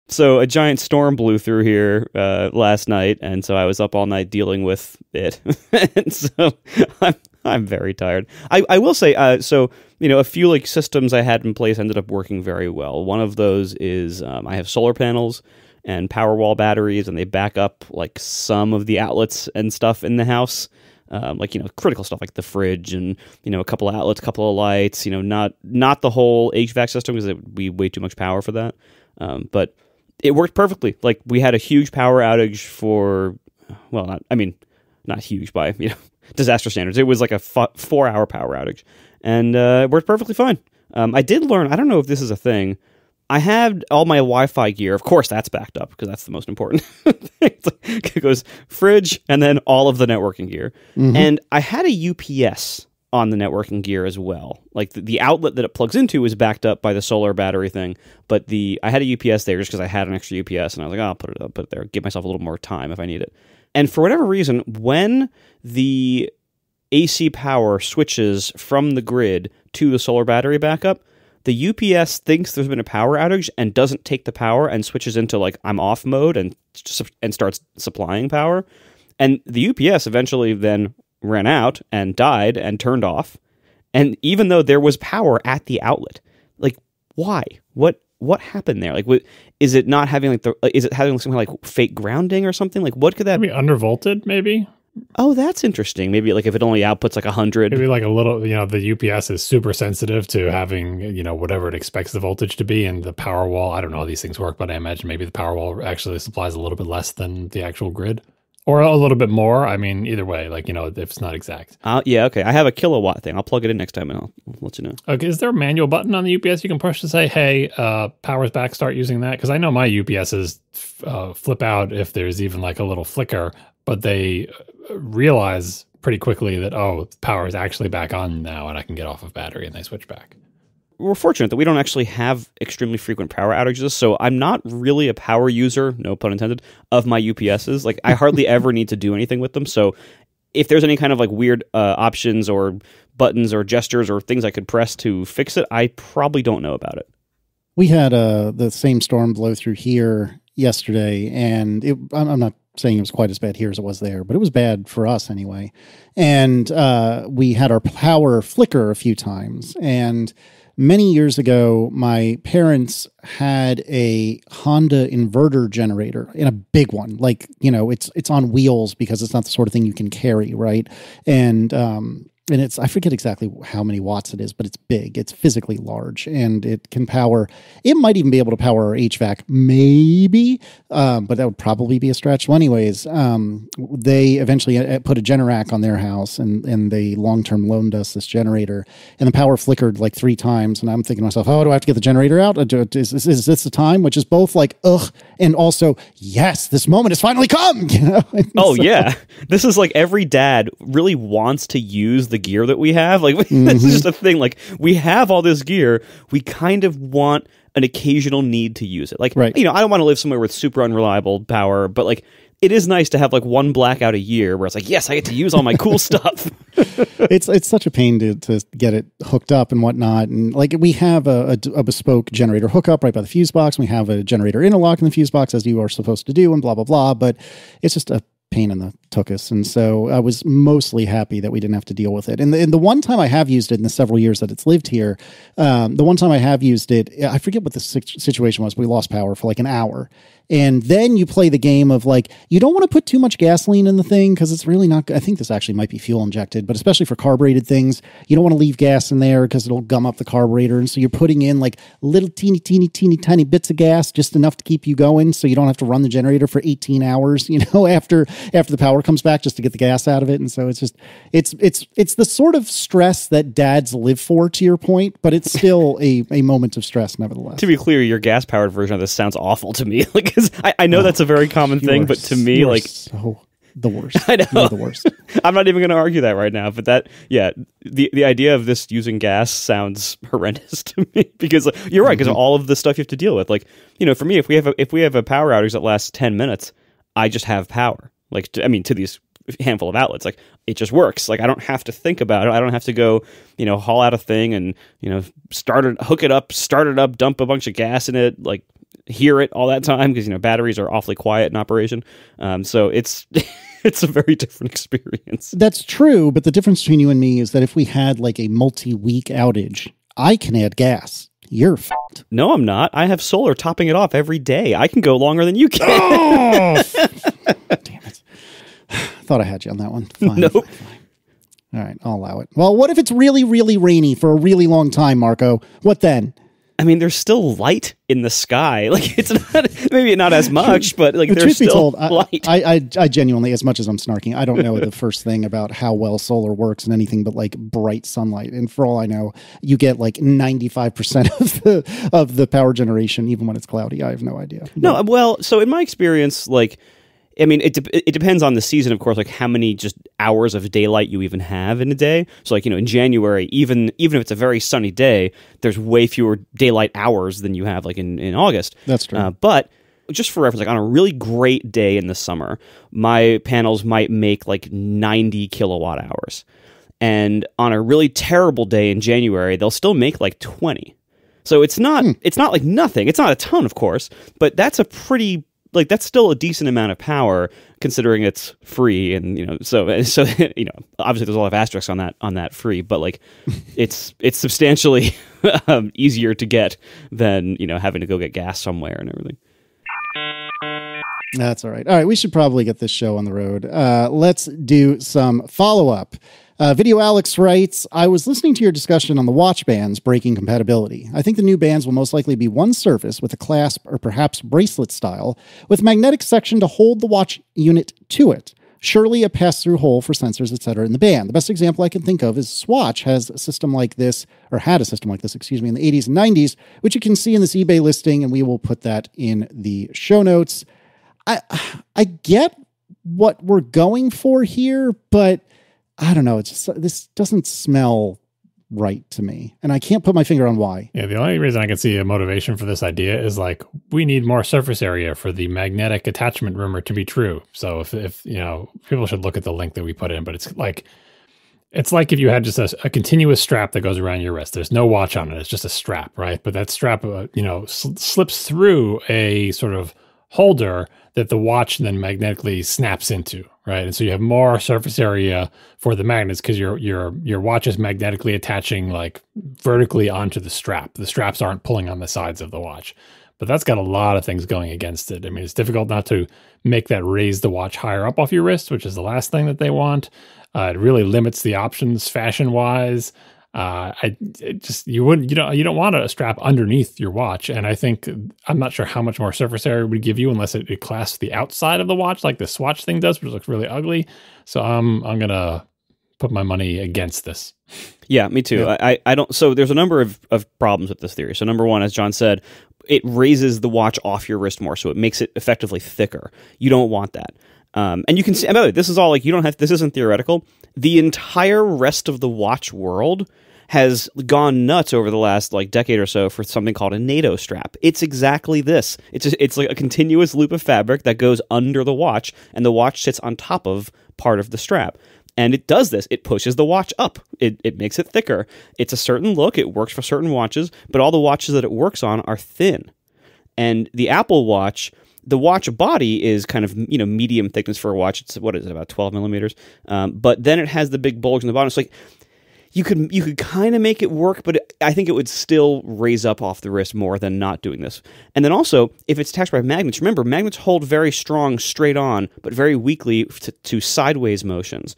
So a giant storm blew through here last night, and so I was up all night dealing with it. And so I'm very tired. I will say, so a few like systems I had in place ended up working very well. One of those is I have solar panels and Powerwall batteries, and they back up like some of the outlets and stuff in the house. Critical stuff like the fridge and, a couple of outlets, couple of lights, not the whole HVAC system because it would be way too much power for that. But it worked perfectly. Like we had a huge power outage for, not huge by, disaster standards. It was like a 4-hour power outage and it worked perfectly fine. I did learn, I don't know if this is a thing. I had all my Wi-Fi gear. Of course, that's backed up because that's the most important thing. It goes fridge and then all of the networking gear. Mm-hmm. And I had a UPS on the networking gear as well. Like the outlet that it plugs into is backed up by the solar battery thing. But I had a UPS there just because I had an extra UPS, and I was like, I'll put it there, give myself a little more time if I need it. And for whatever reason, when the AC power switches from the grid to the solar battery backup, the UPS thinks there's been a power outage and doesn't take the power and switches into like I'm off mode and starts supplying power. And the UPS eventually then ran out and died and turned off. And even though there was power at the outlet, like why? What happened there? Like, is it not having is it having something like fake grounding or something? Like, what could that be? Undervolted, maybe. Oh, that's interesting. Maybe like if it only outputs like 100. Maybe like a little, the UPS is super sensitive to having, whatever it expects the voltage to be, and the power wall, I don't know how these things work, but I imagine maybe the power wall actually supplies a little bit less than the actual grid. Or a little bit more. I mean, either way, like, if it's not exact. Yeah, okay. I have a kilowatt thing. I'll plug it in next time and I'll let you know. Okay, is there a manual button on the UPS you can push to say, hey, power's back, start using that? Because I know my UPSs flip out if there's even like a little flicker, but they realize pretty quickly that, power is actually back on now and I can get off of battery, and they switch back. We're fortunate that we don't actually have extremely frequent power outages, so I'm not really a power user, no pun intended, of my UPSs. Like, I hardly ever need to do anything with them, so if there's any kind of like weird options or buttons or gestures or things I could press to fix it, I probably don't know about it. We had the same storm blow through here yesterday, and I'm not saying it was quite as bad here as it was there, but it was bad for us anyway. And we had our power flicker a few times, and many years ago, my parents had a Honda inverter generator, in a big one. Like, it's on wheels because it's not the sort of thing you can carry, right? And it's, I forget exactly how many watts it is, but it's big. It's physically large, and it can power, it might even be able to power our HVAC, maybe, but that would probably be a stretch. Well, anyways, they eventually put a Generac on their house, and they long-term loaned us this generator, and the power flickered like 3 times, and I'm thinking to myself, do I have to get the generator out? Is this the time? Which is both like, ugh, and also, yes, this moment has finally come! Yeah. This is like every dad really wants to use the gear that we have. Like, this is just a thing. Like, we have all this gear. We kind of want an occasional need to use it. Like, right. I don't want to live somewhere with super unreliable power, but like, it is nice to have like one blackout a year where it's like, yes, I get to use all my cool stuff. It's such a pain to get it hooked up and whatnot. And like, we have a bespoke generator hookup right by the fuse box. We have a generator interlock in the fuse box, as you are supposed to do, and blah, blah, blah. But it's just a pain in the tuchus. And so I was mostly happy that we didn't have to deal with it. And the one time I have used it in the several years that it's lived here, the one time I have used it, I forget what the situation was. We lost power for like an hour. And then you play the game of like, you don't want to put too much gasoline in the thing because it's really not, I think this actually might be fuel injected, but especially for carbureted things, you don't want to leave gas in there because it'll gum up the carburetor. And so you're putting in like little teeny tiny bits of gas, just enough to keep you going. So you don't have to run the generator for 18 hours, after the power comes back, just to get the gas out of it. And so it's just, it's the sort of stress that dads live for, to your point, but it's still a moment of stress nevertheless. To be clear, your gas powered version of this sounds awful to me. Like, I know that's a very common thing, but to me, like, so the worst. I know. You're the worst. I'm not even going to argue that right now, but the idea of this using gas sounds horrendous to me because you're right, because all of the stuff you have to deal with. Like, for me, if we have a power outage that lasts 10 minutes, I just have power. Like, to these handful of outlets, like, it just works. Like, I don't have to think about it. I don't have to go, haul out a thing and, hook it up, start it up, dump a bunch of gas in it. Like, hear it all that time because batteries are awfully quiet in operation. So it's it's a very different experience. That's true, but the difference between you and me is that if we had like a multi-week outage, I can add gas. You're f***ed. No, I'm not. I have solar topping it off every day. I can go longer than you can. Oh, damn it. Thought I had you on that one. Fine, Nope. fine. All right, I'll allow it. Well, what if it's really, really rainy for a really long time, Marco? What then? I mean, there's still light in the sky. Like, it's not, maybe not as much, but like, But there's truth be still told, light. I genuinely, as much as I'm snarking, I don't know the first thing about how well solar works and anything but like bright sunlight. And for all I know, you get like 95% of the power generation, even when it's cloudy. I have no idea. No, well, so in my experience, like, I mean, it depends on the season, of course, like how many just hours of daylight you even have in a day. So like, in January, even if it's a very sunny day, there's way fewer daylight hours than you have like in August. That's true. But just for reference, like on a really great day in the summer, my panels might make like 90 kilowatt hours. And on a really terrible day in January, they'll still make like 20. So it's not like nothing. It's not a ton, of course, but that's a pretty... Like, that's still a decent amount of power considering it's free, and so obviously there's a lot of asterisks on that free, but like it's substantially easier to get than having to go get gas somewhere and everything. That's all right. All right, we should probably get this show on the road. Let's do some follow-up. Video Alex writes, I was listening to your discussion on the watch bands breaking compatibility. I think the new bands will most likely be one surface with a clasp or perhaps bracelet style with a magnetic section to hold the watch unit to it. Surely a pass-through hole for sensors, etc. in the band. The best example I can think of is Swatch has a system like this, or had a system like this, in the 80s and 90s, which you can see in this eBay listing, and we will put that in the show notes. I get what we're going for here, but I don't know. It's just, this doesn't smell right to me, and I can't put my finger on why. Yeah, the only reason I can see a motivation for this idea is like we need more surface area for the magnetic attachment rumor to be true. So if people should look at the link that we put in, but it's like if you had just a continuous strap that goes around your wrist. There's no watch on it. It's just a strap, right? But that strap, slips through a sort of holder that the watch then magnetically snaps into, right? And so you have more surface area for the magnets because your watch is magnetically attaching like vertically onto the strap. The straps aren't pulling on the sides of the watch. But that's got a lot of things going against it. I mean, it's difficult not to make that raise the watch higher up off your wrist, which is the last thing that they want. It really limits the options fashion-wise. You don't want a strap underneath your watch, and I think I'm not sure how much more surface area it would give you unless it clasps the outside of the watch like the Swatch thing does, which looks really ugly. So I'm gonna put my money against this. Yeah, me too. Yeah. I don't. So there's a number of problems with this theory. So number one, as John said, it raises the watch off your wrist more, so it makes it effectively thicker. You don't want that. And you can see, and by the way, this is all like, you don't have, this isn't theoretical. The entire rest of the watch world has gone nuts over the last like decade or so for something called a NATO strap. It's exactly this. It's like a continuous loop of fabric that goes under the watch, and the watch sits on top of part of the strap. And it does this. It pushes the watch up. It makes it thicker. It's a certain look. It works for certain watches, but all the watches that it works on are thin. And the Apple Watch, the watch body is kind of, medium thickness for a watch. It's, what is it, about 12 millimeters? But then it has the big bulge in the bottom. It's like, you could kind of make it work, but I think it would still raise up off the wrist more than not doing this. And then also, if it's attached by magnets, remember, magnets hold very strong straight on, but very weakly to sideways motions.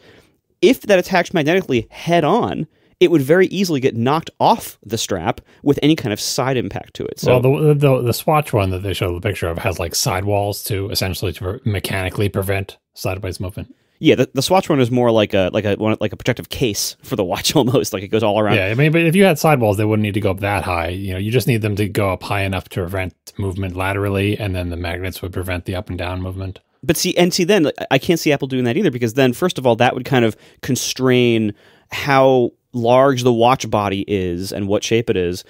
If that attached magnetically head on, it would very easily get knocked off the strap with any kind of side impact to it. So, well, the Swatch one that they show the picture of has like sidewalls to essentially to mechanically prevent sideways movement. Yeah, the Swatch one is more like a protective case for the watch almost. Like it goes all around. Yeah, I mean, but if you had sidewalls, they wouldn't need to go up that high. You just need them to go up high enough to prevent movement laterally, and then the magnets would prevent the up and down movement. But see, then I can't see Apple doing that either, because then, first of all, that would kind of constrain how large the watch body is and what shape it is,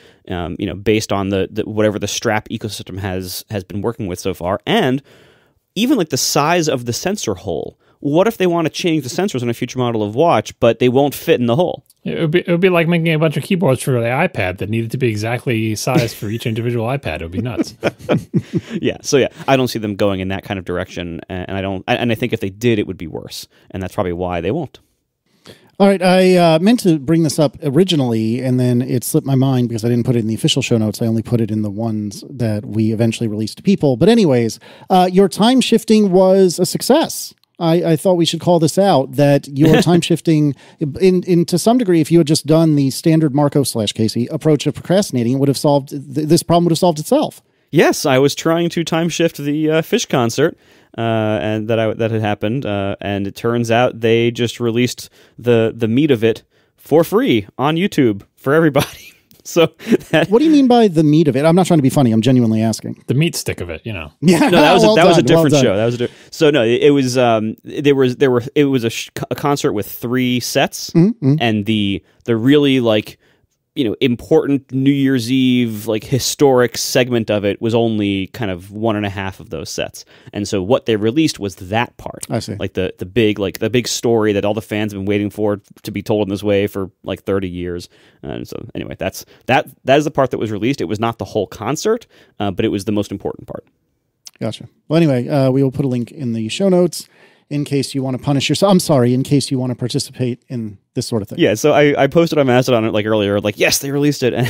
based on the whatever the strap ecosystem has been working with so far, and even like the size of the sensor hole what if they want to change the sensors on a future model of watch, but they won't fit in the hole? It would be like making a bunch of keyboards for the iPad that needed to be exactly sized for each individual iPad. It would be nuts. So I don't see them going in that kind of direction, and I think if they did, it would be worse, and that's probably why they won't. All right, I meant to bring this up originally, and then it slipped my mind because I didn't put it in the official show notes. I only put it in the ones that we eventually released to people. But anyways, your time shifting was a success. I thought we should call this out, that your time shifting, in to some degree, if you had just done the standard Marco/Casey approach of procrastinating, it would have solved this problem would have solved itself. Yes, I was trying to time shift the Phish concert, and that had happened, and it turns out they just released the meat of it for free on YouTube for everybody. So what do you mean by the meat of it? I'm not trying to be funny. I'm genuinely asking. The meat stick of it, you know. Yeah, no, that was a different show. That was so no, it was it was a concert with 3 sets, and the really like, you know, important New Year's Eve, like historic segment of it was only kind of 1.5 of those sets. And so what they released was that part. I see. Like the big story that all the fans have been waiting for to be told in this way for like 30 years. And so anyway, that is the part that was released. It was not the whole concert, but it was the most important part. Gotcha. Well, anyway, we will put a link in the show notes in case you want to punish yourself. I'm sorry, in case you want to participate in this sort of thing. Yeah, so I posted on Mastodon like earlier, like, yes, they released it. And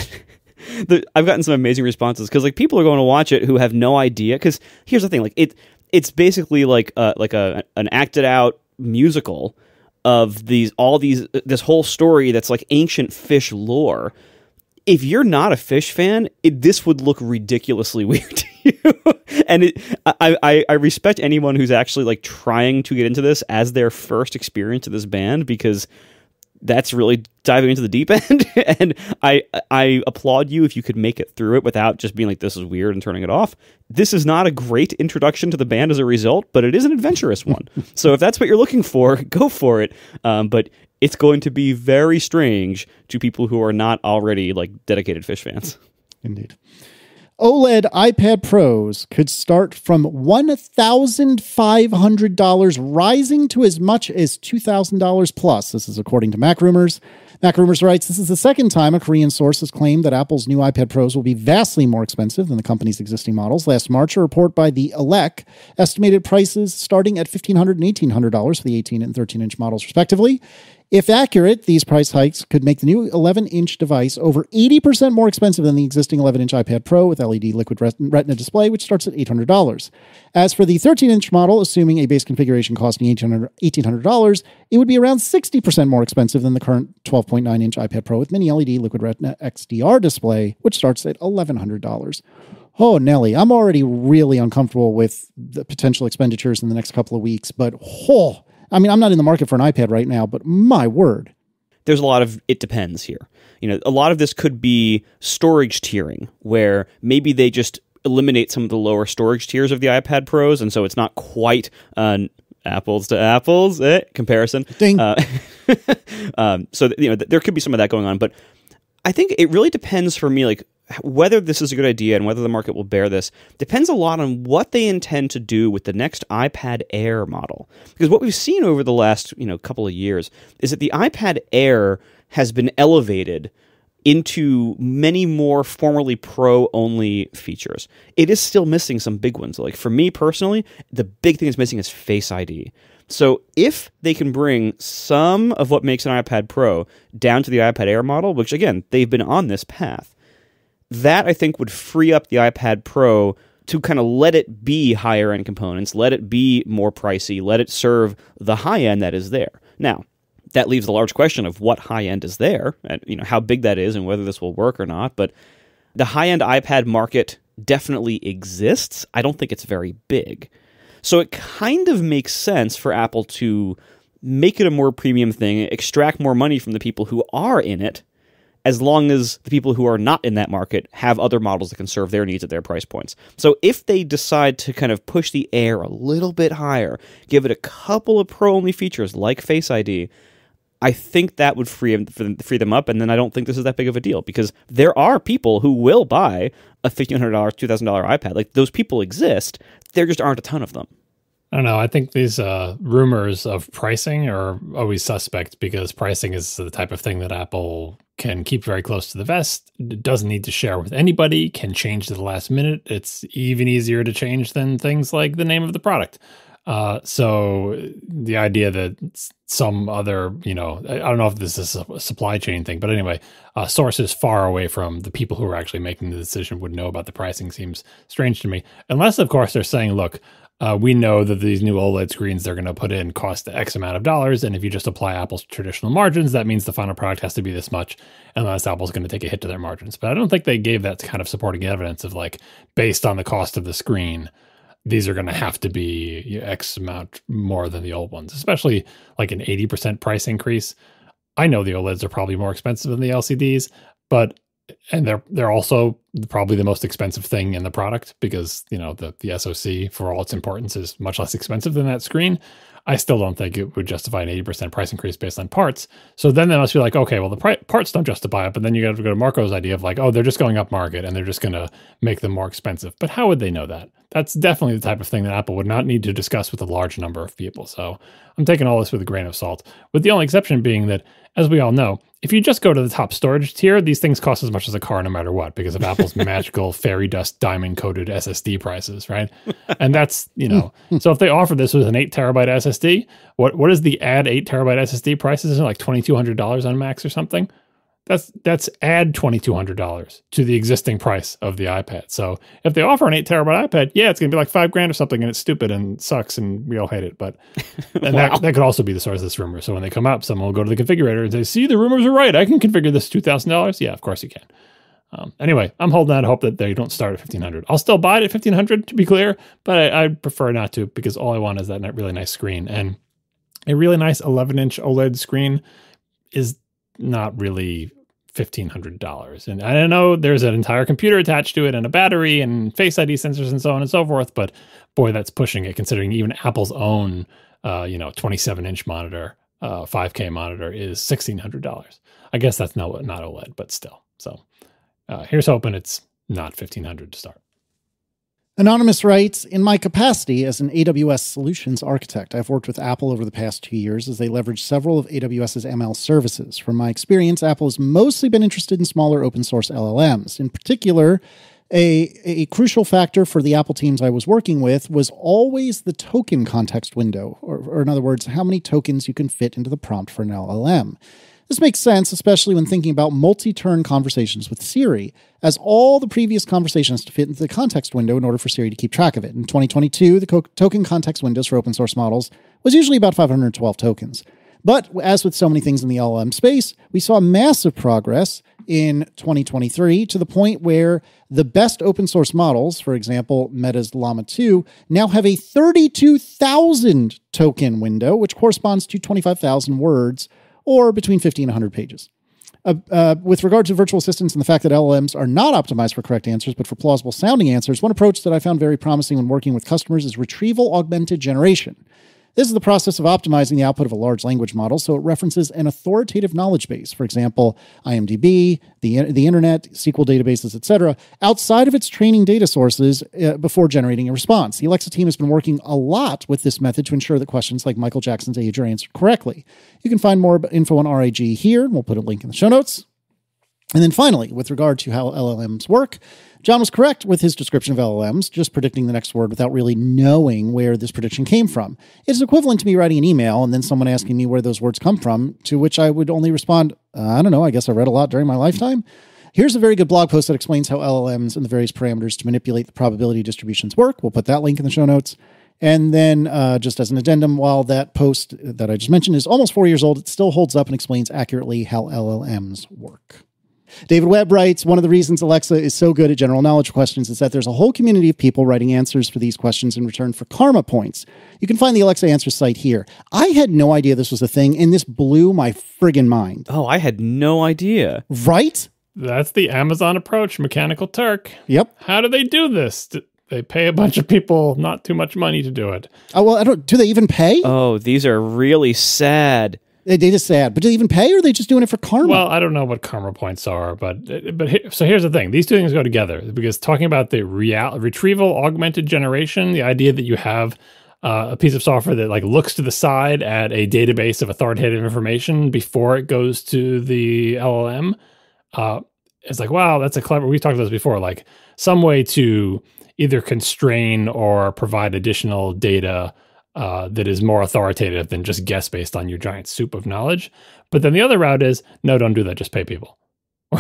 I've gotten some amazing responses because like people are going to watch it who have no idea. Because here's the thing, like it's basically like an acted out musical of this whole story that's like ancient Phish lore. If you're not a Phish fan, this would look ridiculously weird to you. And I respect anyone who's actually like trying to get into this as their first experience of this band, because that's really diving into the deep end. And I applaud you if you could make it through it without just being like, this is weird and turning it off. This is not a great introduction to the band as a result, but it is an adventurous one. So if that's what you're looking for, go for it. But it's going to be very strange to people who are not already like dedicated Phish fans. Indeed. OLED iPad Pros could start from $1,500, rising to as much as $2,000 plus. This is according to Mac Rumors. Mac Rumors writes, this is the second time a Korean source has claimed that Apple's new iPad Pros will be vastly more expensive than the company's existing models. Last March, a report by the ELEC estimated prices starting at $1,500 and $1,800 for the 18 and 13-inch models, respectively. If accurate, these price hikes could make the new 11-inch device over 80% more expensive than the existing 11-inch iPad Pro with LED liquid retina display, which starts at $800. As for the 13-inch model, assuming a base configuration costing $1,800, it would be around 60% more expensive than the current 12.9-inch iPad Pro with mini LED liquid retina XDR display, which starts at $1,100. Oh, Nelly, I'm already really uncomfortable with the potential expenditures in the next couple of weeks, but I mean, I'm not in the market for an iPad right now, but my word. There's a lot of it depends here. You know, a lot of this could be storage tiering, where maybe they just eliminate some of the lower storage tiers of the iPad Pros, and so it's not quite an apples to apples comparison. Ding. So, you know, there could be some of that going on, but I think it really depends for me, like, whether this is a good idea and whether the market will bear this depends a lot on what they intend to do with the next iPad Air model. Because what we've seen over the last, couple of years is that the iPad Air has been elevated into many more formerly Pro-only features. It is still missing some big ones. Like for me personally, the big thing that's missing is Face ID. So if they can bring some of what makes an iPad Pro down to the iPad Air model, which again, they've been on this path, that I think would free up the iPad Pro to kind of let it be higher end components, let it be more pricey, let it serve the high end that is there. Now, that leaves the large question of what high end is there, and how big that is and whether this will work or not. But the high end iPad market definitely exists. I don't think it's very big. So it kind of makes sense for Apple to make it a more premium thing, extract more money from the people who are in it, as long as the people who are not in that market have other models that can serve their needs at their price points. So if they decide to kind of push the Air a little bit higher, give it a couple of Pro-only features like Face ID, I think that would free them up, and then I don't think this is that big of a deal, because there are people who will buy a $1,500, $2,000 iPad. Like, those people exist. There just aren't a ton of them. I don't know. I think these rumors of pricing are always suspect because pricing is the type of thing that Apple can keep very close to the vest. It doesn't need to share with anybody, can change to the last minute. It's even easier to change than things like the name of the product. So the idea that some other, I don't know if this is a supply chain thing, but anyway, sources far away from the people who are actually making the decision would know about the pricing seems strange to me. Unless, of course, they're saying, look, we know that these new OLED screens they're going to put in cost X amount of dollars. And if you just apply Apple's traditional margins, that means the final product has to be this much, unless Apple's going to take a hit to their margins. But I don't think they gave that kind of supporting evidence of like, based on the cost of the screen, these are going to have to be X amount more than the old ones, especially like an 80% price increase. I know the OLEDs are probably more expensive than the LCDs, and they're also probably the most expensive thing in the product because, the SoC, for all its importance, is much less expensive than that screen. I still don't think it would justify an 80% price increase based on parts. So then they must be like, okay, well, the parts don't justify it. But then you got to go to Marco's idea of like, oh, they're just going up market and they're just going to make them more expensive. But how would they know that? That's definitely the type of thing that Apple would not need to discuss with a large number of people. So I'm taking all this with a grain of salt, with the only exception being that, as we all know, if you just go to the top storage tier, these things cost as much as a car no matter what because of Apple's magical fairy dust diamond coated SSD prices, right? And that's, so if they offer this with an 8 terabyte SSD, what is the add 8 terabyte SSD price? Isn't it like $2,200 on Macs or something? That's add $2,200 to the existing price of the iPad. So if they offer an 8 terabyte iPad, yeah, it's going to be like $5,000 or something, and it's stupid and sucks, and we all hate it. But and wow. that could also be the source of this rumor. So when they come up, someone will go to the configurator and say, "See, the rumors are right. I can configure this $2,000." Yeah, of course you can. Anyway, I'm holding out hope that they don't start at $1,500. I'll still buy it at $1,500 to be clear, but I prefer not to because all I want is that really nice screen, and a really nice 11-inch OLED screen is not really $1,500. And I know there's an entire computer attached to it and a battery and Face ID sensors and so on and so forth, but boy, that's pushing it considering even Apple's own, 27-inch monitor, 5K monitor is $1,600. I guess that's not OLED, but still. So here's hoping it's not $1,500 to start. Anonymous writes, in my capacity as an AWS solutions architect, I've worked with Apple over the past 2 years as they leverage several of AWS's ML services. From my experience, Apple has mostly been interested in smaller open source LLMs. In particular, a crucial factor for the Apple teams I was working with was always the token context window, or in other words, how many tokens you can fit into the prompt for an LLM. This makes sense, especially when thinking about multi-turn conversations with Siri, as all the previous conversation has to fit into the context window in order for Siri to keep track of it. In 2022, the token context windows for open source models was usually about 512 tokens. But as with so many things in the LLM space, we saw massive progress in 2023 to the point where the best open source models, for example, Meta's Llama 2, now have a 32,000 token window, which corresponds to 25,000 words, or between 50 and 100 pages. With regard to virtual assistants and the fact that LLMs are not optimized for correct answers, but for plausible sounding answers, one approach that I found very promising when working with customers is retrieval augmented generation. This is the process of optimizing the output of a large language model so it references an authoritative knowledge base, for example, IMDb, the internet, SQL databases, etc., outside of its training data sources before generating a response. The Alexa team has been working a lot with this method to ensure that questions like Michael Jackson's age are answered correctly. You can find more info on RAG here, and we'll put a link in the show notes. And then finally, with regard to how LLMs work, John was correct with his description of LLMs, just predicting the next word without really knowing where this prediction came from. It's equivalent to me writing an email and then someone asking me where those words come from, to which I would only respond, I don't know, I guess I read a lot during my lifetime. Here's a very good blog post that explains how LLMs and the various parameters to manipulate the probability distributions work. We'll put that link in the show notes. And then just as an addendum, while that post that I just mentioned is almost 4 years old, it still holds up and explains accurately how LLMs work. David Webb writes, one of the reasons Alexa is so good at general knowledge questions is that there's a whole community of people writing answers for these questions in return for karma points. You can find the Alexa Answers site here. I had no idea this was a thing, and this blew my friggin' mind. Oh, I had no idea. Right? That's the Amazon approach, Mechanical Turk. Yep. How do they do this? They pay a bunch of people not too much money to do it. Oh, well, do they even pay? Oh, these are really sad. They just sad. But do they even pay, or are they just doing it for karma? Well, I don't know what karma points are, so here's the thing. These two things go together, because talking about the retrieval augmented generation, the idea that you have a piece of software that like looks to the side at a database of authoritative information before it goes to the LLM. It's like, wow, that's a clever, we've talked about this before, like some way to either constrain or provide additional data that is more authoritative than just guess based on your giant soup of knowledge. But then the other route is, no, don't do that, just pay people.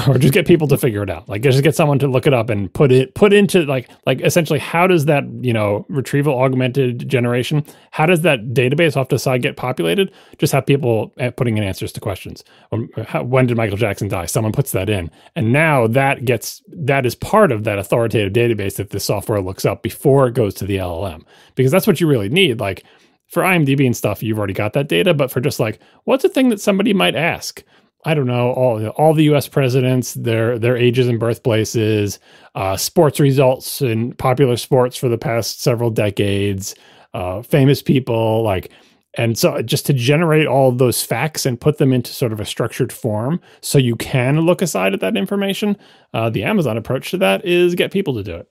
Or just get people to figure it out. Like just get someone to look it up and put into like essentially how does that, retrieval augmented generation, how does that database off to the side get populated? Just have people putting in answers to questions. When did Michael Jackson die? Someone puts that in. And now that is part of that authoritative database that the software looks up before it goes to the LLM. Because that's what you really need. Like for IMDb and stuff, you've already got that data, but for just like, what's a thing that somebody might ask? I don't know, all the U.S. presidents, their ages and birthplaces, sports results in popular sports for the past several decades, famous people, like, and so just to generate all of those facts and put them into sort of a structured form so you can look aside at that information, the Amazon approach to that is get people to do it.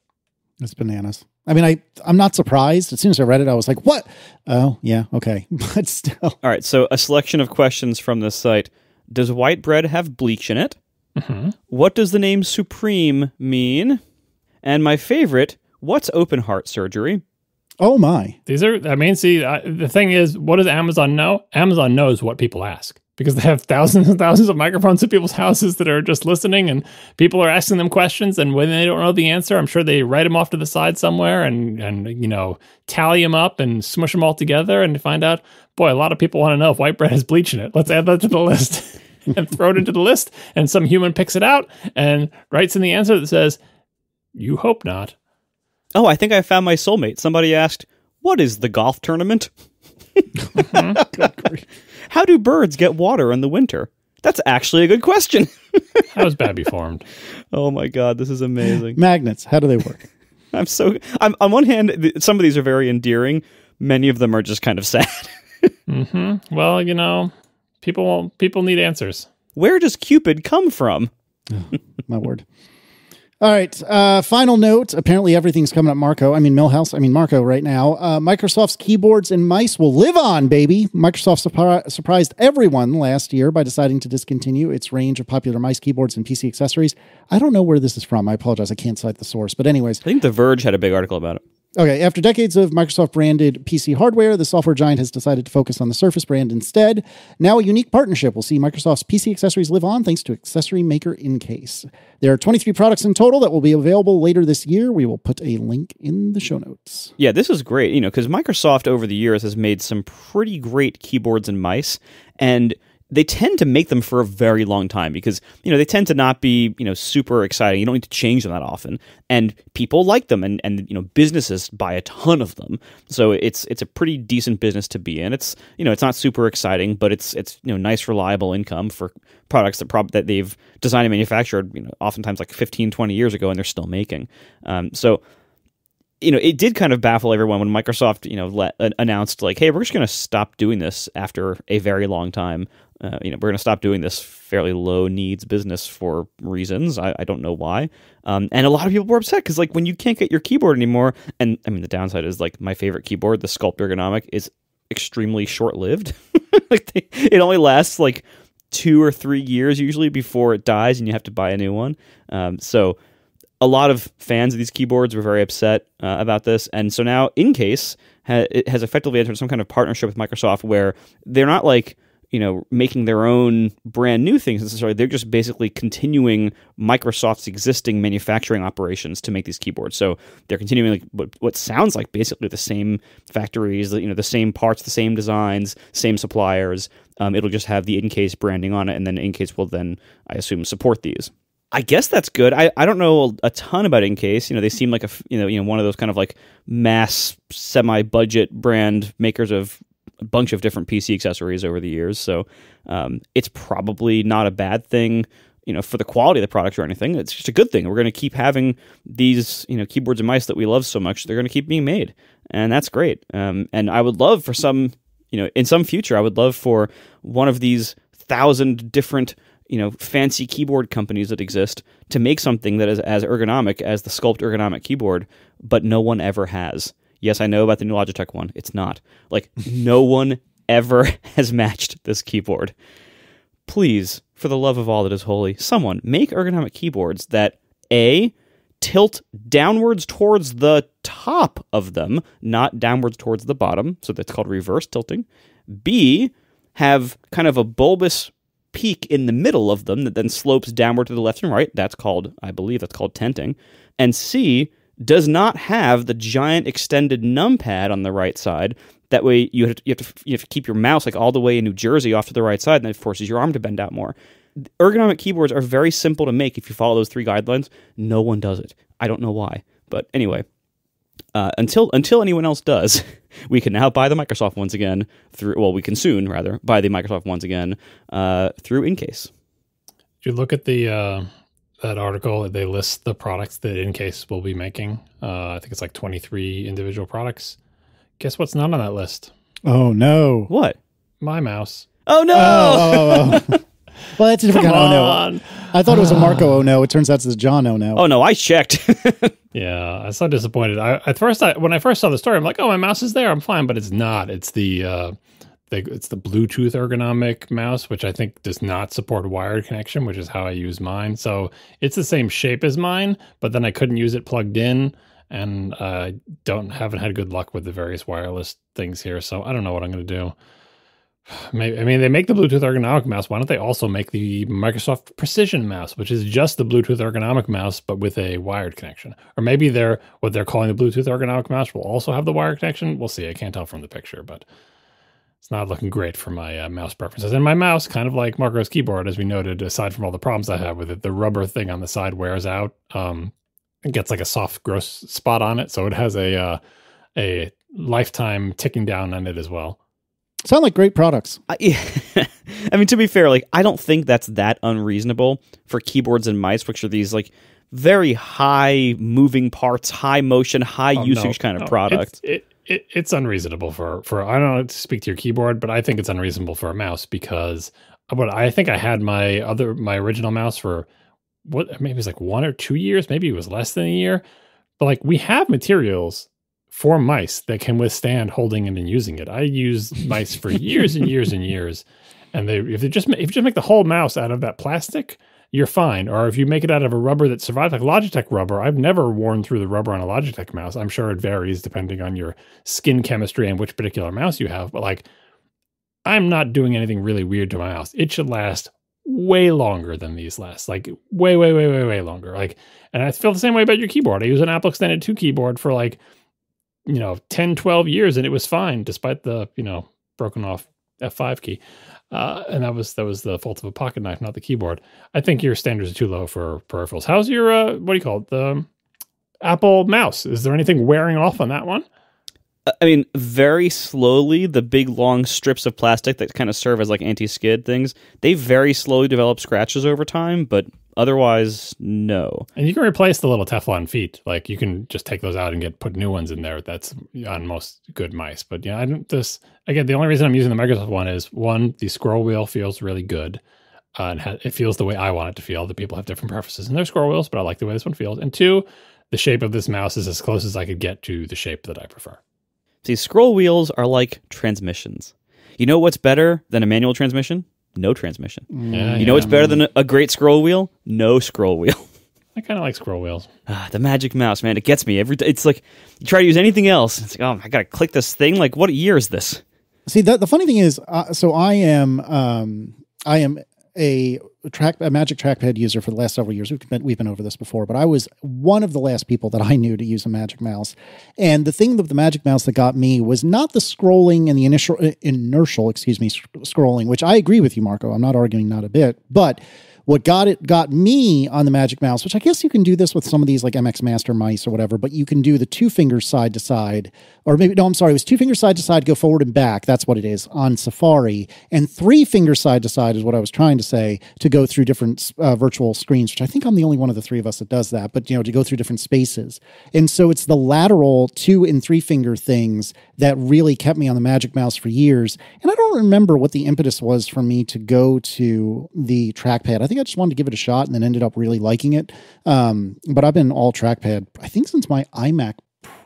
It's bananas. I mean, I'm not surprised. As soon as I read it, I was like, what? Oh, yeah, okay. But still. All right, so a selection of questions from this site. Does white bread have bleach in it? Mm-hmm. What does the name Supreme mean? And my favorite, what's open heart surgery? Oh my. These are, the thing is, what does Amazon know? Amazon knows what people ask because they have thousands and thousands of microphones in people's houses that are just listening and people are asking them questions. And when they don't know the answer, I'm sure they write them off to the side somewhere and tally them up and smush them all together and find out, boy, a lot of people want to know if white bread has bleach in it. Let's add that to the list and throw it into the list. And some human picks it out and writes in the answer that says, you hope not. Oh, I think I found my soulmate. Somebody asked, what is the golf tournament? How do birds get water in the winter? That's actually a good question. How is Babby formed? Oh my God, this is amazing. Magnets, how do they work? I'm on one hand, some of these are very endearing. Many of them are just kind of sad. Mm-hmm. Well, people need answers. Where does Cupid come from? Oh, my word. All right. Final note. Apparently everything's coming up Marco right now. Microsoft's keyboards and mice will live on, baby. Microsoft surprised everyone last year by deciding to discontinue its range of popular mice, keyboards, and PC accessories. I don't know where this is from. I apologize. I can't cite the source. But anyways. I think The Verge had a big article about it. Okay, after decades of Microsoft-branded PC hardware, the software giant has decided to focus on the Surface brand instead. Now a unique partnership will see Microsoft's PC accessories live on thanks to accessory maker Incase. There are 23 products in total that will be available later this year. We will put a link in the show notes. Yeah, this is great, because Microsoft over the years has made some pretty great keyboards and mice, and they tend to make them for a very long time because, they tend to not be, super exciting. You don't need to change them that often. And people like them and businesses buy a ton of them. So it's a pretty decent business to be in. It's, it's not super exciting, but it's nice, reliable income for products that they've designed and manufactured, oftentimes like 15, 20 years ago and they're still making. So it did kind of baffle everyone when Microsoft, announced like, hey, we're just going to stop doing this after a very long time. We're going to stop doing this fairly low needs business for reasons. I don't know why. And a lot of people were upset because like when you can't get your keyboard anymore, and I mean, the downside is like my favorite keyboard, the Sculpt Ergonomic, is extremely short-lived. It only lasts like 2 or 3 years usually before it dies and you have to buy a new one. So a lot of fans of these keyboards were very upset about this. And so now Incase has effectively entered some kind of partnership with Microsoft where they're not like, making their own brand new things necessarily. They're just basically continuing Microsoft's existing manufacturing operations to make these keyboards. So they're continuing like what sounds like basically the same factories, the same parts, the same designs, same suppliers. It'll just have the Incase branding on it, and then Incase will then, I assume, support these. I guess that's good. I don't know a ton about Incase. They seem like one of those kind of like mass semi-budget brand makers of a bunch of different PC accessories over the years. So it's probably not a bad thing, for the quality of the product or anything. It's just a good thing. We're going to keep having these, keyboards and mice that we love so much. They're going to keep being made. And that's great. And I would love for some, in some future, I would love for one of these 1,000 different, fancy keyboard companies that exist to make something that is as ergonomic as the Sculpt Ergonomic keyboard, but no one ever has. Yes, I know about the new Logitech one. It's not. Like, no one ever has matched this keyboard. Please, for the love of all that is holy, someone make ergonomic keyboards that, A, tilt downwards towards the top of them, not downwards towards the bottom, so that's called reverse tilting. B, have kind of a bulbous peak in the middle of them that then slopes downward to the left and right. I believe that's called tenting. And C, does not have the giant extended numpad on the right side. That way you have to keep your mouse like all the way in New Jersey off to the right side, and it forces your arm to bend out more. Ergonomic keyboards are very simple to make if you follow those 3 guidelines. No one does it. I don't know why. But anyway, until anyone else does, we can now buy the Microsoft ones again we can soon, rather, buy the Microsoft ones again through Incase. Did you look at that article? They list the products that Incase will be making. I think it's like 23 individual products. Guess what's not on that list? Oh, no. What? My mouse. Oh, no! Oh. Well, that's a different kind of oh, no. I thought it was a Marco oh, no. It turns out it's a John oh, no. Oh, no, I checked. Yeah, I was so disappointed. When I first saw the story, I'm like, oh, my mouse is there. I'm fine, but it's not. It's the Bluetooth ergonomic mouse, which I think does not support wired connection, which is how I use mine. So it's the same shape as mine, but then I couldn't use it plugged in, and I haven't had good luck with the various wireless things here. So I don't know what I'm going to do. Maybe, I mean, they make the Bluetooth ergonomic mouse. Why don't they also make the Microsoft Precision mouse, which is just the Bluetooth ergonomic mouse, but with a wired connection? Or maybe what they're calling the Bluetooth ergonomic mouse will also have the wired connection. We'll see. I can't tell from the picture, but it's not looking great for my mouse preferences. And my mouse, kind of like Marco's keyboard, as we noted, aside from all the problems I have with it, the rubber thing on the side wears out. It gets like a soft, gross spot on it, so it has a lifetime ticking down on it as well. Sound like great products. I mean, to be fair, like, I don't think that's that unreasonable for keyboards and mice, which are these like very high moving parts, high motion, high usage kind of product. It's unreasonable for I don't know to speak to your keyboard, but I think it's unreasonable for a mouse because I think I had my original mouse for maybe it was like 1 or 2 years, maybe it was less than a year. But like, we have materials for mice that can withstand holding it and using it. I used mice for years and years and years, and if you just make the whole mouse out of that plastic, you're fine. Or if you make it out of a rubber that survives, like Logitech rubber, I've never worn through the rubber on a Logitech mouse. I'm sure it varies depending on your skin chemistry and which particular mouse you have, but like, I'm not doing anything really weird to my mouse. It should last way longer than these last, like way, way, way, way, way longer. Like, and I feel the same way about your keyboard. I use an Apple Extended 2 keyboard for like, 10, 12 years, and it was fine despite the, broken off F5 key. And that was the fault of a pocket knife, not the keyboard. I think your standards are too low for peripherals. How's your, what do you call it? The Apple mouse. Is there anything wearing off on that one? I mean, very slowly, the big long strips of plastic that kind of serve as like anti-skid things, they very slowly develop scratches over time, but otherwise, no. And you can replace the little Teflon feet. Like, you can just take those out and put new ones in there. That's on most good mice. But yeah, again, the only reason I'm using the Microsoft one is, one, the scroll wheel feels really good. And it feels the way I want it to feel. The people have different preferences in their scroll wheels, but I like the way this one feels. And two, the shape of this mouse is as close as I could get to the shape that I prefer. See, scroll wheels are like transmissions. You know what's better than a manual transmission? No transmission. You know what's better than a great scroll wheel? No scroll wheel. I kind of like scroll wheels. The Magic Mouse, man, it gets me every day. It's like, you try to use anything else, it's like, oh, I got to click this thing. Like, what year is this? See, the funny thing is, so I am a Magic trackpad user for the last several years. We've been over this before, but I was one of the last people that I knew to use a Magic Mouse. And the thing with the Magic Mouse that got me was not the scrolling and the inertial scrolling, which I agree with you, Marco. I'm not arguing, not a bit, but what got me on the Magic Mouse, which I guess you can do this with some of these like MX Master mice or whatever, but you can do the 2 fingers side to side, or maybe, no, I'm sorry, it was 2 fingers side to side, go forward and back. That's what it is on Safari. And 3 fingers side to side is what I was trying to say, to go through different virtual screens, which I think I'm the only one of the 3 of us that does that, but to go through different spaces. And so it's the lateral 2 and 3 finger things that really kept me on the Magic Mouse for years. And I don't remember what the impetus was for me to go to the trackpad. I think I just wanted to give it a shot and then ended up really liking it. But I've been all trackpad, I think, since my iMac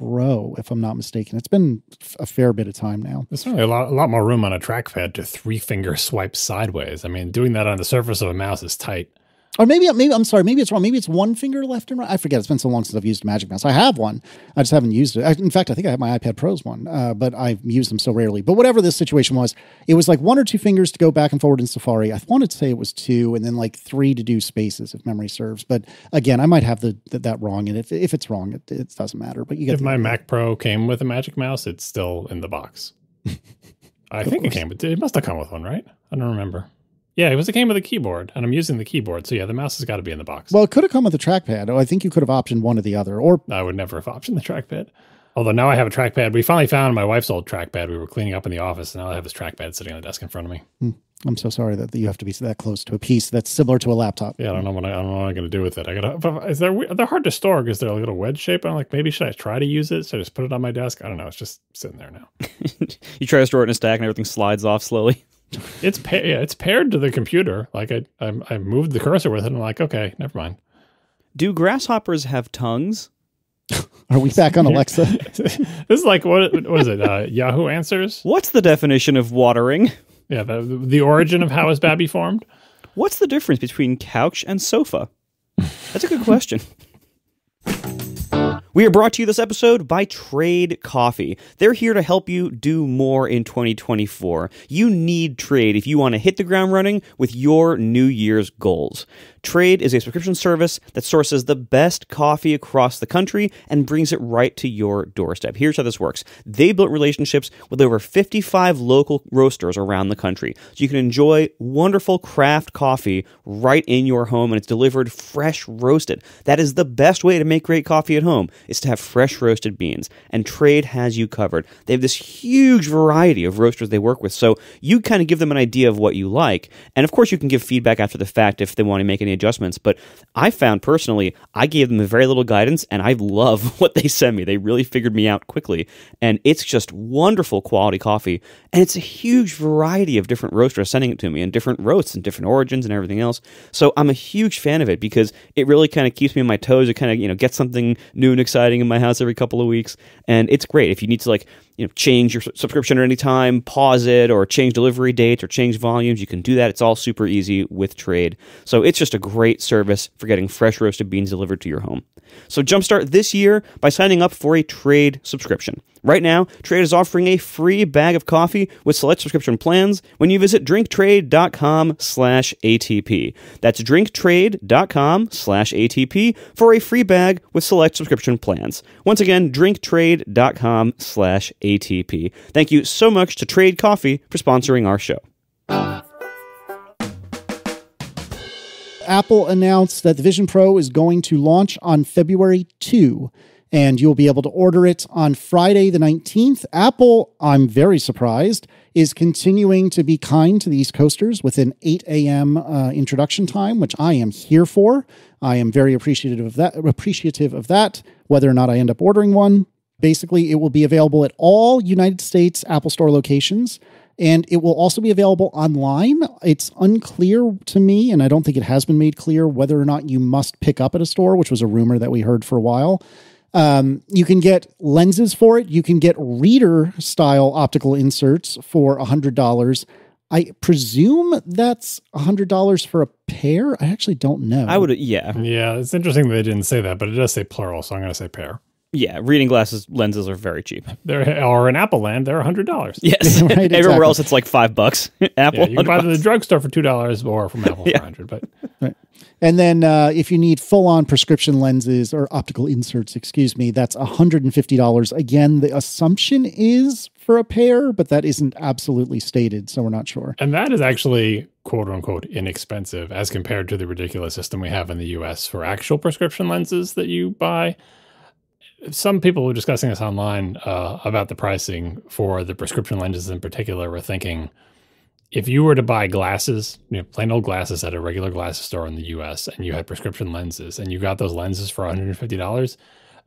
Pro, if I'm not mistaken. It's been a fair bit of time now. There's certainly a lot more room on a trackpad to 3-finger swipe sideways. I mean, doing that on the surface of a mouse is tight. Or maybe I'm sorry, maybe it's wrong. Maybe it's one finger left and right. I forget. It's been so long since I've used a Magic Mouse. I have one. I just haven't used it. In fact, I think I have my iPad Pro's one, but I've used them so rarely. But whatever this situation was, it was like 1 or 2 fingers to go back and forward in Safari. I wanted to say it was 2 and then like 3 to do spaces, if memory serves. But again, I might have that wrong. And if it's wrong, it doesn't matter. But you get if my Mac Pro came with a Magic Mouse, it's still in the box. I think it must have come with one, right? I don't remember. Yeah, it came with a keyboard, and I'm using the keyboard. So yeah, the mouse has got to be in the box. Well, it could have come with a trackpad. I think you could have optioned one or the other. Or I would never have optioned the trackpad. Although now I have a trackpad. We finally found my wife's old trackpad. We were cleaning up in the office, and now I have this trackpad sitting on the desk in front of me. I'm so sorry that you have to be that close to a piece that's similar to a laptop. Yeah, I don't know what I'm going to do with it. They're hard to store because they're a little wedge shape. I'm like, maybe should I try to use it? Should I just put it on my desk? I don't know. It's just sitting there now. You try to store it in a stack, and everything slides off slowly. It's paired to the computer. Like I moved the cursor with it, and I'm like, okay, never mind. Do grasshoppers have tongues? Are we back on Alexa? This is like what is it? Yahoo Answers. What's the definition of watering? Yeah, the origin of how is Babby formed? What's the difference between couch and sofa? That's a good question. We are brought to you this episode by Trade Coffee. They're here to help you do more in 2024. You need Trade if you want to hit the ground running with your New Year's goals. Trade is a subscription service that sources the best coffee across the country and brings it right to your doorstep. Here's how this works. They built relationships with over 55 local roasters around the country, so you can enjoy wonderful craft coffee right in your home, and it's delivered fresh roasted. That is the best way to make great coffee at home, is to have fresh roasted beans, and Trade has you covered. They have this huge variety of roasters they work with, so you kind of give them an idea of what you like, and of course you can give feedback after the fact if they want to make any adjustments, but I found personally, I gave them very little guidance, and I love what they send me. They really figured me out quickly, and it's just wonderful quality coffee, and it's a huge variety of different roasters sending it to me, and different roasts, and different origins, and everything else, so I'm a huge fan of it, because it really kind of keeps me on my toes. It kind of, get something new and exciting in my house every couple of weeks, and it's great. If you need to, change your subscription at any time, pause it, or change delivery dates, or change volumes, you can do that. It's all super easy with Trade. So it's just a great service for getting fresh roasted beans delivered to your home. So jumpstart this year by signing up for a Trade subscription. Right now, Trade is offering a free bag of coffee with select subscription plans when you visit drinktrade.com/ATP. That's drinktrade.com/ATP for a free bag with select subscription plans. Once again, drinktrade.com/ATP. Thank you so much to Trade Coffee for sponsoring our show. Apple announced that the Vision Pro is going to launch on February 2, and you'll be able to order it on Friday the 19th. Apple, I'm very surprised, is continuing to be kind to the East Coasters with an 8 a.m. Introduction time, which I am here for. I am very appreciative of that, whether or not I end up ordering one. Basically, it will be available at all United States Apple Store locations, and it will also be available online. It's unclear to me, and I don't think it has been made clear, whether or not you must pick up at a store, which was a rumor that we heard for a while. You can get lenses for it. You can get reader-style optical inserts for $100. I presume that's $100 for a pair. I actually don't know. Yeah. Yeah, it's interesting that they didn't say that, but it does say plural, so I'm going to say pair. Yeah, reading glasses lenses are very cheap. Or in Apple land, they're $100. Yes, right, exactly. Everywhere else it's like $5. Apple, yeah, you can buy them at the drugstore for $2 or from Apple for $100. But right. And then if you need full-on prescription lenses or optical inserts, that's $150. Again, the assumption is for a pair, but that isn't absolutely stated, so we're not sure. And that is actually quote-unquote inexpensive as compared to the ridiculous system we have in the U.S. for actual prescription lenses that you buy. Some people were discussing this online about the pricing for the prescription lenses in particular were thinking, if you were to buy glasses, plain old glasses at a regular glasses store in the US, and you had prescription lenses and you got those lenses for $150,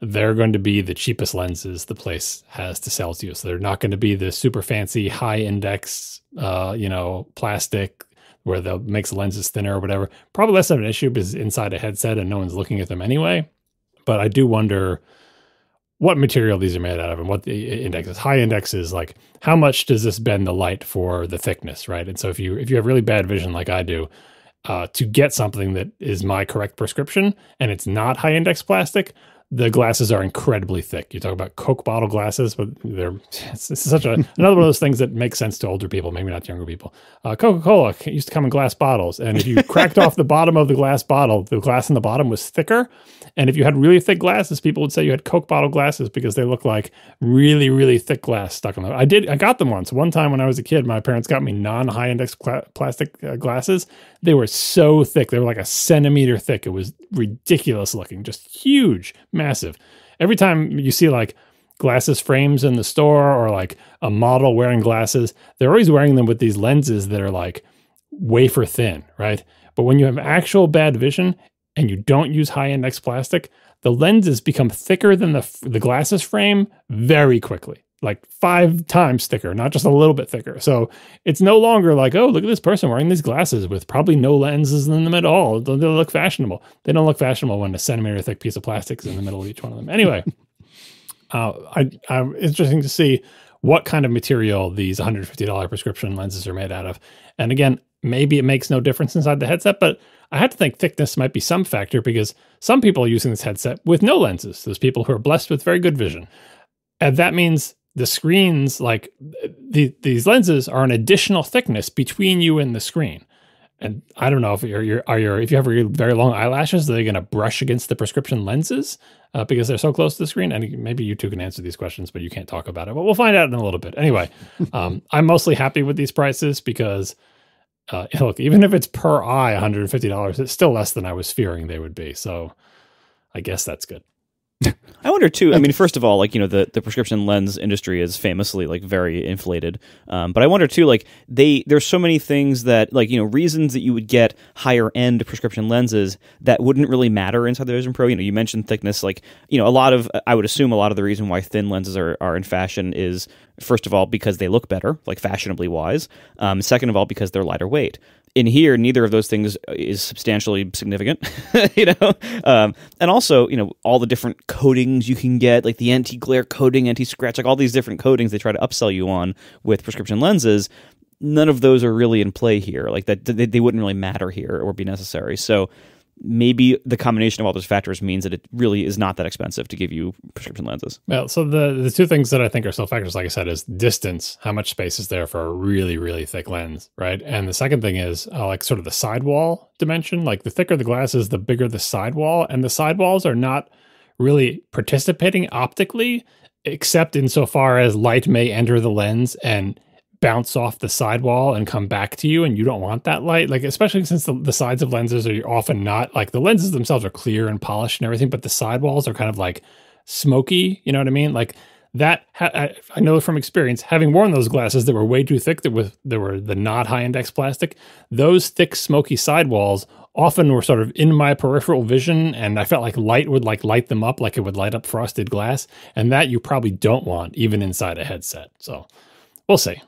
they're going to be the cheapest lenses the place has to sell to you. So they're not going to be the super fancy high index, plastic where they'll make the lenses thinner or whatever. Probably less of an issue because it's inside a headset and no one's looking at them anyway. But I do wonder what material these are made out of and what the index is. High index is like, how much does this bend the light for the thickness, right? And so if you have really bad vision like I do, to get something that is my correct prescription and it's not high index plastic, the glasses are incredibly thick. You talk about Coke bottle glasses, but it's such another one of those things that makes sense to older people, maybe not younger people. Coca-Cola used to come in glass bottles, and if you cracked off the bottom of the glass bottle, the glass in the bottom was thicker. And if you had really thick glasses, people would say you had Coke bottle glasses because they look like really, really thick glass stuck on them. I got them once. One time when I was a kid, my parents got me non-high index plastic glasses. They were so thick. They were like a centimeter thick. It was ridiculous looking, just huge, massive. Every time you see like glasses frames in the store or like a model wearing glasses, they're always wearing them with these lenses that are like wafer thin, right? But when you have actual bad vision and you don't use high index plastic, the lenses become thicker than the glasses frame very quickly, like 5 times thicker, not just a little bit thicker. So it's no longer like, oh, look at this person wearing these glasses with probably no lenses in them at all. They look fashionable. They don't look fashionable when a centimeter thick piece of plastic is in the middle of each one of them. Anyway, I'm interesting to see what kind of material these $150 prescription lenses are made out of. And again, maybe it makes no difference inside the headset, but I have to think thickness might be some factor because some people are using this headset with no lenses. There's people who are blessed with very good vision. And that means the screens, like these lenses are an additional thickness between you and the screen. And I don't know if if you have very long eyelashes, are they going to brush against the prescription lenses because they're so close to the screen? And maybe you two can answer these questions, but you can't talk about it. But we'll find out in a little bit. Anyway, I'm mostly happy with these prices because look, even if it's per eye $150, it's still less than I was fearing they would be. So I guess that's good. I wonder too. I mean, first of all, like, the prescription lens industry is famously like very inflated. But I wonder too, like there's so many things that like, reasons that you would get higher end prescription lenses that wouldn't really matter inside the Vision Pro. You mentioned thickness, like, I would assume a lot of the reason why thin lenses are in fashion is, first of all, because they look better, like fashionably wise. Second of all, because they're lighter weight. In here, neither of those things is substantially significant, and also, all the different coatings you can get, like the anti-glare coating, anti-scratch, like all these different coatings they try to upsell you on with prescription lenses. None of those are really in play here. Like that, they wouldn't really matter here or be necessary. So maybe the combination of all those factors means that it really is not that expensive to give you prescription lenses. Well, so the two things that I think are still factors, like I said, is distance. How much space is there for a really, really thick lens, right? And the second thing is like sort of the sidewall dimension. Like the thicker the glasses, the bigger the sidewall. And the sidewalls are not really participating optically, except insofar as light may enter the lens and bounce off the sidewall and come back to you, and you don't want that light, like especially since the sides of lenses are often not like the lenses themselves are clear and polished and everything, but the sidewalls are kind of like smoky, you know what I mean? Like that, I know from experience, having worn those glasses that were way too thick, that were the not high index plastic, those thick smoky sidewalls often were sort of in my peripheral vision, and I felt like light would like light them up like it would light up frosted glass, and that you probably don't want even inside a headset. So we'll see.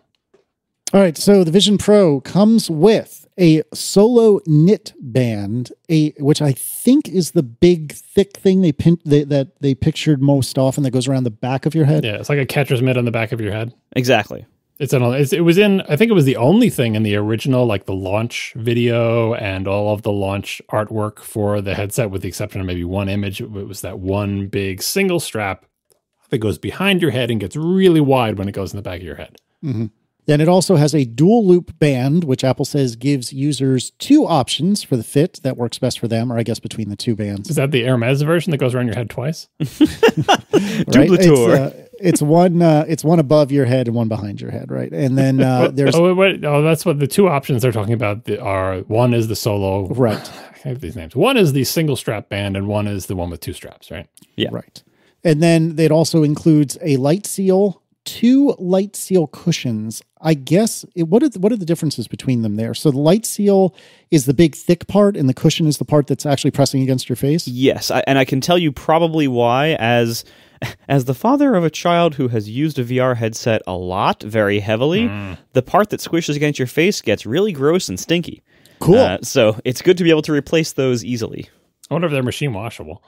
All right, so the Vision Pro comes with a solo knit band, which I think is the big, thick thing that they pictured most often that goes around the back of your head. Yeah, it's like a catcher's mitt on the back of your head. Exactly. I think it was the only thing in the original, like the launch video and all of the launch artwork for the headset, with the exception of maybe one image. It was that one big single strap that goes behind your head and gets really wide when it goes in the back of your head. Mm-hmm. Then it also has a dual loop band, which Apple says gives users 2 options for the fit that works best for them, or I guess between the 2 bands. Is that the Hermes version that goes around your head twice? Right? It's one above your head and one behind your head, right? And then there's... that's what the 2 options they're talking about are. One is the solo... Right. I have these names. One is the single strap band, and one is the one with 2 straps, right? Yeah. Right. And then it also includes a light seal, 2 light seal cushions. I guess, what are the differences between them there? So the light seal is the big thick part, and the cushion is the part that's actually pressing against your face? Yes, and I can tell you probably why, as the father of a child who has used a VR headset a lot, very heavily, the part that squishes against your face gets really gross and stinky. Cool. So it's good to be able to replace those easily. I wonder if they're machine washable.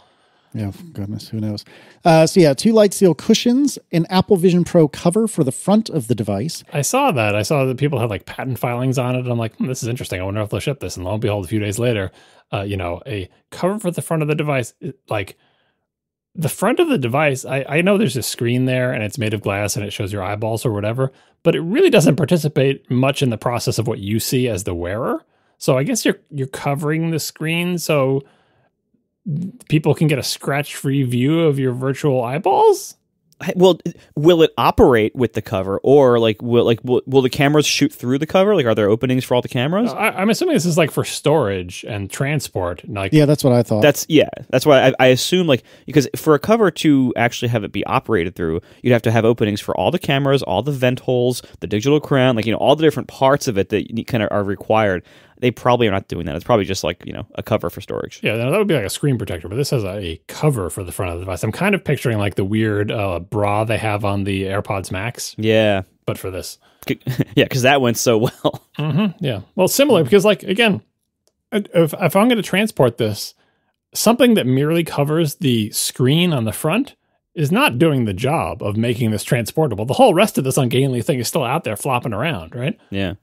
Yeah, goodness, who knows? So yeah, 2 light seal cushions, an Apple Vision Pro cover for the front of the device. I saw that. I saw that people had like patent filings on it. I'm like, this is interesting. I wonder if they'll ship this. And lo and behold, a few days later, a cover for the front of the device, like the front of the device, I know there's a screen there and it's made of glass and it shows your eyeballs or whatever, but it really doesn't participate much in the process of what you see as the wearer. So I guess you're covering the screen so people can get a scratch-free view of your virtual eyeballs? Well, will it operate with the cover, or will the cameras shoot through the cover? Like, are there openings for all the cameras? I'm assuming this is like for storage and transport. Like, yeah, that's what I thought. That's why I assume, like, because for a cover to actually have it be operated through, you'd have to have openings for all the cameras, all the vent holes, the digital crown, like, all the different parts of it that kind of are required. They probably are not doing that. It's probably just like, a cover for storage. Yeah, that would be like a screen protector, but this has a cover for the front of the device. I'm kind of picturing like the weird bra they have on the AirPods Max. Yeah. But for this. Yeah, because that went so well. Mm-hmm, yeah. Well, similar, because like, again, if I'm going to transport this, something that merely covers the screen on the front is not doing the job of making this transportable. The whole rest of this ungainly thing is still out there flopping around, right? Yeah.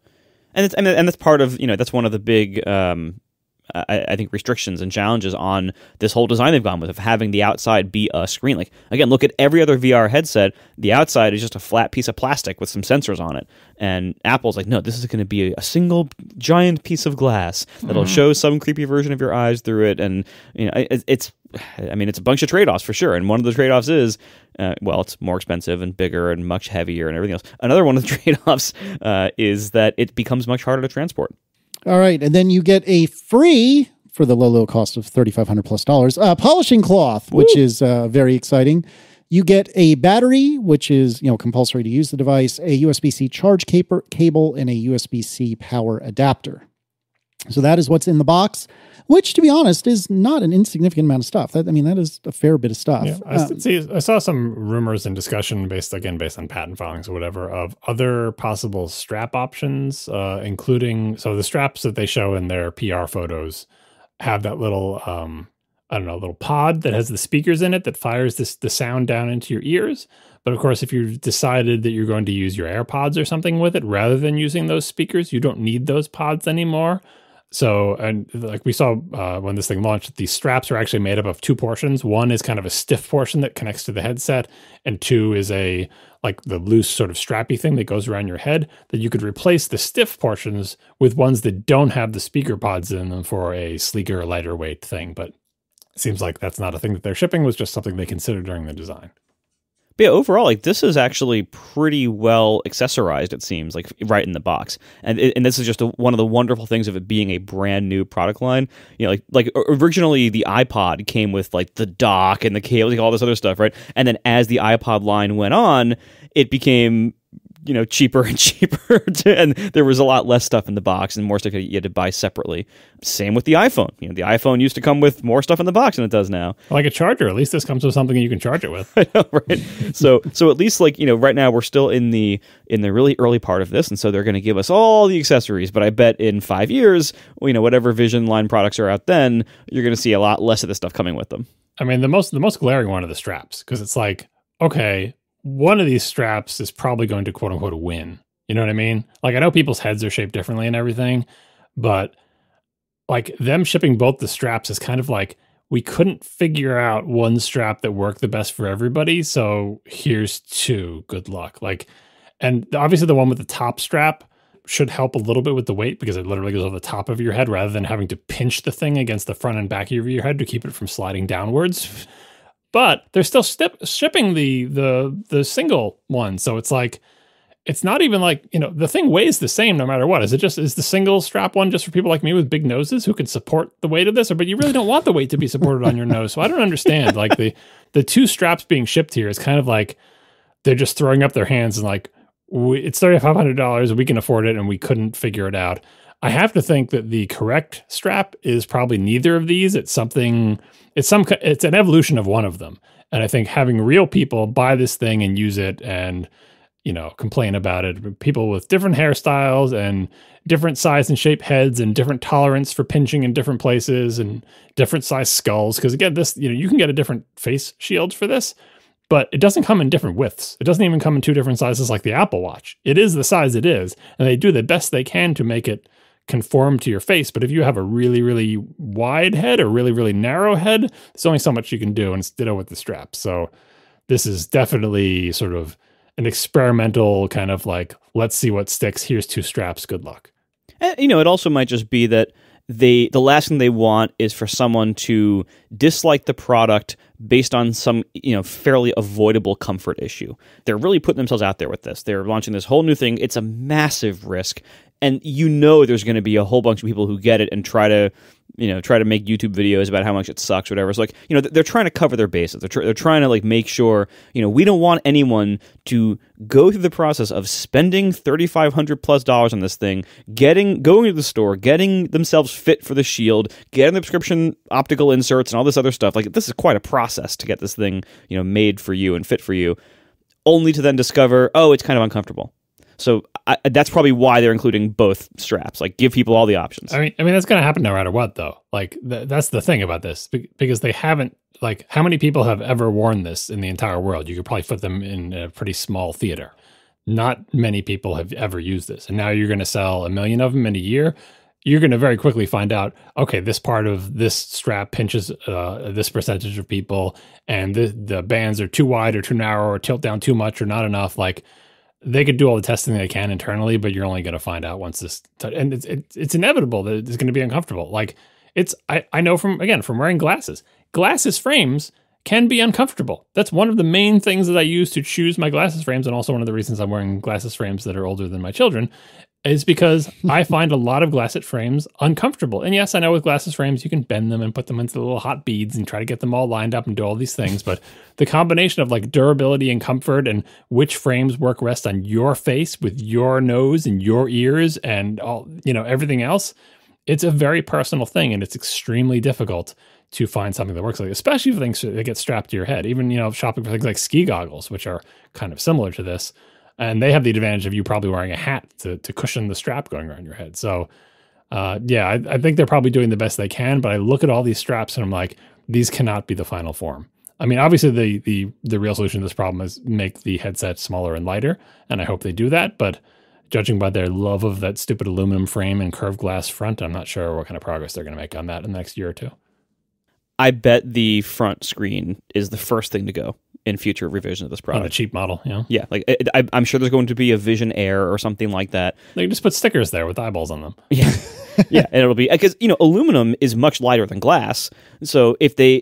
And that's part of, that's one of the big, I think, restrictions and challenges on this whole design they've gone with, of having the outside be a screen. Like, again, look at every other VR headset. The outside is just a flat piece of plastic with some sensors on it. And Apple's like, no, this is going to be a single giant piece of glass that'll show some creepy version of your eyes through it. And, it's a bunch of trade-offs for sure. And one of the trade-offs is, it's more expensive and bigger and much heavier and everything else. Another one of the trade-offs is that it becomes much harder to transport. All right, and then you get a free, for the low cost of $3,500+, polishing cloth, which is very exciting. You get a battery, which is compulsory to use the device, a USB-C charge cable, and a USB-C power adapter. So that is what's in the box, which, to be honest, is not an insignificant amount of stuff. That is a fair bit of stuff. Yeah, I saw some rumors and discussion based on patent filings or whatever of other possible strap options, including, so the straps that they show in their PR photos have that little, little pod that has the speakers in it that fires the sound down into your ears. But of course, if you've decided that you're going to use your AirPods or something with it rather than using those speakers, you don't need those pods anymore. So, and like we saw when this thing launched, these straps are actually made up of 2 portions. One is kind of a stiff portion that connects to the headset, and 2 is the loose sort of strappy thing that goes around your head, that you could replace the stiff portions with ones that don't have the speaker pods in them for a sleeker, lighter weight thing. But it seems like that's not a thing that they're shipping, was just something they considered during the design. But yeah, overall, this is actually pretty well accessorized, it seems, right in the box. And this is just one of the wonderful things of it being a brand new product line. Like originally the iPod came with the dock and the cable, all this other stuff, right? And then as the iPod line went on, it became cheaper and cheaper, and there was a lot less stuff in the box and more stuff you had to buy separately. Same with the iPhone. The iPhone used to come with more stuff in the box than it does now. Like a charger, at least this comes with something you can charge it with. I know, right? So at least right now we're still in the really early part of this, and so they're going to give us all the accessories. But I bet in 5 years, whatever Vision line products are out then, you're going to see a lot less of this stuff coming with them. I mean, the most glaring one are the straps, because it's like, okay, one of these straps is probably going to quote unquote win. You know what I mean? Like, I know people's heads are shaped differently and everything, but like them shipping both the straps is kind of like, we couldn't figure out one strap that worked the best for everybody. So here's 2, good luck. And obviously the one with the top strap should help a little bit with the weight, because it literally goes over the top of your head rather than having to pinch the thing against the front and back of your head to keep it from sliding downwards. But they're still shipping the single one. So it's like, it's not even like, the thing weighs the same no matter what. Is the single strap one just for people like me with big noses who can support the weight of this? But you really don't want the weight to be supported on your nose. So I don't understand. Like the 2 straps being shipped here is kind of like they're just throwing up their hands and like, it's $3,500. We can afford it, and we couldn't figure it out. I have to think that the correct strap is probably neither of these. It's an evolution of one of them. And I think having real people buy this thing and use it and, complain about it. People with different hairstyles and different size and shape heads and different tolerance for pinching in different places and different size skulls. Because again, this, you can get a different face shield for this, but it doesn't come in different widths. It doesn't even come in 2 different sizes like the Apple Watch. It is the size it is, and they do the best they can to make it conform to your face. But if you have a really, really wide head or really, really narrow head, there's only so much you can do, and it's ditto with the straps. So this is definitely sort of an experimental kind of like, let's see what sticks. Here's 2 straps. Good luck. It also might just be that the last thing they want is for someone to dislike the product based on some, fairly avoidable comfort issue. They're really putting themselves out there with this. They're launching this whole new thing. It's a massive risk. And there's going to be a whole bunch of people who get it and try to make YouTube videos about how much it sucks, whatever. So they're trying to cover their bases. They're trying to make sure, we don't want anyone to go through the process of spending $3,500+ on this thing, going to the store, getting themselves fit for the Shield, getting the prescription optical inserts and all this other stuff. This is quite a process to get this thing, made for you and fit for you, only to then discover, oh, it's kind of uncomfortable. So that's probably why they're including both straps. Give people all the options. I mean that's going to happen no matter what, though. That's the thing about this, because they haven't. How many people have ever worn this in the entire world? You could probably put them in a pretty small theater. Not many people have ever used this, and now you're going to sell 1 million of them in a year. You're going to very quickly find out, okay, this part of this strap pinches this percentage of people, and the bands are too wide or too narrow or tilt down too much or not enough. They could do all the testing they can internally, but you're only going to find out once this, and it's inevitable that it's going to be uncomfortable. I know from wearing glasses. Glasses frames can be uncomfortable. That's one of the main things that I use to choose my glasses frames, and also one of the reasons I'm wearing glasses frames that are older than my children, is because I find a lot of glasses frames uncomfortable. And yes, I know with glasses frames, you can bend them and put them into little hot beads and try to get them all lined up and do all these things. But the combination of durability and comfort and which frames work best on your face with your nose and your ears and all, everything else, it's a very personal thing. And it's extremely difficult to find something that works especially for things that get strapped to your head. Even, shopping for things like ski goggles, which are kind of similar to this. And they have the advantage of you probably wearing a hat to cushion the strap going around your head. So, I think they're probably doing the best they can. But I look at all these straps and I'm like, these cannot be the final form. I mean, obviously, the real solution to this problem is make the headset smaller and lighter. And I hope they do that. But judging by their love of that stupid aluminum frame and curved glass front, I'm not sure what kind of progress they're going to make on that in the next year or two. I bet the front screen is the first thing to go in future revisions of this product. On a cheap model, Yeah, I'm sure there's going to be a Vision Air or something like that. They can just put stickers there with eyeballs on them. Yeah, yeah, and it'll be because aluminum is much lighter than glass. So if the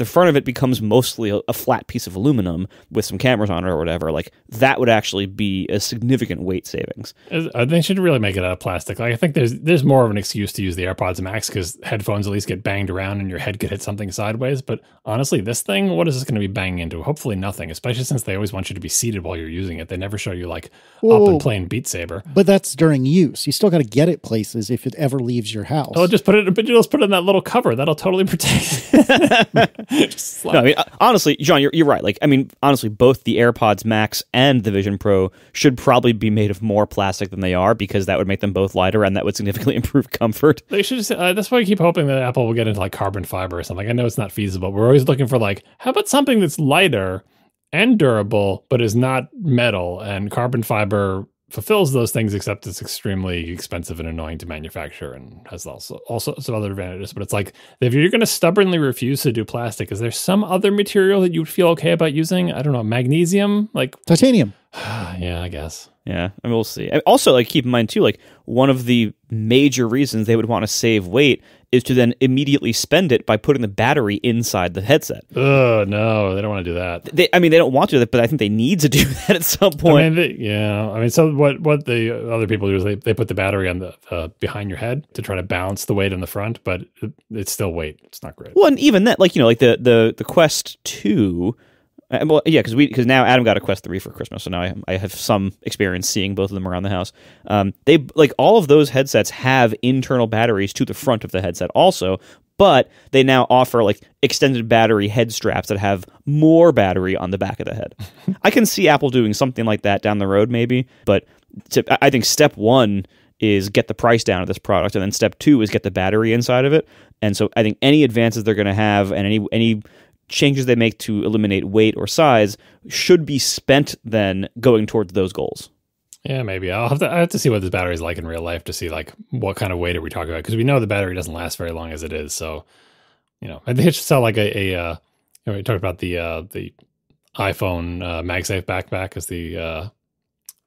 front of it becomes mostly a flat piece of aluminum with some cameras on it or whatever, that would actually be a significant weight savings. They should really make it out of plastic. I think there's more of an excuse to use the AirPods Max because headphones at least get banged around and your head could hit something sideways. But honestly, this thing, what is this going to be banging into? Hopefully nothing, especially since they always want you to be seated while you're using it. They never show you up and playing Beat Saber. But that's during use. You still got to get it places if it ever leaves your house. Oh, just put it in that little cover. That'll totally protect it. No, I mean, honestly, John, you're right. Honestly, both the AirPods Max and the Vision Pro should probably be made of more plastic than they are, because that would make them both lighter and that would significantly improve comfort. They should just, that's why I keep hoping that Apple will get into carbon fiber or something. I know it's not feasible. We're always looking for how about something that's lighter and durable, but is not metal, and carbon fiber fulfills those things, except it's extremely expensive and annoying to manufacture and has also some other advantages. But it's if you're going to stubbornly refuse to do plastic, is there some other material that you would feel okay about using? I don't know, magnesium, titanium. Yeah, I guess. Yeah, I mean, we'll see. And also, keep in mind too, one of the major reasons they would want to save weight is to then immediately spend it by putting the battery inside the headset. Oh no, they don't want to do that. They don't want to do that, but I think they need to do that at some point. So what the other people do is they put the battery on the behind your head to try to balance the weight in the front, but it's still weight. It's not great. Well, and even that, the Quest 2. Because now Adam got a Quest 3 for Christmas, so now I have some experience seeing both of them around the house. They all of those headsets have internal batteries to the front of the headset also, But they now offer like extended battery head straps that have more battery on the back of the head. I can see Apple doing something like that down the road, maybe. But I think step one is get the price down of this product, and then step two is get the battery inside of it. And so I think any advances they're going to have and any changes they make to eliminate weight or size should be spent then going towards those goals. Yeah, maybe I have to see what this battery is like in real life to see like what kind of weight are we talking about, because we know the battery doesn't last very long as it is. So, I think it should sell like we talked about the iPhone MagSafe backpack as the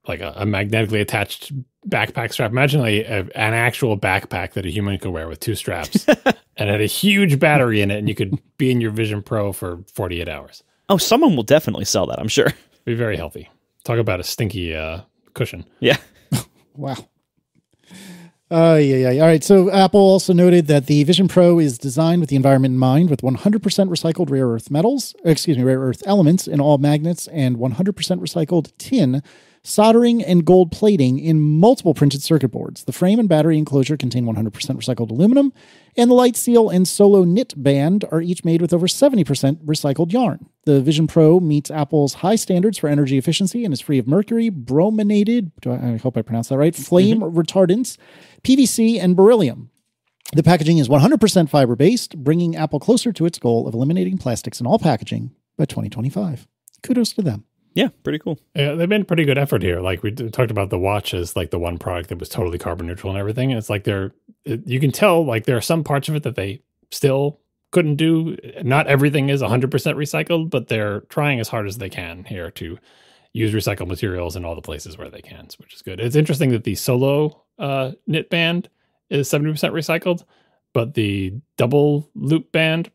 like a magnetically attached backpack strap. Imagine an actual backpack that a human could wear with two straps and had a huge battery in it, and you could be in your Vision Pro for 48 hours. Oh, someone will definitely sell that, I'm sure. Be very healthy. Talk about a stinky cushion. Yeah. Wow. Yeah. All right. So Apple also noted that the Vision Pro is designed with the environment in mind, with 100% recycled rare earth elements in all magnets and 100% recycled tin, soldering, and gold plating in multiple printed circuit boards. The frame and battery enclosure contain 100% recycled aluminum, and the light seal and solo knit band are each made with over 70% recycled yarn. The Vision Pro meets Apple's high standards for energy efficiency and is free of mercury, brominated, I hope I pronounced that right, flame retardants, PVC, and beryllium. The packaging is 100% fiber-based, bringing Apple closer to its goal of eliminating plastics in all packaging by 2025. Kudos to them. Yeah, pretty cool. Yeah, they've made a pretty good effort here. Like we talked about the watch as like the one product that was totally carbon neutral and everything. And it's like you can tell like there are some parts of it that they still couldn't do. Not everything is 100% recycled, but they're trying as hard as they can here to use recycled materials in all the places where they can, which is good. It's interesting that the solo knit band is 70% recycled, but the double loop band,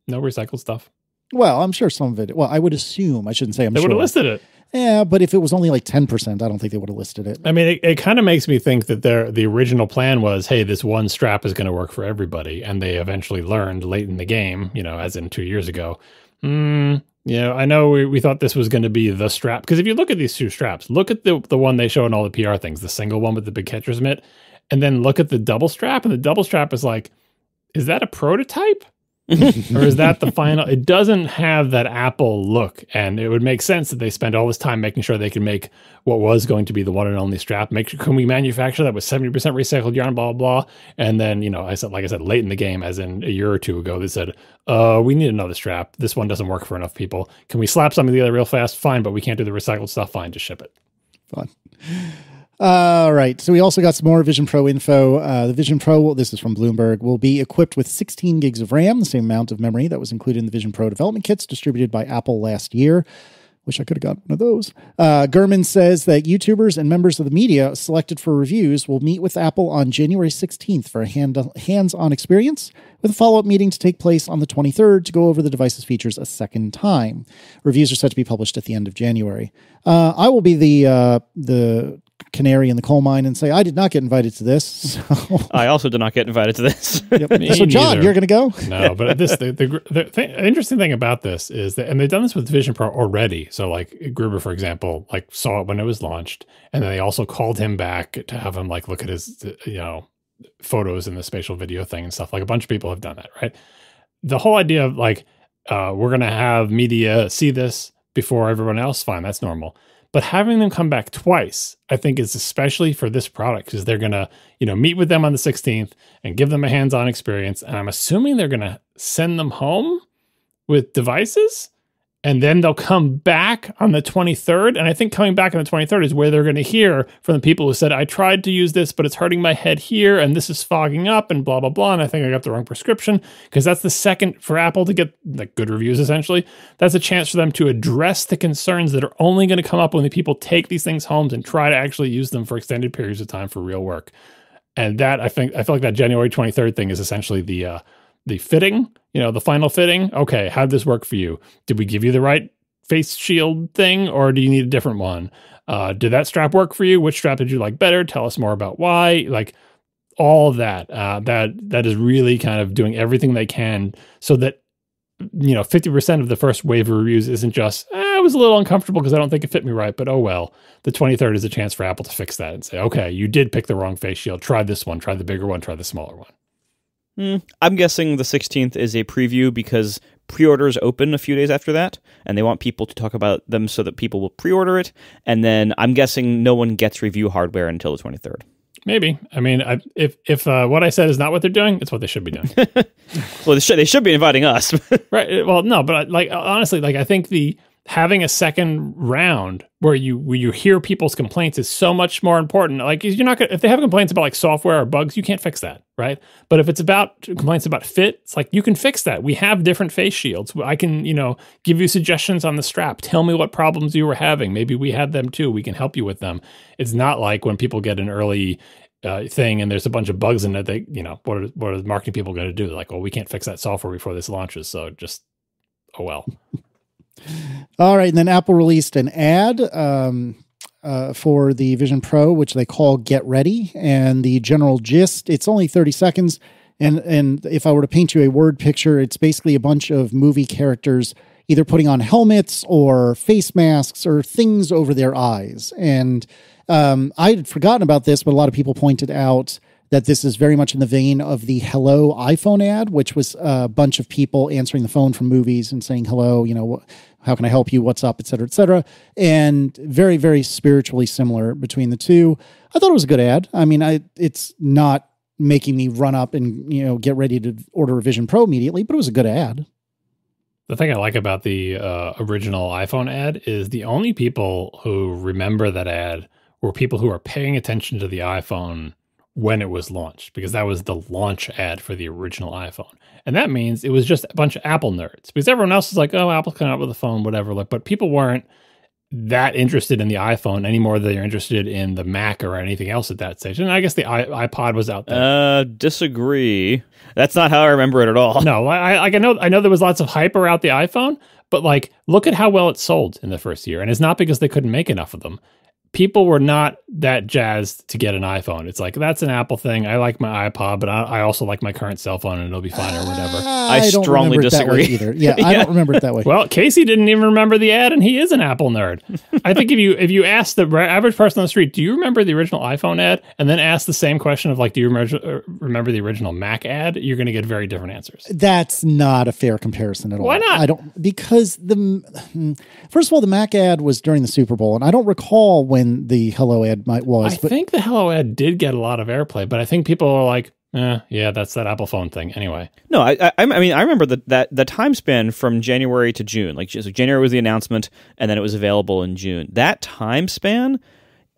no recycled stuff. Well, I'm sure some of it. Well, I would assume. I shouldn't say I'm sure. They would have listed it. Yeah, but if it was only like 10%, I don't think they would have listed it. I mean, it kind of makes me think that the original plan was, hey, this one strap is going to work for everybody. And they eventually learned late in the game, as in 2 years ago, I know we thought this was going to be the strap. Because if you look at these two straps, look at the one they show in all the PR things, the single one with the big catcher's mitt, and then look at the double strap. And the double strap is like, is that a prototype? Or is that the final? It doesn't have that Apple look, and it would make sense that they spend all this time making sure they can make what was going to be the one and only strap. Can we manufacture that with 70% recycled yarn, blah, blah, blah. And then, like I said, late in the game, as in a year or two ago, they said, we need another strap. This one doesn't work for enough people. Can we slap something together real fast? Fine, but we can't do the recycled stuff. Fine, just ship it. Fun. All right. So we also got some more Vision Pro info. The Vision Pro, this is from Bloomberg, will be equipped with 16 gigs of RAM, the same amount of memory that was included in the Vision Pro development kits distributed by Apple last year. Wish I could have gotten one of those. Gurman says that YouTubers and members of the media selected for reviews will meet with Apple on January 16th for a hands-on experience, with a follow-up meeting to take place on the 23rd to go over the device's features a second time. Reviews are set to be published at the end of January. I will be the canary in the coal mine and say, I did not get invited to this. So. I also did not get invited to this. Yep. So John, you're going to go? No, but the interesting thing about this is that, and they've done this with Vision Pro already. So like Gruber, for example, like saw it when it was launched. And then they also called him back to have him like look at his, photos in the spatial video thing and stuff. Like a bunch of people have done that, right? The whole idea of like, we're going to have media see this before everyone else, fine, that's normal. But having them come back twice, I think, is especially for this product, because they're going to, meet with them on the 16th and give them a hands-on experience. And I'm assuming they're going to send them home with devices, and then they'll come back on the 23rd. And I think coming back on the 23rd is where they're going to hear from the people who said, I tried to use this, but it's hurting my head here, and this is fogging up, and blah, blah, blah. And I think I got the wrong prescription, because that's the second for Apple to get like good reviews, essentially. That's a chance for them to address the concerns that are only going to come up when the people take these things home and try to actually use them for extended periods of time for real work. And that, I feel like that January 23rd thing is essentially the fitting, the final fitting. Okay, how'd this work for you? Did we give you the right face shield thing, or do you need a different one? Did that strap work for you? Which strap did you like better? Tell us more about why. Like all of that. That is really kind of doing everything they can so that 50% of the first wave of reviews isn't just it was a little uncomfortable because I don't think it fit me right, but oh well. The 23rd is a chance for Apple to fix that and say, okay, you did pick the wrong face shield. Try this one. Try the bigger one. Try the smaller one. I'm guessing the 16th is a preview because pre-orders open a few days after that, and they want people to talk about them so that people will pre-order it. And then I'm guessing no one gets review hardware until the 23rd. Maybe. I mean, if what I said is not what they're doing, it's what they should be doing. Well, they should be inviting us. Right. Well, no, but honestly, I think having a second round where you hear people's complaints is so much more important. Like, you're not gonna, if they have complaints about like software or bugs, you can't fix that, right? But if it's about complaints about fit, it's like, you can fix that. We have different face shields. I can, give you suggestions on the strap. Tell me what problems you were having. Maybe we had them too. We can help you with them. It's not like when people get an early thing and there's a bunch of bugs in it. They, what are the marketing people going to do? They're like, well, we can't fix that software before this launches. So just, oh well. All right, and then Apple released an ad for the Vision Pro, which they call Get Ready, and the general gist, it's only 30 seconds, and if I were to paint you a word picture, it's basically a bunch of movie characters either putting on helmets or face masks or things over their eyes, and I had forgotten about this, but a lot of people pointed out that this is very much in the vein of the Hello iPhone ad, which was a bunch of people answering the phone from movies and saying, hello, how can I help you? What's up? Et cetera, et cetera. And very, very spiritually similar between the two. I thought it was a good ad. I mean, it's not making me run up and, get ready to order a Vision Pro immediately, but it was a good ad. The thing I like about the original iPhone ad is the only people who remember that ad were people who are paying attention to the iPhone when it was launched, because that was the launch ad for the original iPhone. And that means it was just a bunch of Apple nerds, because everyone else is like, oh, Apple's coming out with a phone, whatever. But people weren't that interested in the iPhone any more than they're interested in the Mac or anything else at that stage. And I guess the iPod was out there. Disagree. That's not how I remember it at all. No, I know there was lots of hype around the iPhone, but look at how well it sold in the first year. And it's not because they couldn't make enough of them. People were not that jazzed to get an iPhone. It's like, that's an Apple thing. I like my iPod, but I also like my current cell phone, and it'll be fine or whatever. I strongly disagree. Either. Yeah, I don't remember it that way. Well, Casey didn't even remember the ad, and he is an Apple nerd. I think if you ask the average person on the street, do you remember the original iPhone ad? And then ask the same question of do you remember the original Mac ad? You're going to get very different answers. That's not a fair comparison at all. Why not? Because first of all, the Mac ad was during the Super Bowl, and I don't recall when the Hello ad was. I think the Hello ad did get a lot of airplay, but I think people are like, yeah, that's that Apple phone thing. Anyway. No, I mean, I remember that the time span from January to June. So January was the announcement, and then it was available in June. That time span,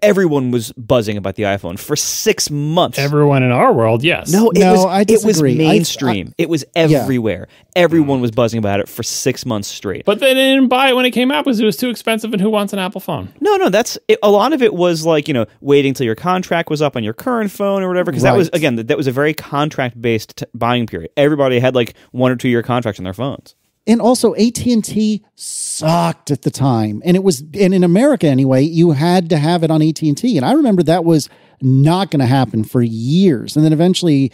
everyone was buzzing about the iPhone for 6 months. Everyone in our world, yes. I disagree. It was mainstream. It was everywhere. Yeah. Everyone was buzzing about it for 6 months straight. But they didn't buy it when it came out because it was too expensive, and who wants an Apple phone? No, that's it. A lot of it was waiting till your contract was up on your current phone or whatever, because that was, again, that was a very contract-based buying period. Everybody had 1 or 2 year contracts on their phones. And also, AT&T sucked at the time, and in America anyway, you had to have it on AT&T, and I remember that was not going to happen for years. And then eventually,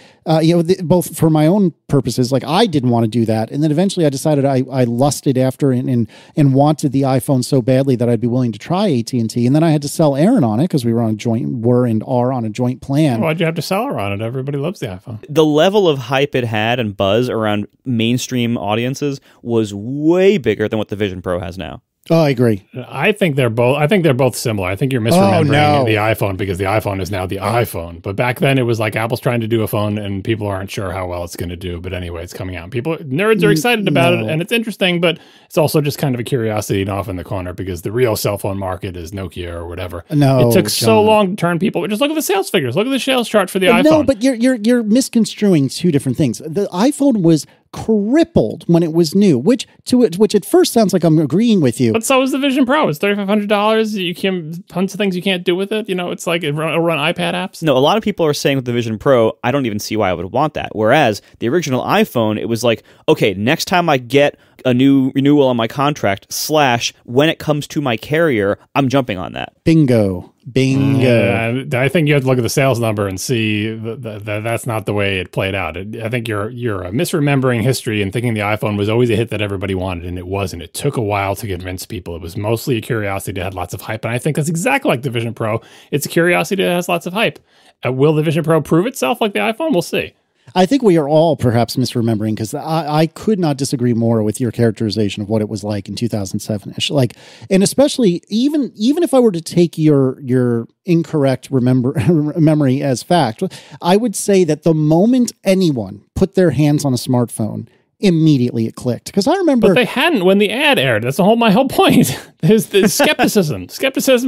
both for my own purposes, I didn't want to do that. And then eventually I decided I lusted after and wanted the iPhone so badly that I'd be willing to try AT&T. And then I had to sell Aaron on it because we were on a joint plan. Why'd you have to sell her on it? Everybody loves the iPhone. The level of hype it had and buzz around mainstream audiences was way bigger than what the Vision Pro has now. Oh, I agree. I think they're both similar. I think you're misremembering the iPhone because the iPhone is now the iPhone. But back then it was like Apple's trying to do a phone and people aren't sure how well it's going to do. But anyway, it's coming out. Nerds are excited about it, and it's interesting, but it's also just kind of a curiosity and off in the corner because the real cell phone market is Nokia or whatever. No, it took so long to turn people. Just look at the sales figures. Look at the sales chart for the iPhone. No, but you're misconstruing two different things. The iPhone was crippled when it was new, which at first sounds like I'm agreeing with you. But so is the Vision Pro. It's $3,500. You can tons of things you can't do with it. It's like it'll run iPad apps. No, a lot of people are saying with the Vision Pro, I don't even see why I would want that. Whereas the original iPhone, it was like, okay, next time I get a new renewal on my contract / when it comes to my carrier, I'm jumping on that. Bingo. I think you have to look at the sales number and see that's not the way it played out. I think you're misremembering history and thinking the iPhone was always a hit that everybody wanted, and it wasn't. It took a while to convince people. It was mostly a curiosity that had lots of hype, and I think that's exactly like the Vision Pro. It's a curiosity that has lots of hype. Will the Vision Pro prove itself like the iPhone? We'll see. I think we are all perhaps misremembering, because I could not disagree more with your characterization of what it was like in 2007-ish. Like, and especially even if I were to take your incorrect memory as fact, I would say that the moment anyone put their hands on a smartphone, immediately it clicked. Because I remember, but they hadn't when the ad aired. That's my whole point. There's skepticism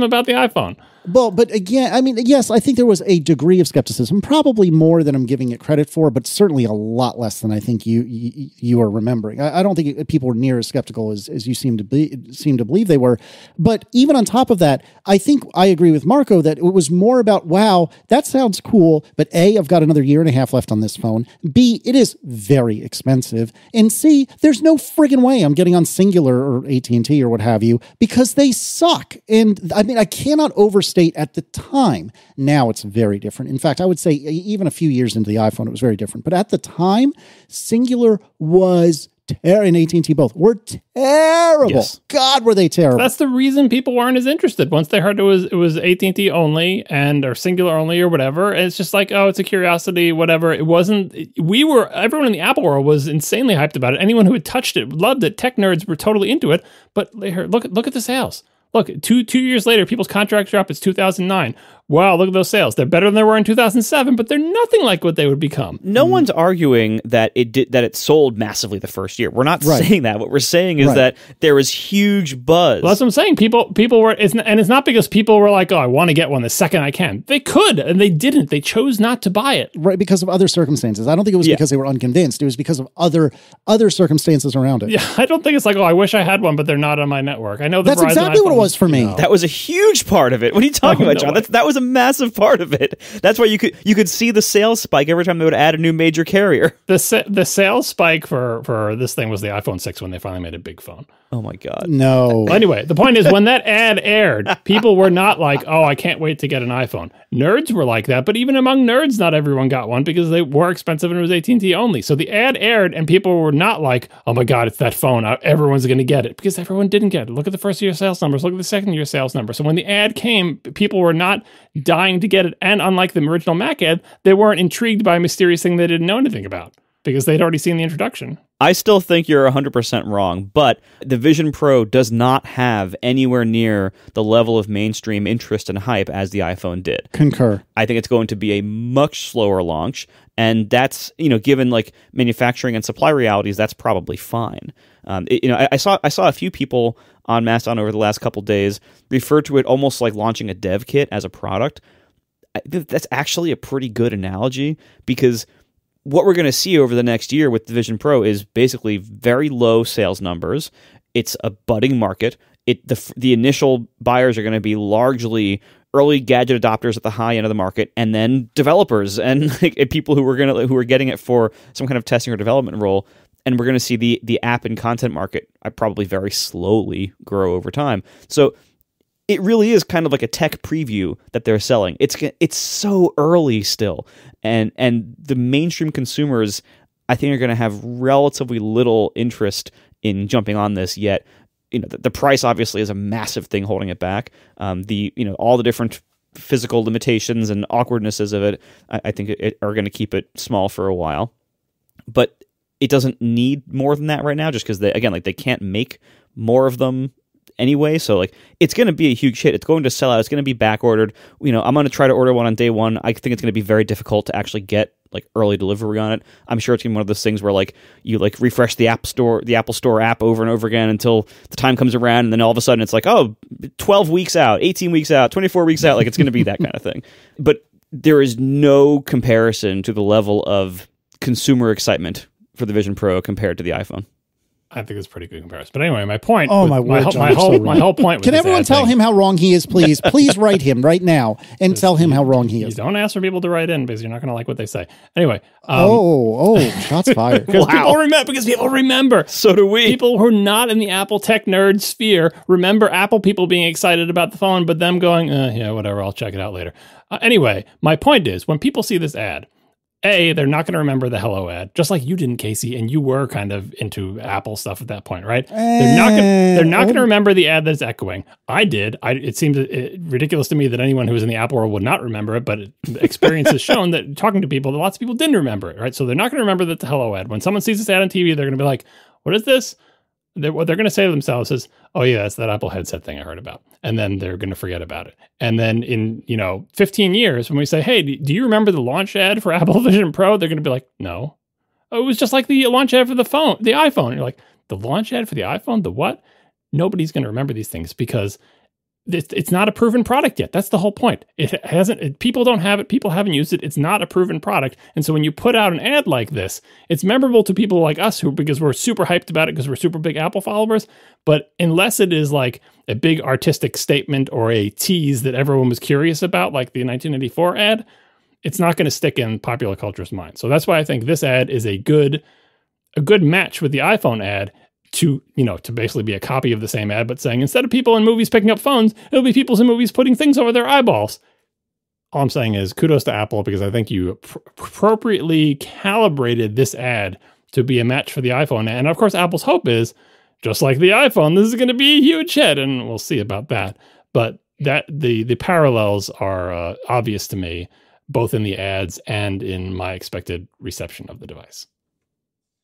about the iPhone. Well, but again, I mean, yes, I think there was a degree of skepticism, probably more than I'm giving it credit for, but certainly a lot less than I think you are remembering. I don't think people were near as skeptical as you seem to believe they were. But even on top of that, I think I agree with Marco that it was more about, wow, that sounds cool, but A, I've got another year and a half left on this phone. B, it is very expensive. And C, there's no friggin' way I'm getting on Singular or AT&T or what have you, because they suck. And I mean, I cannot overstate at the time. Now it's very different. In fact, I would say even a few years into the iPhone, it was very different. But at the time, Singular was and AT&T both were terrible. Yes. God, were they terrible. That's the reason people weren't as interested. Once they heard it was AT&T only or Singular only or whatever, and it's just like, oh, it's a curiosity, whatever. It wasn't. Everyone in the Apple world was insanely hyped about it. Anyone who had touched it loved it. Tech nerds were totally into it. But they heard, look at the sales. Look, two years later, people's contracts are up. It's 2009. Wow, look at those sales. They're better than they were in 2007, but they're nothing like what they would become. No one's arguing that it sold massively the first year. We're not saying that. What we're saying is that there was huge buzz. Well, that's what I'm saying. People were, and it's not because people were like, oh, I want to get one the second I can. They could, and they didn't. They chose not to buy it. Right, because of other circumstances. I don't think it was because they were unconvinced. It was because of other circumstances around it. Yeah, I don't think it's like, oh, I wish I had one, but they're not on my network. I know that's Verizon exactly iPhone, what it was for me. That was a huge part of it. What are you talking about, John? That was a massive part of it. That's why you could see the sales spike every time they would add a new major carrier. The sales spike for this thing was the iPhone 6 when they finally made a big phone. Oh my God. No. Anyway, the point is when that ad aired, people were not like, oh, I can't wait to get an iPhone. Nerds were like that, but even among nerds, not everyone got one because they were expensive and it was AT&T only. So the ad aired and people were not like, oh my God, it's that phone. Everyone's going to get it, because everyone didn't get it. Look at the first year sales numbers. Look at the second year sales numbers. So when the ad came, people were not dying to get it. And unlike the original Mac ad, they weren't intrigued by a mysterious thing they didn't know anything about because they'd already seen the introduction. I still think you're 100% wrong, but the Vision Pro does not have anywhere near the level of mainstream interest and hype as the iPhone did. Concur. I think it's going to be a much slower launch, and that's, given like manufacturing and supply realities, that's probably fine. I saw a few people on Mastodon over the last couple days refer to it almost like launching a dev kit as a product. That's actually a pretty good analogy, because what we're going to see over the next year with the Vision Pro is basically very low sales numbers. It's a budding market. The initial buyers are going to be largely early gadget adopters at the high end of the market, and then developers and people who are getting it for some kind of testing or development role. And we're going to see the app and content market probably very slowly grow over time. So it really is kind of like a tech preview that they're selling. It's so early still, and the mainstream consumers, I think, are going to have relatively little interest in jumping on this yet. The price obviously is a massive thing holding it back. All the different physical limitations and awkwardnesses of it, I think, are going to keep it small for a while. But it doesn't need more than that right now, just because they can't make more of them anyway. So it's going to be a huge hit. It's going to sell out. It's going to be back ordered. I'm going to try to order one on day one. I think it's going to be very difficult to actually get early delivery on it. I'm sure it's going to be one of those things where you refresh the Apple Store app over and over again until the time comes around, and then all of a sudden it's 12 weeks out, 18 weeks out, 24 weeks out. It's going to be that kind of thing. But there is no comparison to the level of consumer excitement for the Vision Pro compared to the iPhone. I think it's a pretty good comparison. But anyway, my point. Oh my word! My whole point. Can everyone tell him how wrong he is, please? Please write him right now and tell him how wrong he is. You don't ask for people to write in because you're not going to like what they say. Anyway. Shots fired. Because people remember. So do we. People who are not in the Apple tech nerd sphere remember Apple people being excited about the phone, but them going, yeah, whatever. I'll check it out later. Anyway, my point is, when people see this ad, they're not going to remember the hello ad, just like you didn't, Casey, and you were kind of into Apple stuff at that point, right? They're not going to remember the ad that's echoing. I did. It seems ridiculous to me that anyone who was in the Apple world would not remember it, but experience has shown that talking to people, that lots of people didn't remember it, right? So they're not going to remember the hello ad. When someone sees this ad on TV, they're going to be like, what is this? What they're going to say to themselves is, oh yeah, that's that Apple headset thing I heard about. And then they're going to forget about it. And then in, 15 years, when we say, hey, do you remember the launch ad for Apple Vision Pro? They're going to be like, no. Oh, it was just like the launch ad for the iPhone. And you're like, the launch ad for the iPhone? The what? Nobody's going to remember these things because it's not a proven product yet. That's the whole point. People don't have it. People haven't used it. It's not a proven product. And so when you put out an ad like this, it's memorable to people like us because we're super hyped about it because we're super big Apple followers. But unless it is like a big artistic statement or a tease that everyone was curious about, like the 1984 ad, it's not going to stick in popular culture's mind. So that's why I think this ad is a good match with the iPhone ad, to basically be a copy of the same ad, but saying instead of people in movies picking up phones, it'll be people in movies putting things over their eyeballs. All I'm saying is kudos to Apple because I think you appropriately calibrated this ad to be a match for the iPhone. And of course, Apple's hope is, just like the iPhone, this is going to be a huge hit, and we'll see about that. But that the parallels are obvious to me, both in the ads and in my expected reception of the device.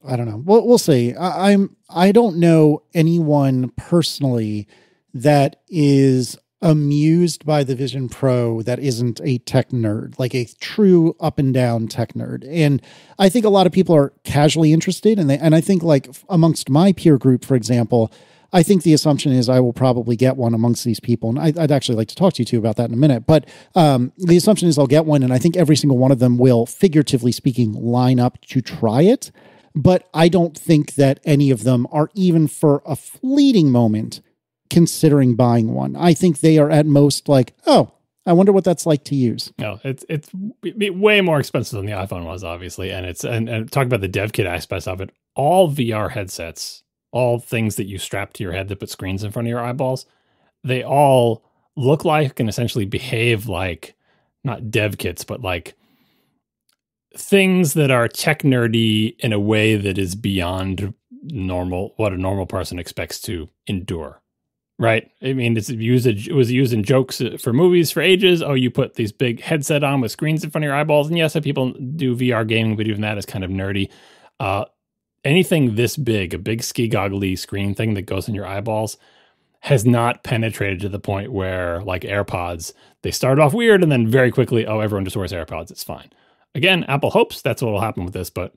I don't know. We'll see. I don't know anyone personally that is amused by the Vision Pro that isn't a tech nerd, like a true up and down tech nerd. And I think a lot of people are casually interested, and I think like amongst my peer group, for example, I think the assumption is I will probably get one amongst these people. And I'd actually like to talk to you two about that in a minute. But the assumption is I'll get one, and I think every single one of them will, figuratively speaking, line up to try it. But I don't think that any of them are even for a fleeting moment considering buying one. I think they are at most like, oh, I wonder what that's like to use. No, it's way more expensive than the iPhone was, obviously. And talk about the dev kit aspects of it. All VR headsets, all things that you strap to your head that put screens in front of your eyeballs, they all look like and essentially behave like, not dev kits, but like things that are tech nerdy in a way that is beyond what a normal person expects to endure. Right? I mean, it was used in jokes for movies for ages. Oh, you put these big headset on with screens in front of your eyeballs. And yes, people do VR gaming, but even that is kind of nerdy. Anything this big, a big ski goggly screen thing that goes in your eyeballs, has not penetrated to the point where, like AirPods, they start off weird and then very quickly, oh, everyone just wears AirPods. It's fine. Again, Apple hopes that's what will happen with this, but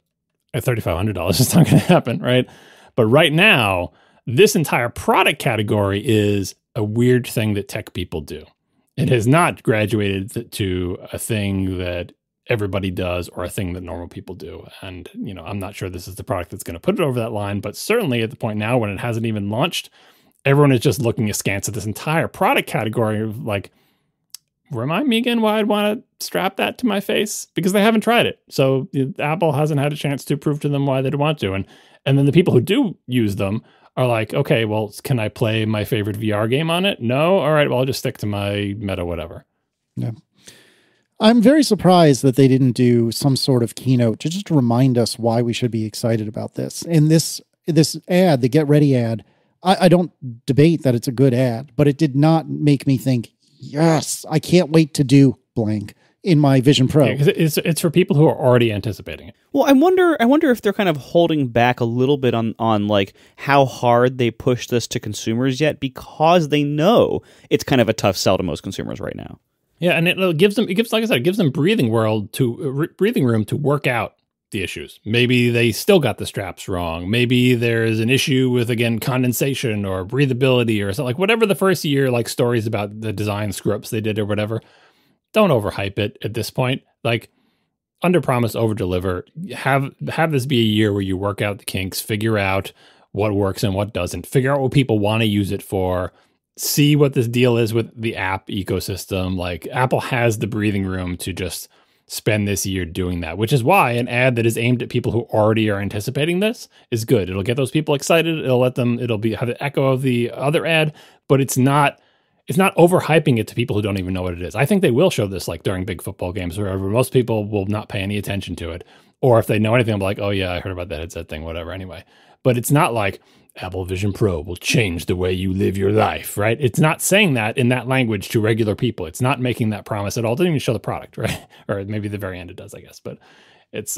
at $3,500, it's not going to happen, right? But right now, this entire product category is a weird thing that tech people do. It has not graduated to a thing that everybody does or a thing that normal people do. And, I'm not sure this is the product that's going to put it over that line, but certainly at the point now when it hasn't even launched, everyone is just looking askance at this entire product category of like, remind me again why I'd want to strap that to my face, because they haven't tried it. So Apple hasn't had a chance to prove to them why they'd want to. And then the people who do use them are like, okay, well, can I play my favorite VR game on it? No? All right, well, I'll just stick to my Meta whatever. Yeah. I'm very surprised that they didn't do some sort of keynote to just remind us why we should be excited about this. And this ad, the Get Ready ad, I don't debate that it's a good ad, but it did not make me think, yes, I can't wait to do blank in my Vision Pro. Yeah, 'cause it's for people who are already anticipating it. Well, I wonder if they're kind of holding back a little bit on like how hard they push this to consumers yet, because they know it's kind of a tough sell to most consumers right now. Yeah, and it gives them breathing room to work out the issues. Maybe they still got the straps wrong. Maybe there's an issue with, again, condensation or breathability or something, like whatever the first year, like stories about the design screw-ups they did or whatever. Don't overhype it at this point. Like, under promise, over deliver. Have this be a year where you work out the kinks, figure out what works and what doesn't, figure out what people want to use it for, see what this deal is with the app ecosystem. Like, Apple has the breathing room to just spend this year doing that, which is why an ad that is aimed at people who already are anticipating this is good. It'll get those people excited. It'll have the echo of the other ad, but it's not it's not overhyping it to people who don't even know what it is. I think they will show this like during big football games where most people will not pay any attention to it. Or if they know anything, I'm like, oh yeah, I heard about that headset thing, whatever, anyway. But it's not like Apple Vision Pro will change the way you live your life, right? It's not saying that in that language to regular people. It's not making that promise at all. It doesn't even show the product, right? Or maybe the very end it does, I guess. But it's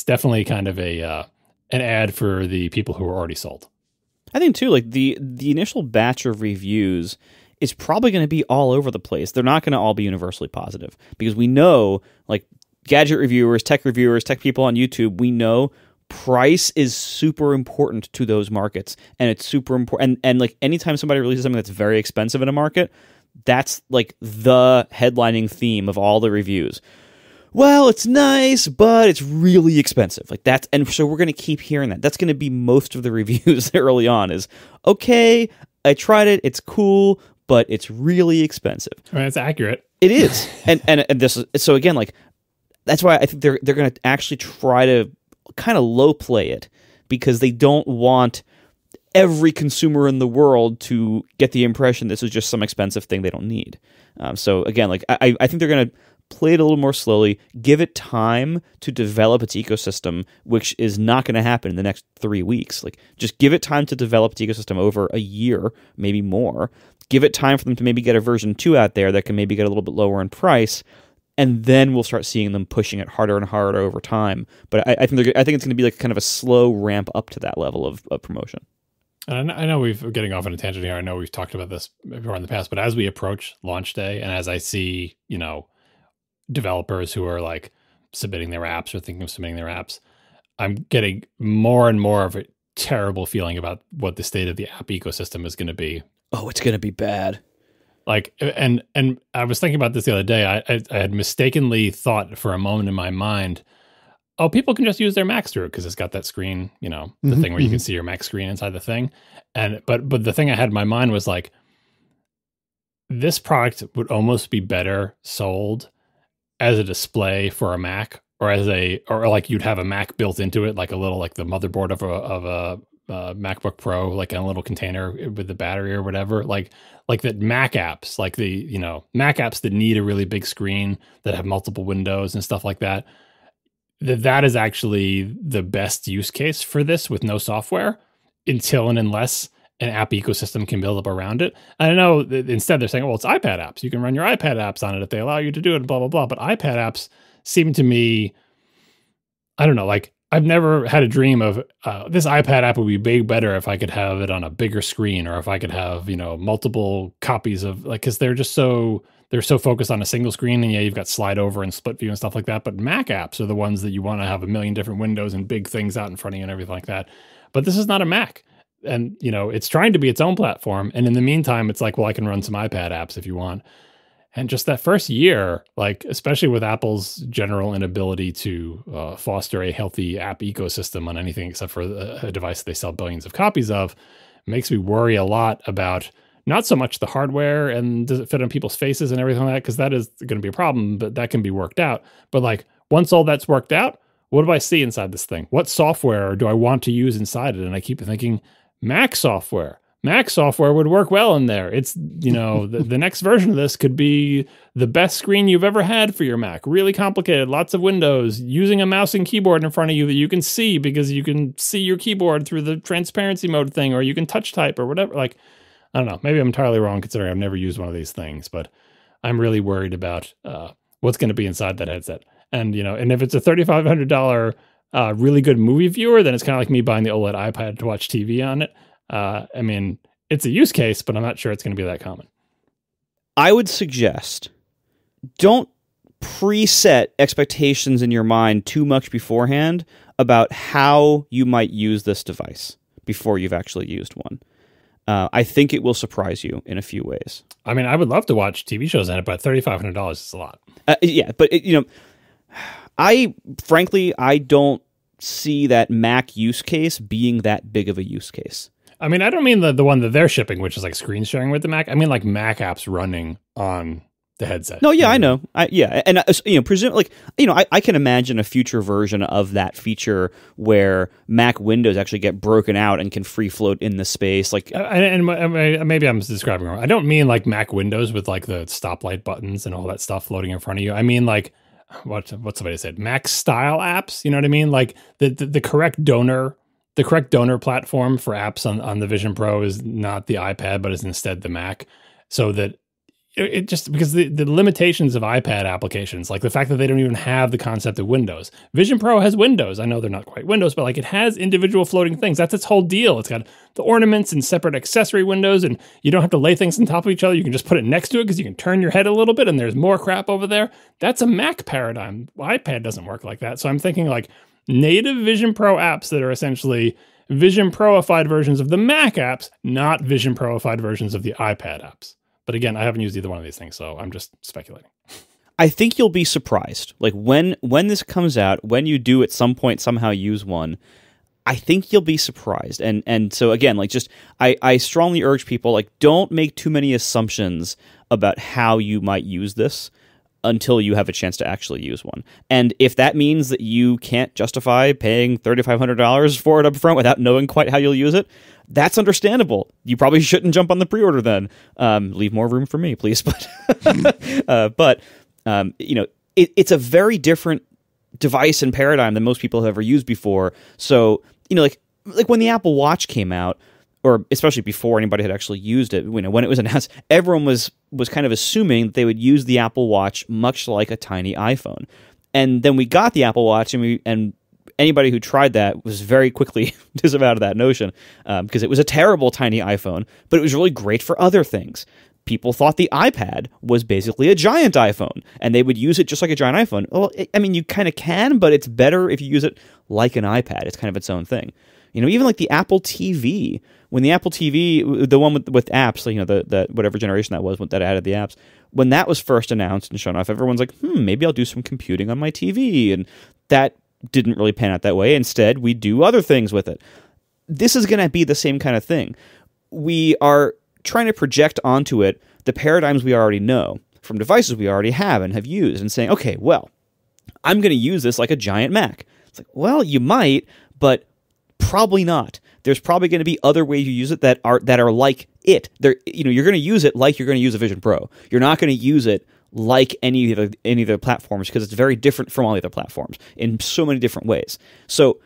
definitely kind of an ad for the people who are already sold. I think too, like the initial batch of reviews is probably going to be all over the place. They're not going to all be universally positive because we know, like gadget reviewers, tech people on YouTube, we know price is super important to those markets, and it's super important. And like anytime somebody releases something that's very expensive in a market, that's like the headlining theme of all the reviews. Well, it's nice, but it's really expensive. Like that's, and so we're going to keep hearing that. That's going to be most of the reviews early on is, okay, I tried it, it's cool, but it's really expensive. I mean, it's accurate. It is. and this is, so again, like, that's why I think they're going to actually try to kind of low play it because they don't want every consumer in the world to get the impression this is just some expensive thing they don't need. So again, like I think they're going to play it a little more slowly, give it time to develop its ecosystem, which is not going to happen in the next 3 weeks. Like just give it time to develop its ecosystem over a year, maybe more. Give it time for them to maybe get a version 2 out there that can maybe get a little bit lower in price. And then we'll start seeing them pushing it harder and harder over time. But I think it's going to be like kind of a slow ramp up to that level of promotion. And I know we're getting off on a tangent here. I know we've talked about this before in the past, but as we approach launch day and as I see, developers who are like submitting their apps or thinking of submitting their apps, I'm getting more and more of a terrible feeling about what the state of the app ecosystem is going to be. Oh, it's going to be bad. Like, and I was thinking about this the other day. I had mistakenly thought for a moment in my mind, oh, people can just use their Macs through it because it's got that screen, the thing where you can see your Mac screen inside the thing. But the thing I had in my mind was like, this product would almost be better sold as a display for a Mac or like you'd have a Mac built into it, like a little, like the motherboard of a MacBook Pro, like in a little container with the battery or whatever, like that Mac apps, like the, Mac apps that need a really big screen that have multiple windows and stuff like that. That is actually the best use case for this with no software until and unless an app ecosystem can build up around it. And I know that instead they're saying, well, it's iPad apps. You can run your iPad apps on it if they allow you to do it, blah, blah, blah. But iPad apps seem to me, I don't know, like I've never had a dream of this iPad app would be big better if I could have it on a bigger screen or if I could have, multiple copies of like, cause they're so focused on a single screen and yeah, you've got slide over and split view and stuff like that. But Mac apps are the ones that you want to have a million different windows and big things out in front of you and everything like that. But this is not a Mac. And, it's trying to be its own platform. And in the meantime, it's like, well, I can run some iPad apps if you want. And just that first year, like, especially with Apple's general inability to foster a healthy app ecosystem on anything except for a device they sell billions of copies of, makes me worry a lot about not so much the hardware and does it fit on people's faces and everything like that, because that is going to be a problem, but that can be worked out. But like, once all that's worked out, what do I see inside this thing? What software do I want to use inside it? And I keep thinking, Mac software. Mac software would work well in there. It's, the next version of this could be the best screen you've ever had for your Mac. Really complicated, lots of windows, using a mouse and keyboard in front of you that you can see because you can see your keyboard through the transparency mode thing, or you can touch type or whatever. Like, I don't know. Maybe I'm entirely wrong considering I've never used one of these things, but I'm really worried about what's going to be inside that headset. And, and if it's a $3,500 really good movie viewer, then it's kind of like me buying the OLED iPad to watch TV on it. I mean, it's a use case, but I'm not sure it's going to be that common. I would suggest don't preset expectations in your mind too much beforehand about how you might use this device before you've actually used one. I think it will surprise you in a few ways. I mean, I would love to watch TV shows on it, but $3,500 is a lot. Yeah, but I don't see that Mac use case being that big of a use case. I mean, I don't mean the one that they're shipping, which is like screen sharing with the Mac. I mean like Mac apps running on the headset. No, yeah, I know. And presume I can imagine a future version of that feature where Mac windows actually get broken out and can free float in the space. Like, and maybe I'm describing wrong. I don't mean like Mac windows with like the stoplight buttons and all that stuff floating in front of you. I mean like what somebody said, Mac style apps. You know what I mean? Like the correct donor. The correct donor platform for apps on the Vision Pro is not the iPad, but is instead the Mac. So that it just, because the limitations of iPad applications, like the fact that they don't even have the concept of Windows. Vision Pro has Windows. I know they're not quite Windows, but like it has individual floating things. That's its whole deal. It's got the ornaments and separate accessory windows, and you don't have to lay things on top of each other. You can just put it next to it because you can turn your head a little bit and there's more crap over there. That's a Mac paradigm. iPad doesn't work like that. So I'm thinking like native Vision Pro apps that are essentially Vision Pro-ified versions of the Mac apps, not Vision Pro-ified versions of the iPad apps. But again, I haven't used either one of these things, so I'm just speculating. I think you'll be surprised. Like when this comes out, when you do at some point somehow use one, I think you'll be surprised. And so again, like just I strongly urge people, like, don't make too many assumptions about how you might use this until you have a chance to actually use one. And if that means that you can't justify paying $3,500 for it up front without knowing quite how you'll use it, that's understandable. You probably shouldn't jump on the pre-order then. Leave more room for me, please. But it's a very different device and paradigm than most people have ever used before. So, like when the Apple Watch came out, or especially before anybody had actually used it, when it was announced, everyone was kind of assuming that they would use the Apple Watch much like a tiny iPhone. And then we got the Apple Watch, and anybody who tried that was very quickly disavowed of that notion, because it was a terrible tiny iPhone, but it was really great for other things. People thought the iPad was basically a giant iPhone, and they would use it just like a giant iPhone. Well, you kind of can, but it's better if you use it like an iPad. It's kind of its own thing. Even like the Apple TV, when the Apple TV, the one with apps, the whatever generation that was that added the apps, when that was first announced and shown off, everyone's like, maybe I'll do some computing on my TV, and that didn't really pan out that way. Instead, we do other things with it. This is going to be the same kind of thing. We are trying to project onto it the paradigms we already know from devices we already have and have used, and saying, okay, well, I'm going to use this like a giant Mac. It's like, well, you might, but probably not. There's probably going to be other ways you use it that are like it. You're going to use it like you're going to use a Vision Pro. You're not going to use it like any of the platforms, because it's very different from all the other platforms in so many different ways. So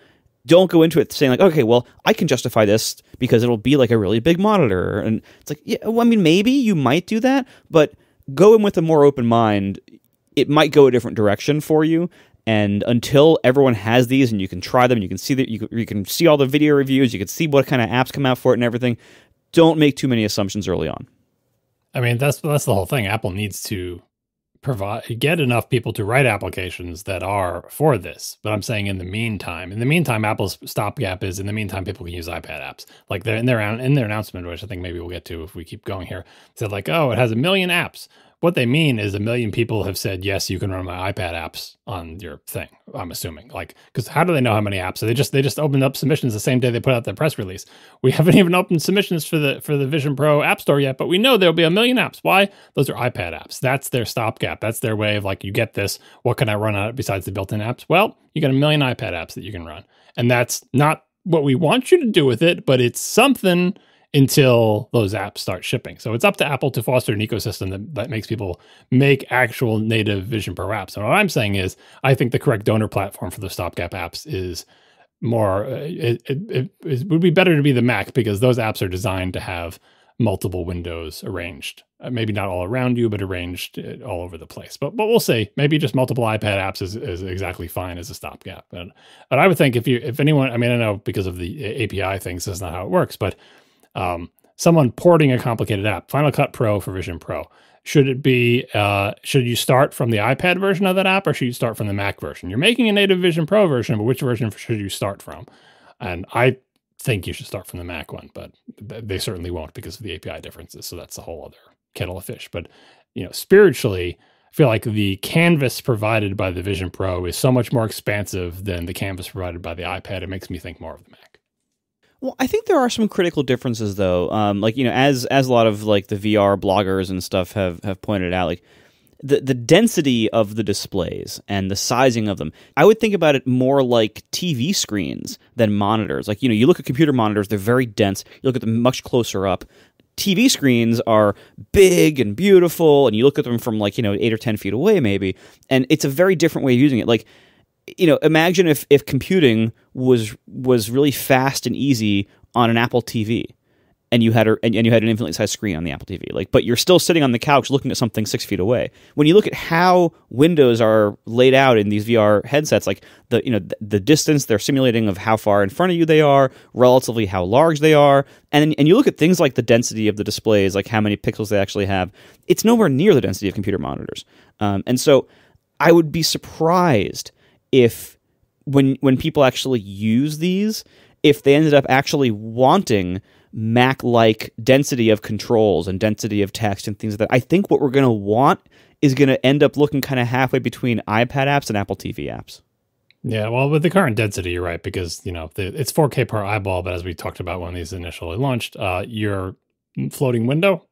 don't go into it saying like, okay, well, I can justify this because it'll be like a really big monitor. And it's like, yeah, well, maybe you might do that, but go in with a more open mind. It might go a different direction for you. And until everyone has these and you can try them, you can see that you can see all the video reviews, you can see what kind of apps come out for it and everything, don't make too many assumptions early on. I mean, that's the whole thing. Apple needs to get enough people to write applications that are for this. But I'm saying in the meantime, Apple's stopgap is, in the meantime, people can use iPad apps. Like in their announcement, which I think maybe we'll get to if we keep going here, said like, oh, it has 1 million apps. What they mean is 1 million people have said, yes, you can run my iPad apps on your thing, I'm assuming. Like, because how do they know how many apps? So they just opened up submissions the same day they put out their press release. We haven't even opened submissions for the Vision Pro App Store yet, but we know there'll be 1 million apps. Why? Those are iPad apps. That's their stopgap. That's their way of like, you get this. What can I run on it besides the built-in apps? Well, you got 1 million iPad apps that you can run. And that's not what we want you to do with it, but it's something until those apps start shipping. So it's up to Apple to foster an ecosystem that makes people make actual native Vision Pro apps. And what I'm saying is, I think the correct donor platform for the stopgap apps is more, it would be better to be the Mac, because those apps are designed to have multiple windows arranged. Maybe not all around you, but arranged all over the place. But we'll see. Maybe just multiple iPad apps is exactly fine as a stopgap. But I would think if anyone, I mean, I know because of the API things, that's not how it works, but someone porting a complicated app, Final Cut Pro for Vision Pro, should you start from the iPad version of that app, or should you start from the Mac version? You're making a native Vision Pro version, but which version should you start from? And I think you should start from the Mac one, but they certainly won't because of the API differences. So that's a whole other kettle of fish. But spiritually, I feel like the canvas provided by the Vision Pro is so much more expansive than the canvas provided by the iPad. It makes me think more of the Mac. Well, I think there are some critical differences, though. As a lot of like the VR bloggers and stuff have pointed out, like the density of the displays and the sizing of them, I would think about it more like TV screens than monitors. Like, you look at computer monitors, they're very dense. You look at them much closer up. TV screens are big and beautiful, and you look at them from 8 or 10 feet away maybe, and it's a very different way of using it. Like, imagine if computing was really fast and easy on an Apple TV. And you had an infinitely sized screen on the Apple TV, but you're still sitting on the couch looking at something 6 feet away. When you look at how windows are laid out in these VR headsets, like the distance they're simulating of how far in front of you they are, relatively how large they are, and you look at things like the density of the displays, like how many pixels they actually have, it's nowhere near the density of computer monitors. And so I would be surprised if when people actually use these, if they ended up actually wanting Mac-like density of controls and density of text and things like that. I think what we're going to want is going to end up looking kind of halfway between iPad apps and Apple TV apps. Yeah, well, with the current density, you're right, because it's 4K per eyeball, but as we talked about when these initially launched, your floating window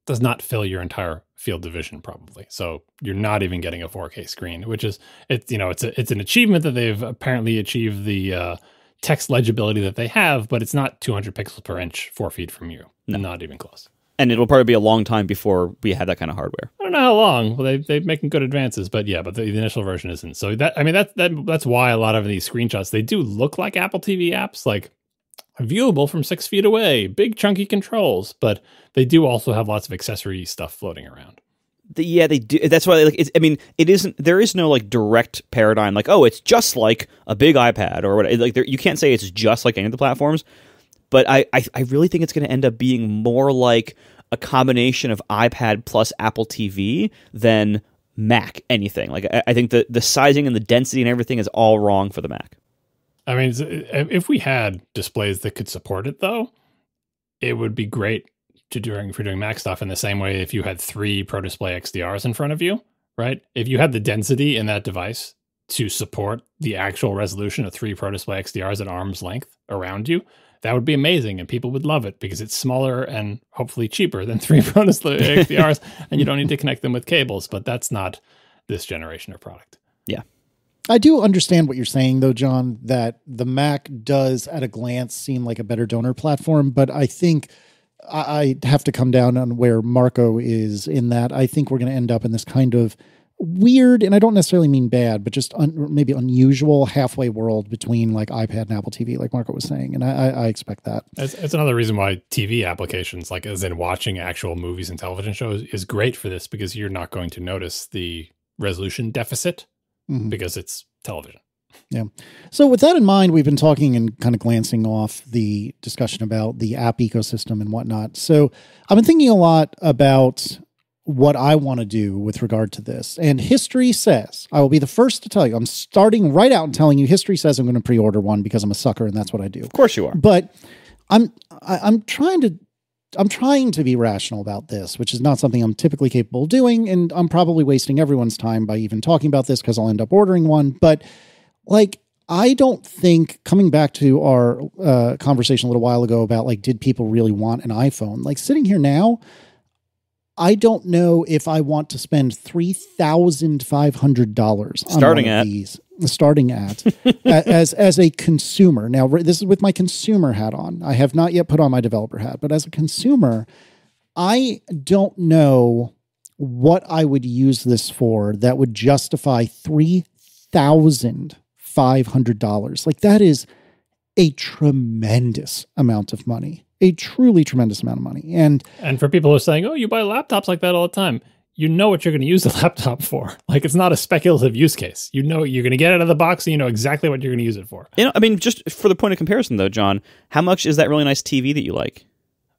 does not fill your entire field of vision, probably. So you're not even getting a 4K screen, which is it's an achievement that they've apparently achieved the text legibility that they have, but it's not 200 pixels per inch 4 feet from you. No. Not even close. And it'll probably be a long time before we have that kind of hardware. I don't know how long. Well, they're making good advances, but yeah, but the initial version isn't. So that's why a lot of these screenshots, they do look like Apple TV apps, like viewable from 6 feet away, big chunky controls, but they do also have lots of accessory stuff floating around. Yeah, they do. That's why, it isn't. There is no direct paradigm it's just like a big iPad or whatever. You can't say it's just like any of the platforms. But I really think it's going to end up being more like a combination of iPad plus Apple TV than Mac anything. I think the sizing and the density and everything is all wrong for the Mac. I mean, if we had displays that could support it, though, it would be great. For doing Mac stuff in the same way if you had 3 Pro Display XDRs in front of you, right? If you had the density in that device to support the actual resolution of 3 Pro Display XDRs at arm's length around you, that would be amazing and people would love it because it's smaller and hopefully cheaper than 3 Pro Display XDRs and you don't need to connect them with cables, but that's not this generation of product. Yeah. I do understand what you're saying, though, John, that the Mac does at a glance seem like a better donor platform, but I think I have to come down on where Marco is in that I think we're going to end up in this kind of weird, and I don't necessarily mean bad, but just maybe unusual halfway world between iPad and Apple TV, like Marco was saying. And I expect that. It's another reason why TV applications, as in watching actual movies and television shows, is great for this because you're not going to notice the resolution deficit because it's television. Yeah. So with that in mind, we've been talking and kind of glancing off the discussion about the app ecosystem and whatnot. So I've been thinking a lot about what I want to do with regard to this. And history says, I will be the first to tell you, I'm starting right out and telling you, history says I'm going to pre-order one because I'm a sucker and that's what I do. Of course you are. But I'm trying to be rational about this, which is not something I'm typically capable of doing. And I'm probably wasting everyone's time by even talking about this because I'll end up ordering one. But I don't think, coming back to our conversation a little while ago about did people really want an iPhone? Sitting here now, I don't know if I want to spend $3,500 on one of these. Starting at as a consumer. Now, this is with my consumer hat on. I have not yet put on my developer hat, but as a consumer, I don't know what I would use this for that would justify $3,500. That is a tremendous amount of money, a truly tremendous amount of money. And for people who are saying, oh, you buy laptops like that all the time, you know what you're going to use the laptop for. It's not a speculative use case. You know you're going to get it out of the box and you know exactly what you're going to use it for. Just for the point of comparison though, John, how much is that really nice TV that you like?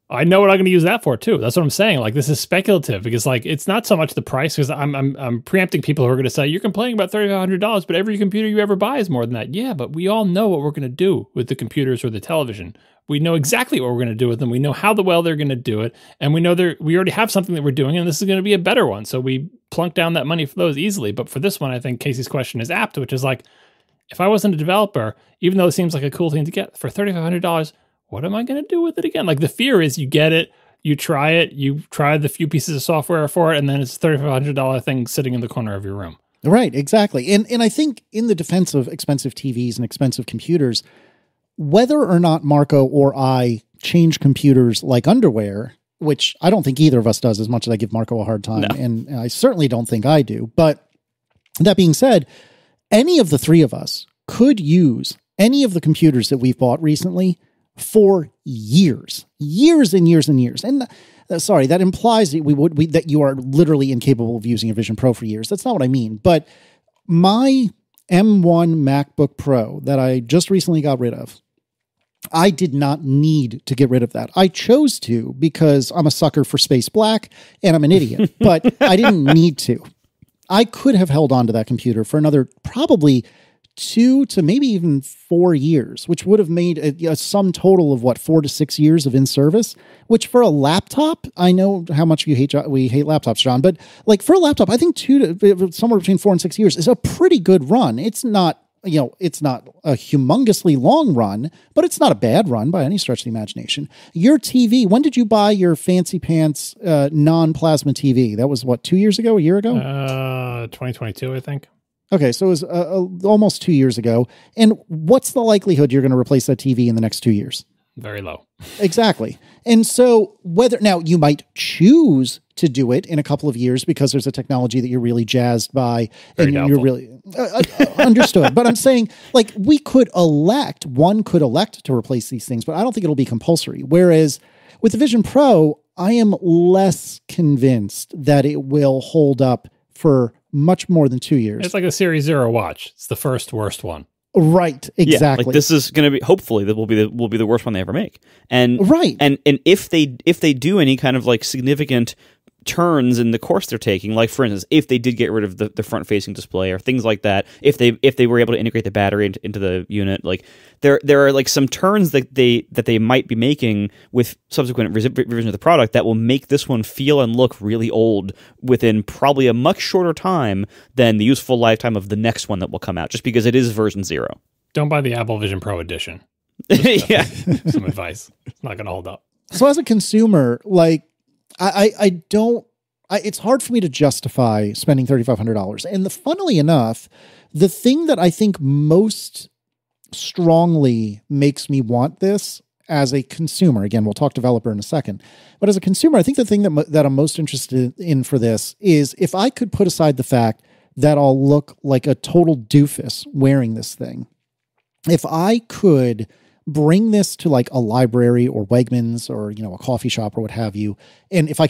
I know what I'm going to use that for too. That's what I'm saying. This is speculative because it's not so much the price because I'm preempting people who are going to say you're complaining about $3,500, but every computer you ever buy is more than that. Yeah, but we all know what we're going to do with the computers or the television. We know exactly what we're going to do with them. We know how well they're going to do it, and we know we already have something that we're doing, and this is going to be a better one. So we plunk down that money for those easily. But for this one, I think Casey's question is apt, which is if I wasn't a developer, even though it seems like a cool thing to get for $3,500. What am I going to do with it again? The fear is you get it, you try it, you try the few pieces of software for it, and then it's a $3,500 thing sitting in the corner of your room. Right, exactly. And I think in the defense of expensive TVs and expensive computers, whether or not Marco or I change computers like underwear, which I don't think either of us does as much as I give Marco a hard time, No. and I certainly don't think I do. But that being said, any of the three of us could use any of the computers that we've bought recently for years and years and years. And sorry, that implies that that you are literally incapable of using a Vision Pro for years. That's not what I mean. But my M1 MacBook Pro that I just recently got rid of, I did not need to get rid of that. I chose to because I'm a sucker for space black and I'm an idiot, but I didn't need to. I could have held on to that computer for another probably 2 to maybe even 4 years, which would have made a sum total of 4 to 6 years of in service, which for a laptop, I know how much we hate laptops, John, but like for a laptop, I think somewhere between 4 and 6 years is a pretty good run. It's not, it's not a humongously long run, but it's not a bad run by any stretch of the imagination. Your TV, when did you buy your fancy pants non-plasma TV? That was 2 years ago, a year ago? 2022, I think. Okay, so it was almost 2 years ago. And what's the likelihood you're going to replace that TV in the next 2 years? Very low. Exactly. And so now you might choose to do it in a couple of years because there's a technology that you're really jazzed by and you're really understood. But I'm saying one could elect to replace these things, but I don't think it'll be compulsory. Whereas with the Vision Pro, I am less convinced that it will hold up for much more than 2 years. It's like a Series 0 watch. It's the first worst one. Right, exactly. Yeah, this is going to be, hopefully that will be the worst one they ever make. And right. And if they do any kind of significant turns in the course they're taking, like for instance, if they did get rid of the front facing display or things like that, if they were able to integrate the battery into the unit, there are some turns that they might be making with subsequent revision of the product that will make this one feel and look really old within probably a much shorter time than the useful lifetime of the next one that will come out, just because it is version 0. Don't buy the Apple Vision Pro edition. Yeah. Some advice. It's not going to hold up. So as a consumer, it's hard for me to justify spending $3,500. And funnily enough, the thing that I think most strongly makes me want this as a consumer, again, we'll talk developer in a second, but as a consumer, I think the thing that I'm most interested in for this is if I could put aside the fact that I'll look like a total doofus wearing this thing, if I could bring this to a library or Wegmans or, a coffee shop or what have you. And if I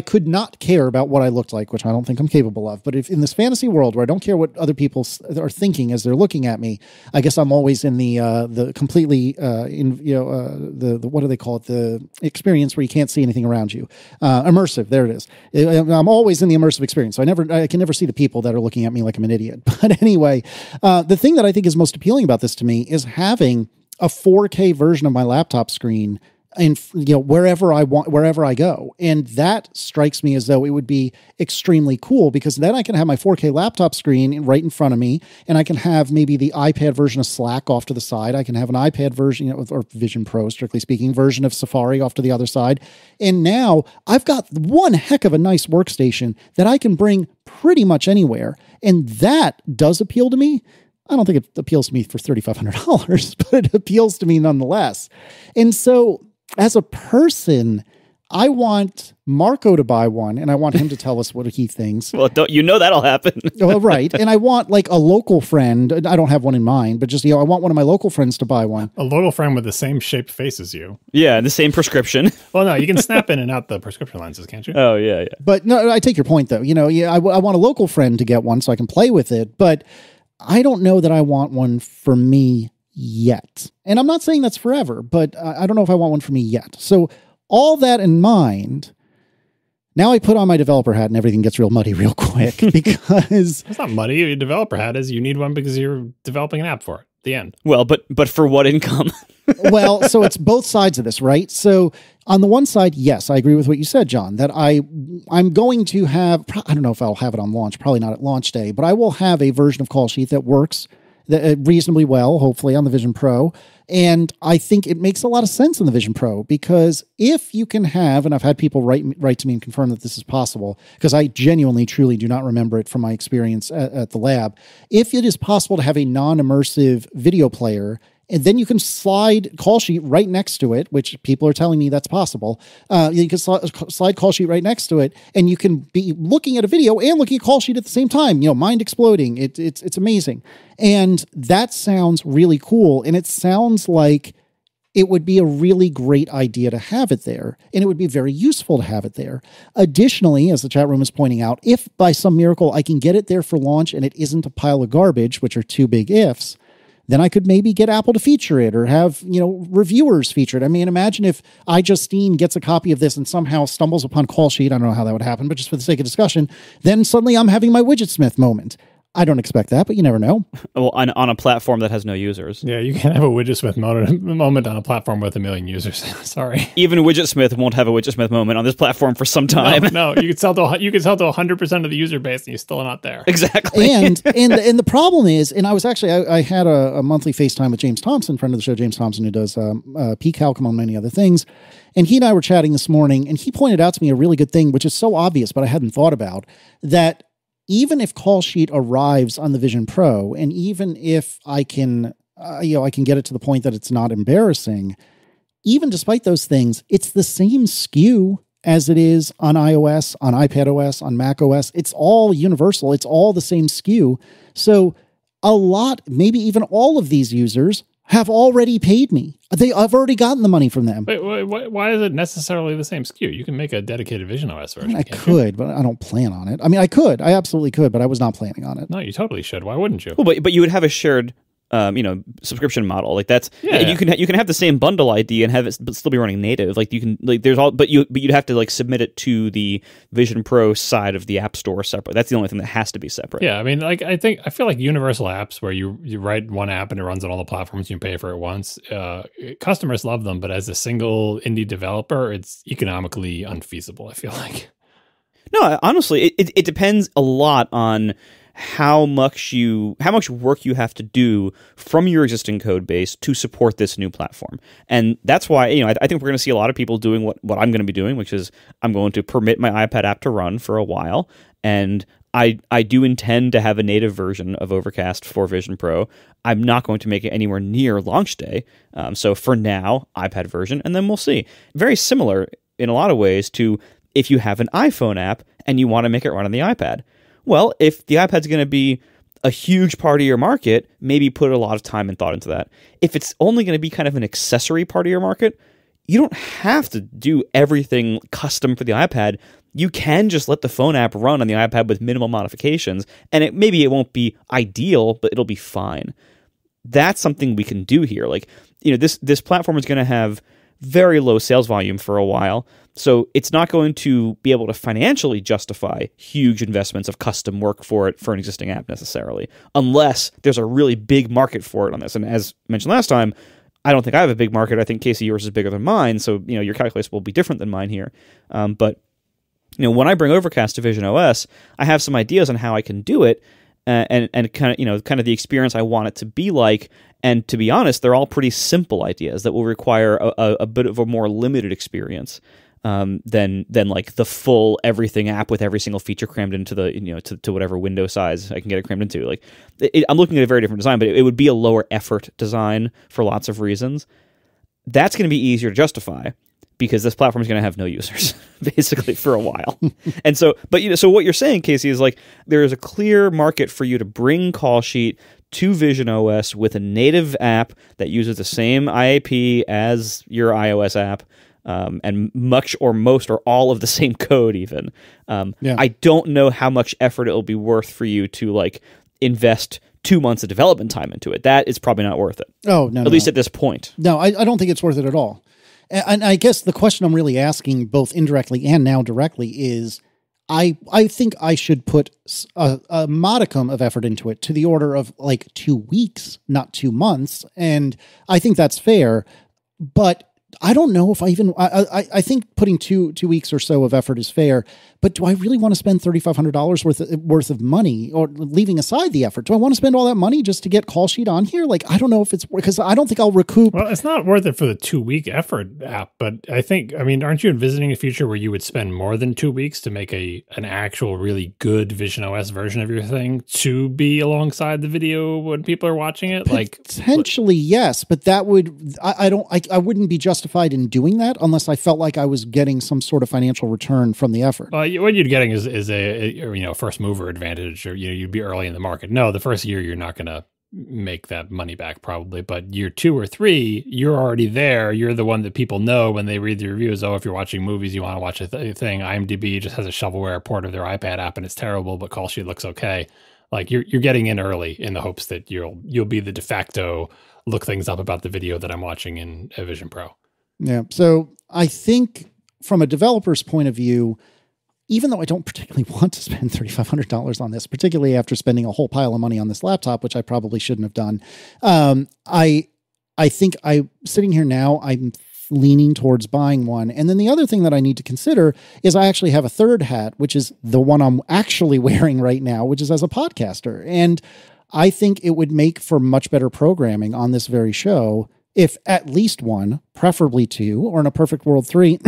could not care about what I looked like, which I don't think I'm capable of, but if in this fantasy world where I don't care what other people are thinking as they're looking at me, I guess I'm always in the completely, the what do they call it? The experience where you can't see anything around you. Immersive. There it is. I'm always in the immersive experience. So I can never see the people that are looking at me like I'm an idiot. But anyway, the thing that I think is most appealing about this to me is having a 4K version of my laptop screen and wherever I go. And that strikes me as though it would be extremely cool because then I can have my 4K laptop screen right in front of me and I can have maybe the iPad version of Slack off to the side. I can have an iPad version or Vision Pro, strictly speaking, version of Safari off to the other side. And now I've got one heck of a nice workstation that I can bring pretty much anywhere. And that does appeal to me. I don't think it appeals to me for $3,500, but it appeals to me nonetheless. And so as a person, I want Marco to buy one and I want him to tell us what he thinks. Well, that'll happen. Well, right. And I want a local friend. I don't have one in mind, but just, I want one of my local friends to buy one. A local friend with the same shaped face as you. Yeah. The same prescription. Well, no, you can snap in and out the prescription lenses, can't you? Oh yeah. Yeah. But no, I take your point though. I want a local friend to get one so I can play with it, but I don't know that I want one for me yet. And I'm not saying that's forever, but I don't know if I want one for me yet. So all that in mind, now I put on my developer hat and everything gets real muddy real quick because it's not muddy. Your developer hat is you need one because you're developing an app for it. The end. Well, but for what income? Well, so it's both sides of this, right? So on the one side, yes, I agree with what you said, John, that I'm going to have, I don't know if I'll have it on launch, probably not at launch day, but I will have a version of Call Sheet that works reasonably well, hopefully, on the Vision Pro. And I think it makes a lot of sense in the Vision Pro, because if you can have, and I've had people write to me and confirm that this is possible, because I genuinely, truly do not remember it from my experience at the lab. If it is possible to have a non-immersive video player, and then you can slide call sheet right next to it, which people are telling me that's possible. You can slide call sheet right next to it, and you can be looking at a video and looking at call sheet at the same time. Mind exploding. It's amazing, and that sounds really cool. And it sounds like it would be a really great idea to have it there, and it would be very useful to have it there. Additionally, as the chat room is pointing out, if by some miracle I can get it there for launch and it isn't a pile of garbage, which are two big ifs, then I could maybe get Apple to feature it, or have, reviewers feature it. I mean, imagine if iJustine gets a copy of this and somehow stumbles upon call sheet. I don't know how that would happen, but just for the sake of discussion, then suddenly I'm having my Widgetsmith moment. I don't expect that, but you never know. Well, on a platform that has no users. Yeah, you can't have a Widgetsmith moment on a platform with 1 million users. Sorry. Even Widgetsmith won't have a Widgetsmith moment on this platform for some time. No, you could sell to 100% of the user base, and you're still not there. Exactly. And the problem is, and I was actually I had a monthly FaceTime with James Thompson, friend of the show, James Thompson, who does PCalc, among many other things. And he and I were chatting this morning, and he pointed out to me a really good thing, which is so obvious, but I hadn't thought about, that even if call sheet arrives on the Vision Pro, and even if I can, I can get it to the point that it's not embarrassing, even despite those things, it's the same SKU as it is on iOS, on iPadOS, on macOS. It's all universal. It's all the same SKU. So a lot, maybe even all of these users have already paid me. I've already gotten the money from them. Wait, why is it necessarily the same SKU? You can make a dedicated visionOS version. I could, but I don't plan on it. I mean, I could. I absolutely could, but I was not planning on it. No, you totally should. Why wouldn't you? Well, but you would have a shared subscription model. Like that's you can have the same bundle ID and have it but still be running native. Like you can there's all but you'd have to submit it to the Vision Pro side of the App Store separate. That's the only thing that has to be separate. Yeah, I mean, I feel like universal apps where you write one app and it runs on all the platforms and you pay for it once. Customers love them, but as a single indie developer, it's economically unfeasible, I feel like. No, honestly, it depends a lot on how much work you have to do from your existing code base to support this new platform. And that's why, I think we're going to see a lot of people doing what I'm going to be doing, which is I'm going to permit my iPad app to run for a while. And I do intend to have a native version of Overcast for Vision Pro. I'm not going to make it anywhere near launch day. So for now, iPad version, and then we'll see. Very similar in a lot of ways to if you have an iPhone app and you want to make it run on the iPad. Well, if the iPad's going to be a huge part of your market, maybe put a lot of time and thought into that. If it's only going to be kind of an accessory part of your market, you don't have to do everything custom for the iPad. You can just let the phone app run on the iPad with minimal modifications, and maybe it won't be ideal, but it'll be fine. That's something we can do here. This platform is going to have very low sales volume for a while, so it's not going to be able to financially justify huge investments of custom work for an existing app necessarily, unless there's a really big market for it on this. And as mentioned last time, I don't think I have a big market. I think, Casey, yours is bigger than mine, so your calculus will be different than mine here. But when I bring Overcast to visionOS, I have some ideas on how I can do it, and kind of the experience I want it to be like. And to be honest, they're all pretty simple ideas that will require a bit of a more limited experience than like the full everything app with every single feature crammed into the to whatever window size I can get it crammed into. I'm looking at a very different design, but it would be a lower effort design for lots of reasons. That's going to be easier to justify because this platform is going to have no users basically for a while. And so, so what you're saying, Casey, is there is a clear market for you to bring call sheet to visionOS with a native app that uses the same IAP as your iOS app, and much or most or all of the same code even. I don't know how much effort it will be worth for you to invest 2 months of development time into it. That is probably not worth it. Oh, no. At least at this point. No, I don't think it's worth it at all. And I guess the question I'm really asking, both indirectly and now directly, is I think I should put a modicum of effort into it, to the order of 2 weeks, not 2 months. And I think that's fair. But I don't know if I think putting two weeks or so of effort is fair. but do I really want to spend $3,500 worth of money, or leaving aside the effort? Do I want to spend all that money just to get Call Sheet on here? Like, I don't know if it's, because I don't think I'll recoup. Well, it's not worth it for the 2-week effort app, but aren't you envisioning a future where you would spend more than 2 weeks to make an actual really good visionOS version of your thing to be alongside the video when people are watching it? Like, potentially, yes, but that would, I wouldn't be justified in doing that unless I felt like I was getting some sort of financial return from the effort. What you're getting is a first mover advantage, or you'd be early in the market. No, the first year you're not going to make that money back probably, but year 2 or 3, you're already there. You're the one that people know when they read the reviews. Oh, if you're watching movies, you want to watch a thing. IMDb just has a shovelware port of their iPad app and it's terrible, but Call Sheet looks okay. Like, you're getting in early in the hopes that you'll be the de facto look things up about the video that I'm watching in a Vision Pro. Yeah. So I think from a developer's point of view, even though I don't particularly want to spend $3,500 on this, particularly after spending a whole pile of money on this laptop, which I probably shouldn't have done, I think sitting here now, I'm leaning towards buying one. And then the other thing that I need to consider is I actually have a third hat, which is the one I'm actually wearing right now, which is as a podcaster. And I think it would make for much better programming on this very show if at least one, preferably 2, or in a perfect world 3,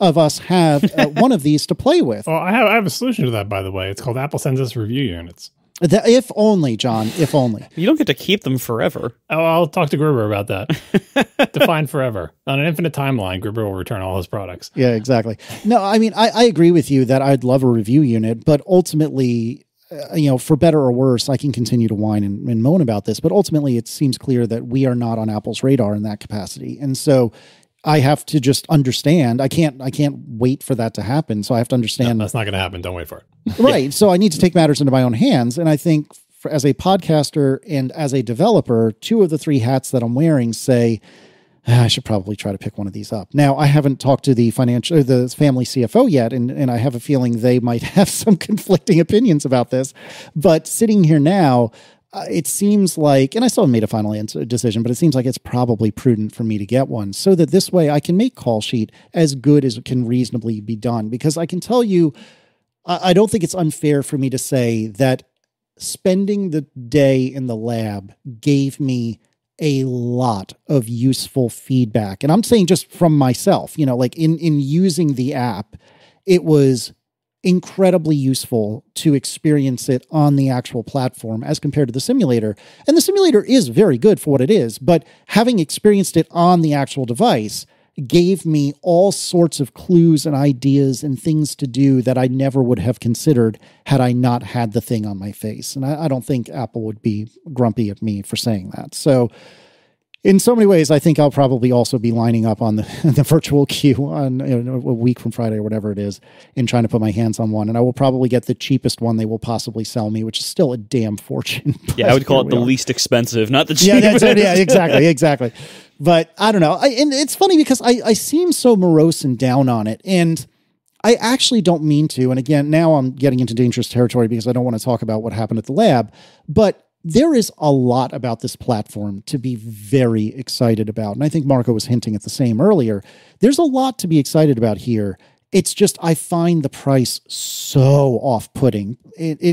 of us have one of these to play with. Well, I have a solution to that, by the way. It's called Apple Sends Us Review Units. If only, John, if only. You don't get to keep them forever. Oh, I'll talk to Gruber about that. Define forever. On an infinite timeline, Gruber will return all his products. Yeah, exactly. No, I mean, I agree with you that I'd love a review unit, but ultimately, for better or worse, I can continue to whine and moan about this, but ultimately it seems clear that we are not on Apple's radar in that capacity. And so I have to just understand, I can't wait for that to happen. So I have to understand. No, that's not going to happen. Don't wait for it. Right. Yeah. So I need to take matters into my own hands. And I think as a podcaster and as a developer, 2 of the 3 hats that I'm wearing say, I should probably try to pick one of these up. Now, I haven't talked to the family CFO yet, and I have a feeling they might have some conflicting opinions about this. But sitting here now, it seems like, and I still haven't made a final decision, but it seems like it's probably prudent for me to get one so that this way I can make Call Sheet as good as it can reasonably be done. Because I can tell you, I don't think it's unfair for me to say that spending the day in the lab gave me a lot of useful feedback. And I'm saying just from myself, like in using the app, it was incredibly useful to experience it on the actual platform as compared to the simulator. And the simulator is very good for what it is, but having experienced it on the actual device gave me all sorts of clues and ideas and things to do that I never would have considered had I not had the thing on my face. And I don't think Apple would be grumpy at me for saying that. So in so many ways, I think I'll probably also be lining up on the virtual queue on a week from Friday or whatever it is and trying to put my hands on one. And I will probably get the cheapest one they will possibly sell me, which is still a damn fortune. Yeah, I would call it the least expensive, not the cheapest. Yeah, exactly. But I don't know. And it's funny because I seem so morose and down on it. And I actually don't mean to. And again, now I'm getting into dangerous territory because I don't want to talk about what happened at the lab. But there is a lot about this platform to be very excited about. And I think Marco was hinting at the same earlier. There's a lot to be excited about here. It's just, I find the price so off-putting,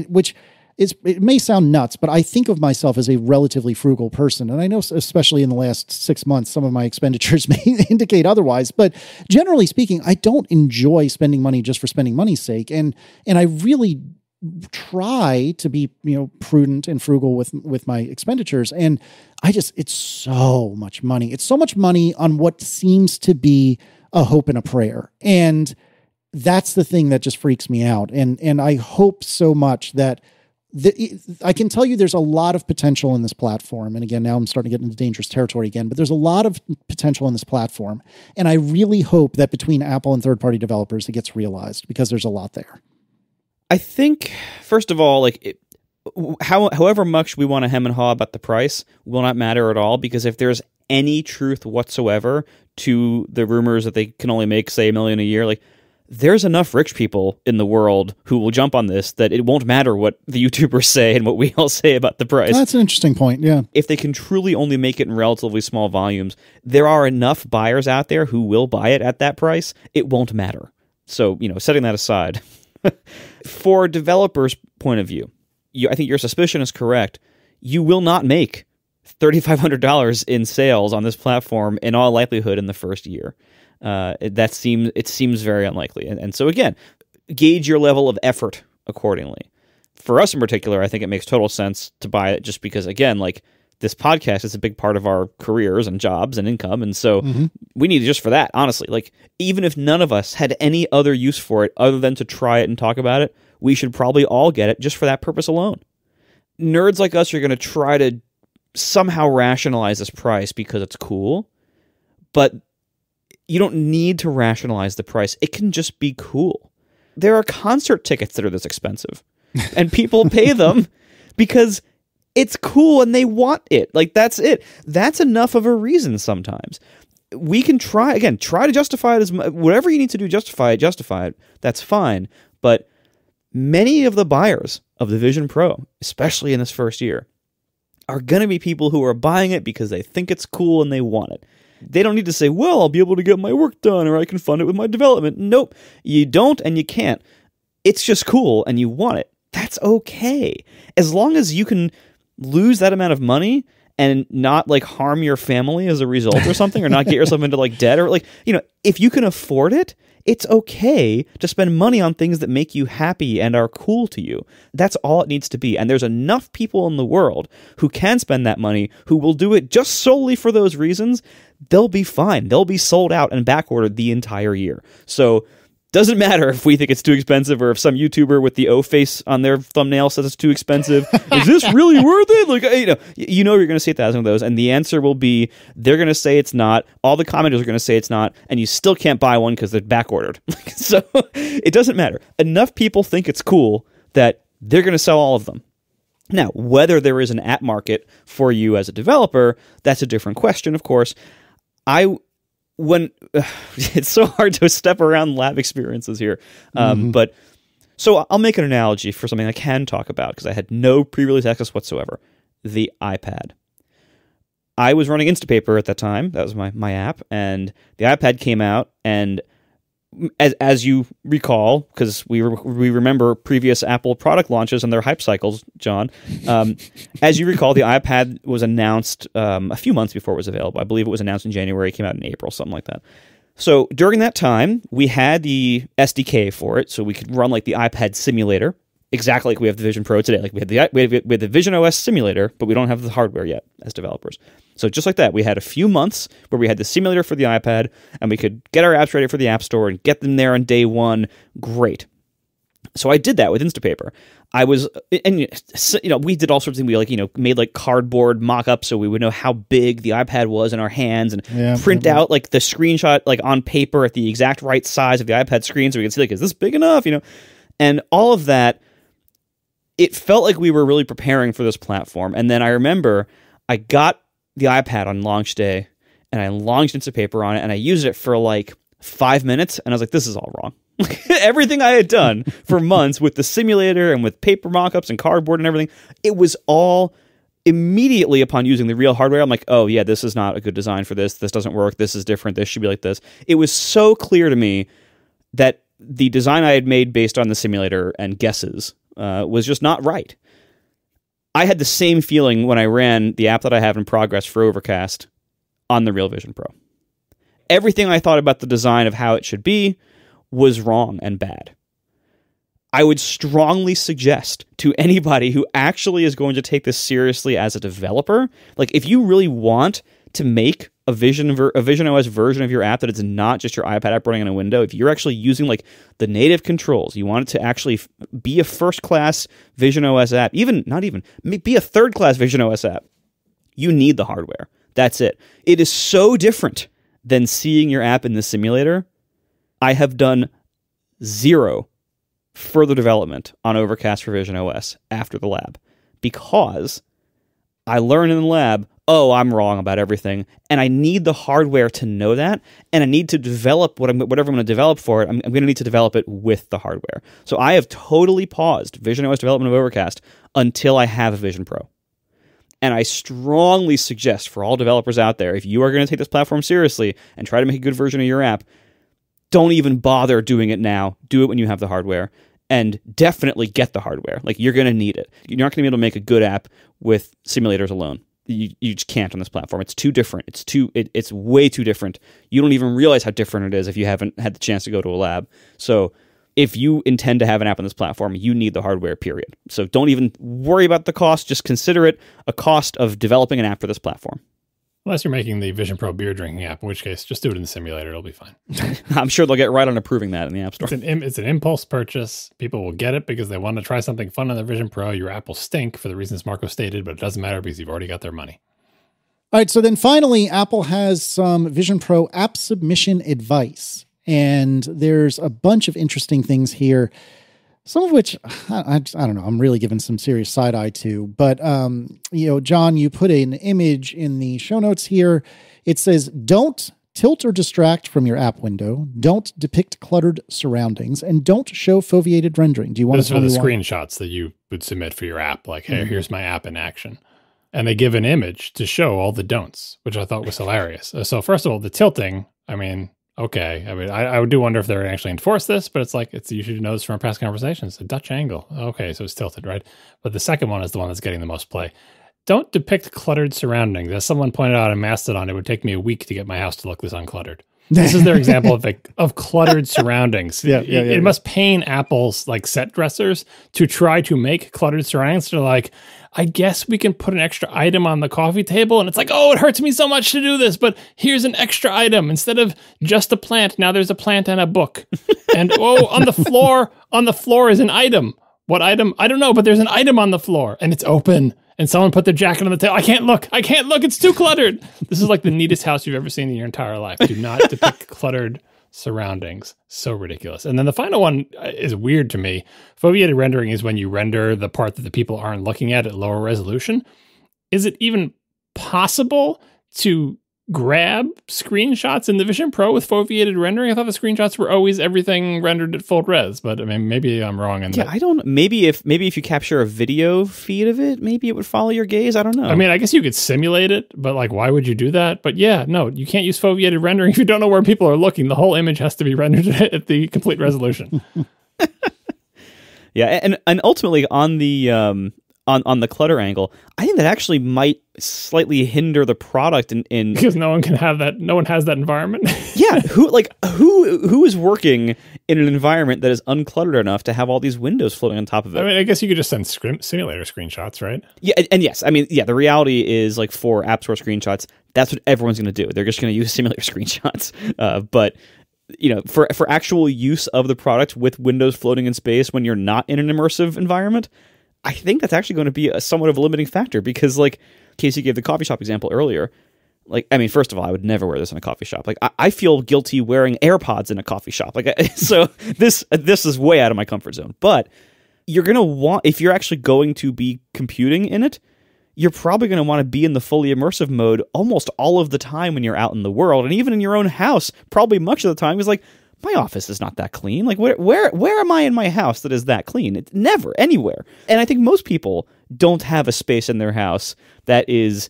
which it may sound nuts, but I think of myself as a relatively frugal person. And I know, especially in the last 6 months, some of my expenditures may indicate otherwise, but generally speaking, I don't enjoy spending money just for spending money's sake. And I really try to be, prudent and frugal with my expenditures. And it's so much money. It's so much money on what seems to be a hope and a prayer. And that's the thing that just freaks me out. And I hope so much that I can tell you there's a lot of potential in this platform. And again, now I'm starting to get into dangerous territory again, but there's a lot of potential in this platform. And I really hope that between Apple and third-party developers, it gets realized because there's a lot there. I think, first of all, however much we want to hem and haw about the price will not matter at all, because if there's any truth whatsoever to the rumors that they can only make, say, $1 million a year, there's enough rich people in the world who will jump on this that it won't matter what the YouTubers say and what we all say about the price. That's an interesting point, yeah. If they can truly only make it in relatively small volumes, there are enough buyers out there who will buy it at that price. It won't matter. So, setting that aside For a developer's point of view, I think your suspicion is correct. You will not make $3,500 in sales on this platform in all likelihood in the first year. It seems very unlikely. And so again, gauge your level of effort accordingly. For us in particular, I think it makes total sense to buy it just because, again, like this podcast is a big part of our careers and jobs and income. And so we need it just for that, honestly. Like, even if none of us had any other use for it other than to try it and talk about it, we should probably all get it just for that purpose alone. Nerds like us are going to try to somehow rationalize this price because it's cool, but you don't need to rationalize the price. It can just be cool. There are concert tickets that are this expensive, and people pay them because it's cool and they want it. Like, that's it. That's enough of a reason sometimes. We can try to justify it as whatever you need to do, justify it. That's fine. But many of the buyers of the Vision Pro, especially in this first year, are going to be people who are buying it because they think it's cool and they want it. They don't need to say, well, I'll be able to get my work done or I can fund it with my development. Nope, you don't and you can't. It's just cool and you want it. That's okay. As long as you can lose that amount of money and not like harm your family as a result or something, or not get yourself into like debt, or like, you know, if you can afford it, it's okay to spend money on things that make you happy and are cool to you. That's all it needs to be. And there's enough people in the world who can spend that money, who will do it just solely for those reasons. They'll be fine. They'll be sold out and backordered the entire year. So doesn't matter if we think it's too expensive or if some YouTuber with the O face on their thumbnail says it's too expensive. Is this really worth it? Like, you know you're going to see 1,000 of those, and the answer will be they're going to say it's not. All the commenters are going to say it's not, and you still can't buy one because they're backordered. So it doesn't matter. Enough people think it's cool that they're going to sell all of them. Now, whether there is an app market for you as a developer, that's a different question, of course. It's so hard to step around lab experiences here. But so I'll make an analogy for something I can talk about because I had no pre-release access whatsoever. The iPad. I was running Instapaper at that time. That was my app. And the iPad came out, and as you recall, because we remember previous Apple product launches and their hype cycles, John, as you recall, the iPad was announced a few months before it was available. I believe it was announced in January, it came out in April, something like that. So during that time, we had the SDK for it, so we could run like the iPad simulator, exactly like we have the Vision Pro today. Like we had the visionOS simulator, but we don't have the hardware yet as developers. So just like that, we had a few months where we had the simulator for the iPad, and we could get our apps ready for the App Store and get them there on day one. Great. So I did that with Instapaper. We did all sorts of things. We made like cardboard mock-ups so we would know how big the iPad was in our hands, and print out like the screenshot like on paper at the exact right size of the iPad screen so we could see like, is this big enough? And all of that. It felt like we were really preparing for this platform. And then I remember I got the iPad on launch day, and I launched Instapaper on it, and I used it for like 5 minutes, and I was like, this is all wrong. Everything I had done for months with the simulator and with paper mock-ups and cardboard and everything, it was all immediately upon using the real hardware. I'm like, oh yeah, this is not a good design for this. This doesn't work. This is different. This should be like this. It was so clear to me that the design I had made based on the simulator and guesses was just not right. I had the same feeling when I ran the app that I have in progress for Overcast on the Real Vision Pro. Everything I thought about the design of how it should be was wrong and bad. I would strongly suggest to anybody who actually is going to take this seriously as a developer, like if you really want to make a visionOS version of your app that is not just your iPad app running on a window, if you're actually using like the native controls, you want it to actually be a first-class visionOS app, be a third-class visionOS app, you need the hardware. That's it. It is so different than seeing your app in the simulator. I have done zero further development on Overcast for visionOS after the lab because I learned in the lab, oh, I'm wrong about everything, and I need the hardware to know that, and I need to develop whatever I'm going to develop for it. I'm going to need to develop it with the hardware. So I have totally paused visionOS development of Overcast until I have a Vision Pro. And I strongly suggest for all developers out there, if you are going to take this platform seriously and try to make a good version of your app, don't even bother doing it now. Do it when you have the hardware. and definitely get the hardware. Like, you're going to need it. You're not going to be able to make a good app with simulators alone. You just can't on this platform. It's too different. It's way too different. You don't even realize how different it is if you haven't had the chance to go to a lab. So if you intend to have an app on this platform, you need the hardware, period. So don't even worry about the cost. Just consider it a cost of developing an app for this platform. Unless you're making the Vision Pro beer drinking app, in which case just do it in the simulator. It'll be fine. I'm sure they'll get right on approving that in the App Store. It's an impulse purchase. People will get it because they want to try something fun on their Vision Pro. Your app will stink for the reasons Marco stated, but it doesn't matter because you've already got their money. All right, so then finally, Apple has some Vision Pro app submission advice. And there's a bunch of interesting things here, some of which, I don't know, I'm really giving some serious side eye to. But, John, you put an image in the show notes here. It says, don't tilt or distract from your app window. Don't depict cluttered surroundings. And don't show foveated rendering. Do you want to tell me the why? Screenshots that you would submit for your app? Like, hey, here's my app in action. And they give an image to show all the don'ts, which I thought was hilarious. So first of all, the tilting, I mean, okay. I mean, I do wonder if they're actually enforce this, but it's like, you should know this from our past conversations. A Dutch angle. Okay, so it's tilted, right? But the second one is the one that's getting the most play. Don't depict cluttered surroundings. As someone pointed out in Mastodon, it would take me a week to get my house to look this uncluttered. This is their example of cluttered surroundings. It must pain Apple's like set dressers to try to make cluttered surroundings. They're like, I guess we can put an extra item on the coffee table. And it's like, oh, it hurts me so much to do this, but here's an extra item. Instead of just a plant, now there's a plant and a book. And on the floor is an item. What item? I don't know, but there's an item on the floor and it's open. And someone put their jacket on the table. I can't look. It's too cluttered. This is like the neatest house you've ever seen in your entire life. Do not depict cluttered surroundings. So ridiculous. And then the final one is weird to me. Foveated rendering is when you render the part that the people aren't looking at lower resolution. Is it even possible to grab screenshots in the Vision Pro with foveated rendering? I thought the screenshots were always everything rendered at full res, but I mean, maybe I'm wrong. I don't. Maybe if you capture a video feed of it, maybe it would follow your gaze. I don't know. I mean, I guess you could simulate it, but like, why would you do that? But yeah, no, you can't use foveated rendering if you don't know where people are looking. The whole image has to be rendered at the complete resolution. Yeah, and ultimately on the on the clutter angle, I think that actually might slightly hinder the product in because no one can have that. No one has that environment. Yeah, who is working in an environment that is uncluttered enough to have all these windows floating on top of it? I mean, I guess you could just send simulator screenshots, right? Yeah, and yes, I mean, yeah, the reality is like for App Store screenshots, that's what everyone's going to do. They're just going to use simulator screenshots. But for actual use of the product with windows floating in space when you're not in an immersive environment, I think that's actually going to be somewhat of a limiting factor because, like, Casey gave the coffee shop example earlier. Like, I mean, first of all, I would never wear this in a coffee shop. Like, I feel guilty wearing AirPods in a coffee shop. Like, so this is way out of my comfort zone. But you're going to want, if you're actually going to be computing in it, you're probably going to want to be in the fully immersive mode almost all of the time when you're out in the world, and even in your own house, probably much of the time. Because, like, my office is not that clean. Like, where am I in my house that is that clean? It's never, anywhere. And I think most people don't have a space in their house that is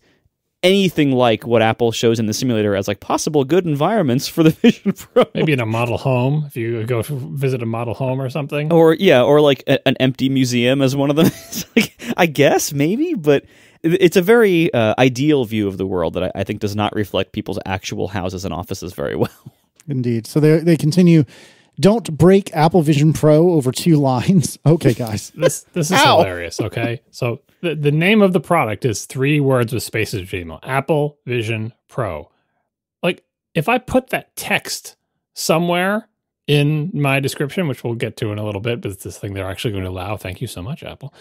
anything like what Apple shows in the simulator as like possible good environments for the Vision Pro. Maybe in a model home, if you go visit a model home or something. Or like an empty museum as one of them. It's like, I guess, maybe, but it's a very ideal view of the world that I think does not reflect people's actual houses and offices very well. Indeed. So they continue. Don't break Apple Vision Pro over 2 lines. Okay, guys. This is hilarious, okay? So the name of the product is 3 words with spaces between them. Apple Vision Pro. Like, if I put that text somewhere in my description, which we'll get to in a little bit, but it's this thing they're actually going to allow. Thank you so much, Apple.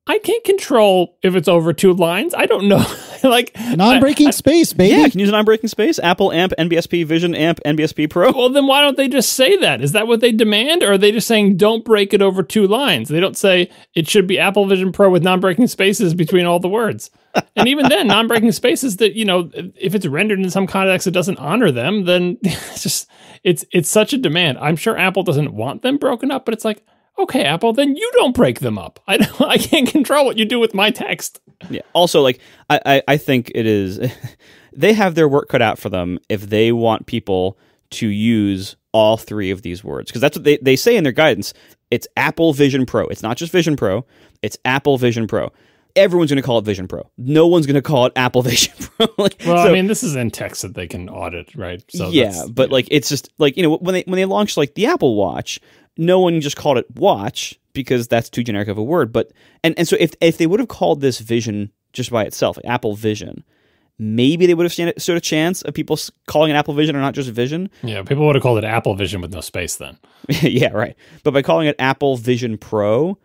I can't control if it's over 2 lines. I don't know. Like non-breaking space, baby. Yeah, I can use a non-breaking space. Apple AMP, NBSP, Vision AMP, NBSP Pro. Well, then why don't they just say that? Is that what they demand? Or are they just saying don't break it over 2 lines? They don't say it should be Apple Vision Pro with non-breaking spaces between all the words. And even then, non-breaking spaces that, if it's rendered in some context that doesn't honor them, then it's such a demand. I'm sure Apple doesn't want them broken up, but it's like, okay, Apple, then you don't break them up. I can't control what you do with my text. Yeah. Also, like, I think it is, they have their work cut out for them if they want people to use all 3 of these words. Because that's what they say in their guidance. It's Apple Vision Pro. It's not just Vision Pro. It's Apple Vision Pro. Everyone's going to call it Vision Pro. No one's going to call it Apple Vision Pro. I mean, this is in text that they can audit, right? So yeah, but like it's just like, you know, when they launched like the Apple Watch, no one just called it Watch because that's too generic of a word. But and so if they would have called this Vision just by itself, like Apple Vision, maybe they would have stood a chance of people calling it Apple Vision or not just Vision. Yeah, people would have called it Apple Vision with no space then. Yeah, right. But by calling it Apple Vision Pro,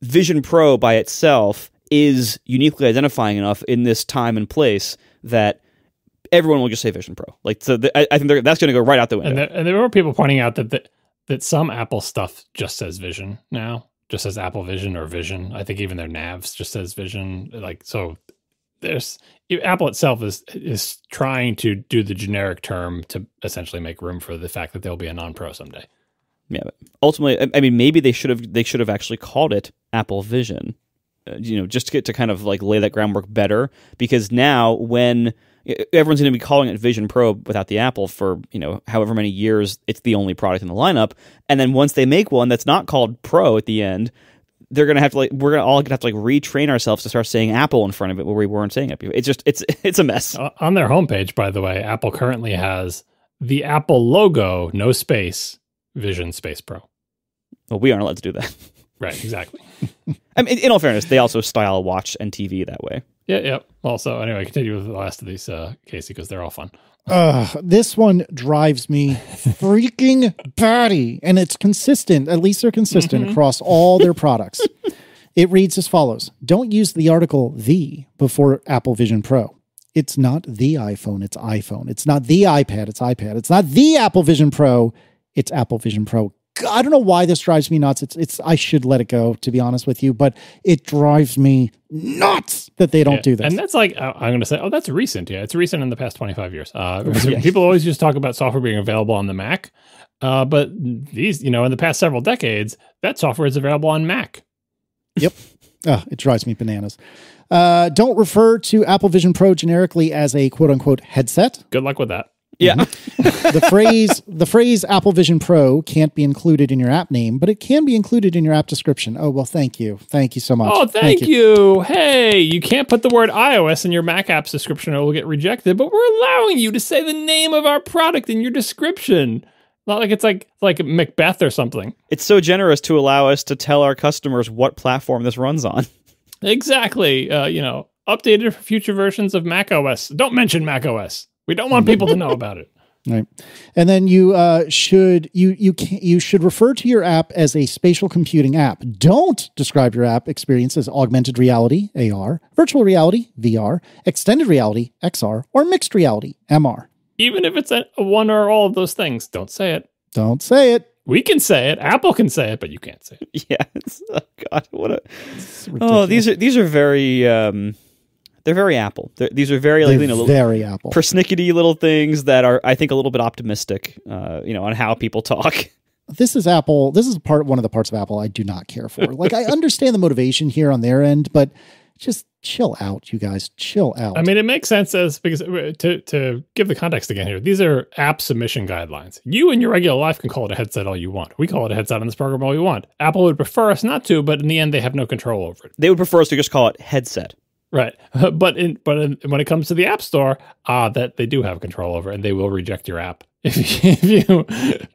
Vision Pro by itself is uniquely identifying enough in this time and place that everyone will just say Vision Pro. Like, so I think that's going to go right out the window. And there were people pointing out that some Apple stuff just says Vision now, just says Apple Vision or Vision. I think even their navs just says Vision. Like, so Apple itself is trying to do the generic term to essentially make room for the fact that there'll be a non-Pro someday. Yeah, but ultimately, I mean, maybe they should have actually called it Apple Vision, you know, just to kind of like lay that groundwork better. Because now, when everyone's going to be calling it Vision Pro without the Apple for, you know, however many years, it's the only product in the lineup. And then once they make one that's not called Pro at the end, they're going to have to we're going to all have to retrain ourselves to start saying Apple in front of it where we weren't saying it. It's a mess. On their homepage, by the way, Apple currently has the Apple logo, no space, Vision Space Pro. Well, we aren't allowed to do that. Right, exactly. I mean, in all fairness, they also style watch and TV that way. Yeah. Well, so anyway, continue with the last of these, Casey, because they're all fun. This one drives me freaking batty, and it's consistent. At least they're consistent across all their products. It reads as follows. Don't use the article "the" before Apple Vision Pro. It's not the iPhone, it's iPhone. It's not the iPad, it's iPad. It's not the Apple Vision Pro, it's Apple Vision Pro. God, I don't know why this drives me nuts. It's I should let it go, to be honest with you, but it drives me nuts that they don't do this. And that's like, I'm going to say, that's recent. Yeah, it's recent in the past 25 years. People always just talk about software being available on the Mac, but these, you know, in the past several decades, that software is available on Mac. Yep. It drives me bananas. Don't refer to Apple Vision Pro generically as a quote-unquote headset. Good luck with that. Yeah. The phrase Apple Vision Pro can't be included in your app name, but it can be included in your app description. Oh, well, thank you. Thank you so much. Oh, thank you. Hey, you can't put the word iOS in your Mac app's description or it will get rejected, but we're allowing you to say the name of our product in your description. Not like it's like Macbeth or something. It's so generous to allow us to tell our customers what platform this runs on. Exactly. You know, updated for future versions of macOS. Don't mention macOS. We don't want people to know about it. Right. And then you should refer to your app as a spatial computing app. Don't describe your app experience as augmented reality, AR, virtual reality, VR, extended reality, XR, or mixed reality, MR. Even if it's a one or all of those things, don't say it. Don't say it. We can say it. Apple can say it, but you can't say it. Yeah. Oh God, what a. Oh, these are very. They're very Apple. These are very very Apple, persnickety little things that are, I think, a little bit optimistic. You know, on how people talk. This is Apple. This is one of the parts of Apple I do not care for. Like, I understand the motivation here on their end, but just chill out, you guys. Chill out. I mean, it makes sense because to give the context again here, these are app submission guidelines. You in your regular life can call it a headset all you want. We call it a headset on this program all you want. Apple would prefer us not to, but in the end, they have no control over it. They would prefer us to just call it headset. Right. But when it comes to the App Store, that they do have control over, and they will reject your app if you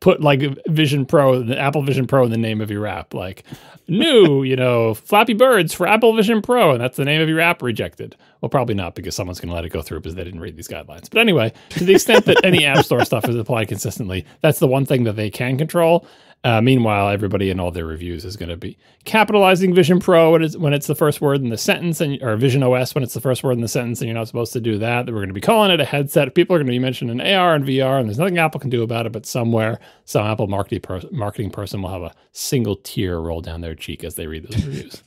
put like Vision Pro, the Apple Vision Pro in the name of your app, like new, you know, Flappy Birds for Apple Vision Pro, and that's the name of your app, rejected. Well, probably not, because someone's going to let it go through because they didn't read these guidelines. But anyway, to the extent that any App Store stuff is applied consistently, that's the one thing that they can control. Meanwhile, everybody in all their reviews is going to be capitalizing Vision Pro when it's the first word in the sentence, or visionOS when it's the first word in the sentence, and you're not supposed to do that. We're going to be calling it a headset. People are going to be mentioning AR and VR, and there's nothing Apple can do about it, but somewhere, some Apple marketing person will have a single tear roll down their cheek as they read those reviews.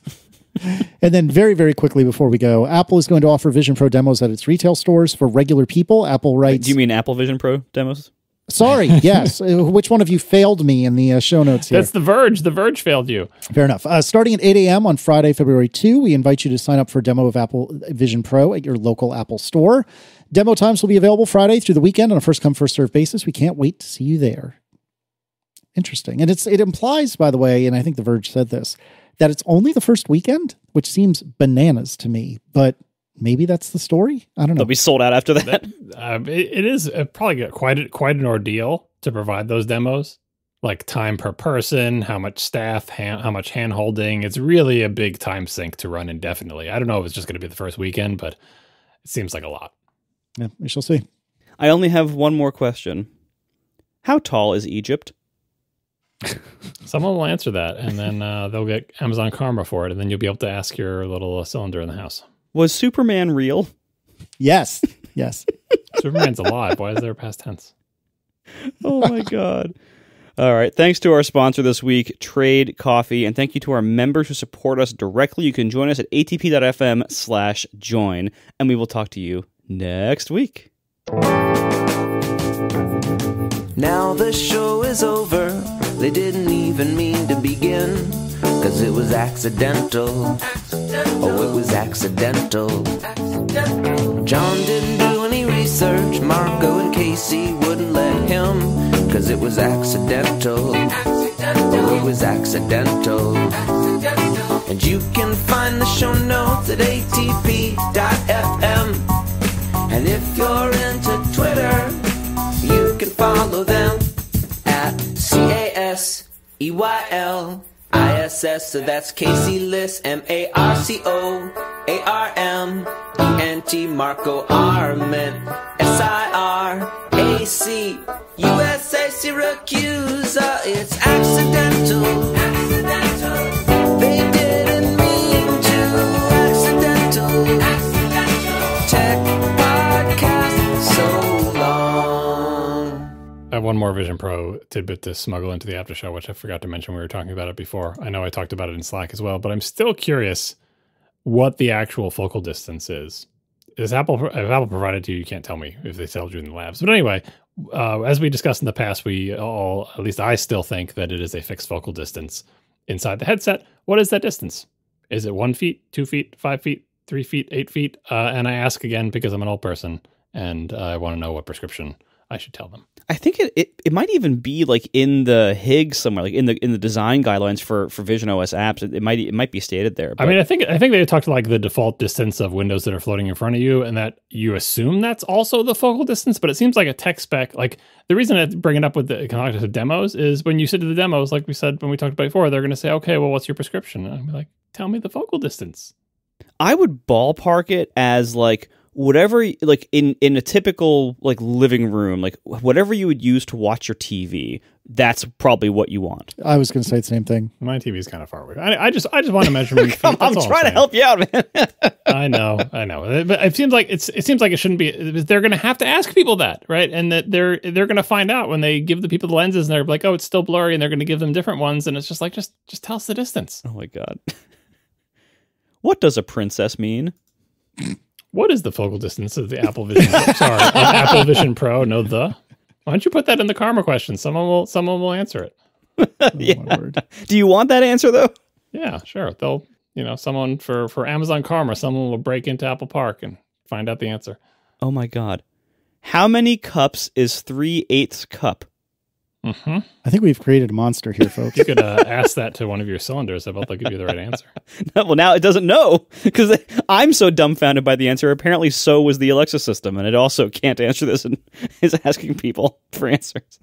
And then very, very quickly before we go, Apple is going to offer Vision Pro demos at its retail stores for regular people. Apple writes... Do you mean Apple Vision Pro demos? Sorry, yes. Which one of you failed me in the show notes here? That's The Verge. The Verge failed you. Fair enough. Starting at 8 a.m. on Friday, February 2, we invite you to sign up for a demo of Apple Vision Pro at your local Apple store. Demo times will be available Friday through the weekend on a first-come, first-served basis. We can't wait to see you there. Interesting. And it implies, by the way, and I think The Verge said this, that it's only the first weekend, which seems bananas to me. But maybe that's the story. I don't know. They'll be sold out after that. It is probably quite an ordeal to provide those demos. Like time per person, how much staff, how much hand holding. It's really a big time sink to run indefinitely. I don't know if it's just going to be the first weekend, but it seems like a lot. Yeah, we shall see. I only have one more question. How tall is Egypt? Someone will answer that, and then they'll get Amazon Karma for it, and then you'll be able to ask your little cylinder in the house. Was Superman real? Yes. Yes. Superman's alive. Why is there a past tense? Oh, my God. All right. Thanks to our sponsor this week, Trade Coffee, and thank you to our members who support us directly. You can join us at atp.fm/join, and we will talk to you next week. Now the show is over. They didn't even mean to begin, 'cause it was accidental. Oh, it was accidental. John didn't do any research. Marco and Casey wouldn't let him, 'cause it was accidental. Oh, it was accidental. And you can find the show notes at atp.fm. And if you're into Twitter, you can follow them at CASEYLISS. So that's Casey Liss, MARCOARMENT, Marco Arment, SIRAC, USA Syracuse. It's accidental. They didn't mean to. Accidental. Tech podcast so long. I have one more Vision Pro tidbit to smuggle into the after show, which I forgot to mention when we were talking about it before. I know I talked about it in Slack as well, but I'm still curious what the actual focal distance is. If Apple provided to you, you can't tell me if they told you in the labs. But anyway, as we discussed in the past, we all, at least I still think that it is a fixed focal distance inside the headset. What is that distance? Is it 1 feet, 2 feet, 5 feet, 3 feet, 8 feet? And I ask again because I'm an old person and I want to know what prescription I should tell them. I think it might even be like in the HIG somewhere, like in the design guidelines for visionOS apps. It might be stated there. But. I mean, I think they talked to like the default distance of windows that are floating in front of you, and that you assume that's also the focal distance. But it seems like a tech spec. Like the reason I bring it up with the context of demos is when you sit to the demos, like we said when we talked about before, they're going to say, "Okay, well, what's your prescription?" And I'll be like, "Tell me the focal distance." I would ballpark it as like whatever, like in a typical like living room, like whatever you would use to watch your TV, that's probably what you want. I was going to say the same thing. My TV is kind of far away. I just want to measure my feet. I'm trying to help you out, man. I know, but it seems like it shouldn't be. They're going to have to ask people that, right? And that they're going to find out when they give the people the lenses, and they're like, "Oh, it's still blurry," and they're going to give them different ones, and it's just like, just tell us the distance. Oh my God. What does a princess mean? What is the focal distance of the Apple Vision? Apple Vision Pro. No, Why don't you put that in the karma question? Someone will answer it. Yeah. Do you want that answer though? Yeah, sure. They'll, someone for Amazon Karma, someone will break into Apple Park and find out the answer. Oh my God. How many cups is 3/8 cup? Mm-hmm. I think we've created a monster here, folks. You could ask that to one of your cylinders. I bet they'll give you the right answer. No, well, now it doesn't know because I'm so dumbfounded by the answer. Apparently, so was the Alexa system, and it also can't answer this and is asking people for answers.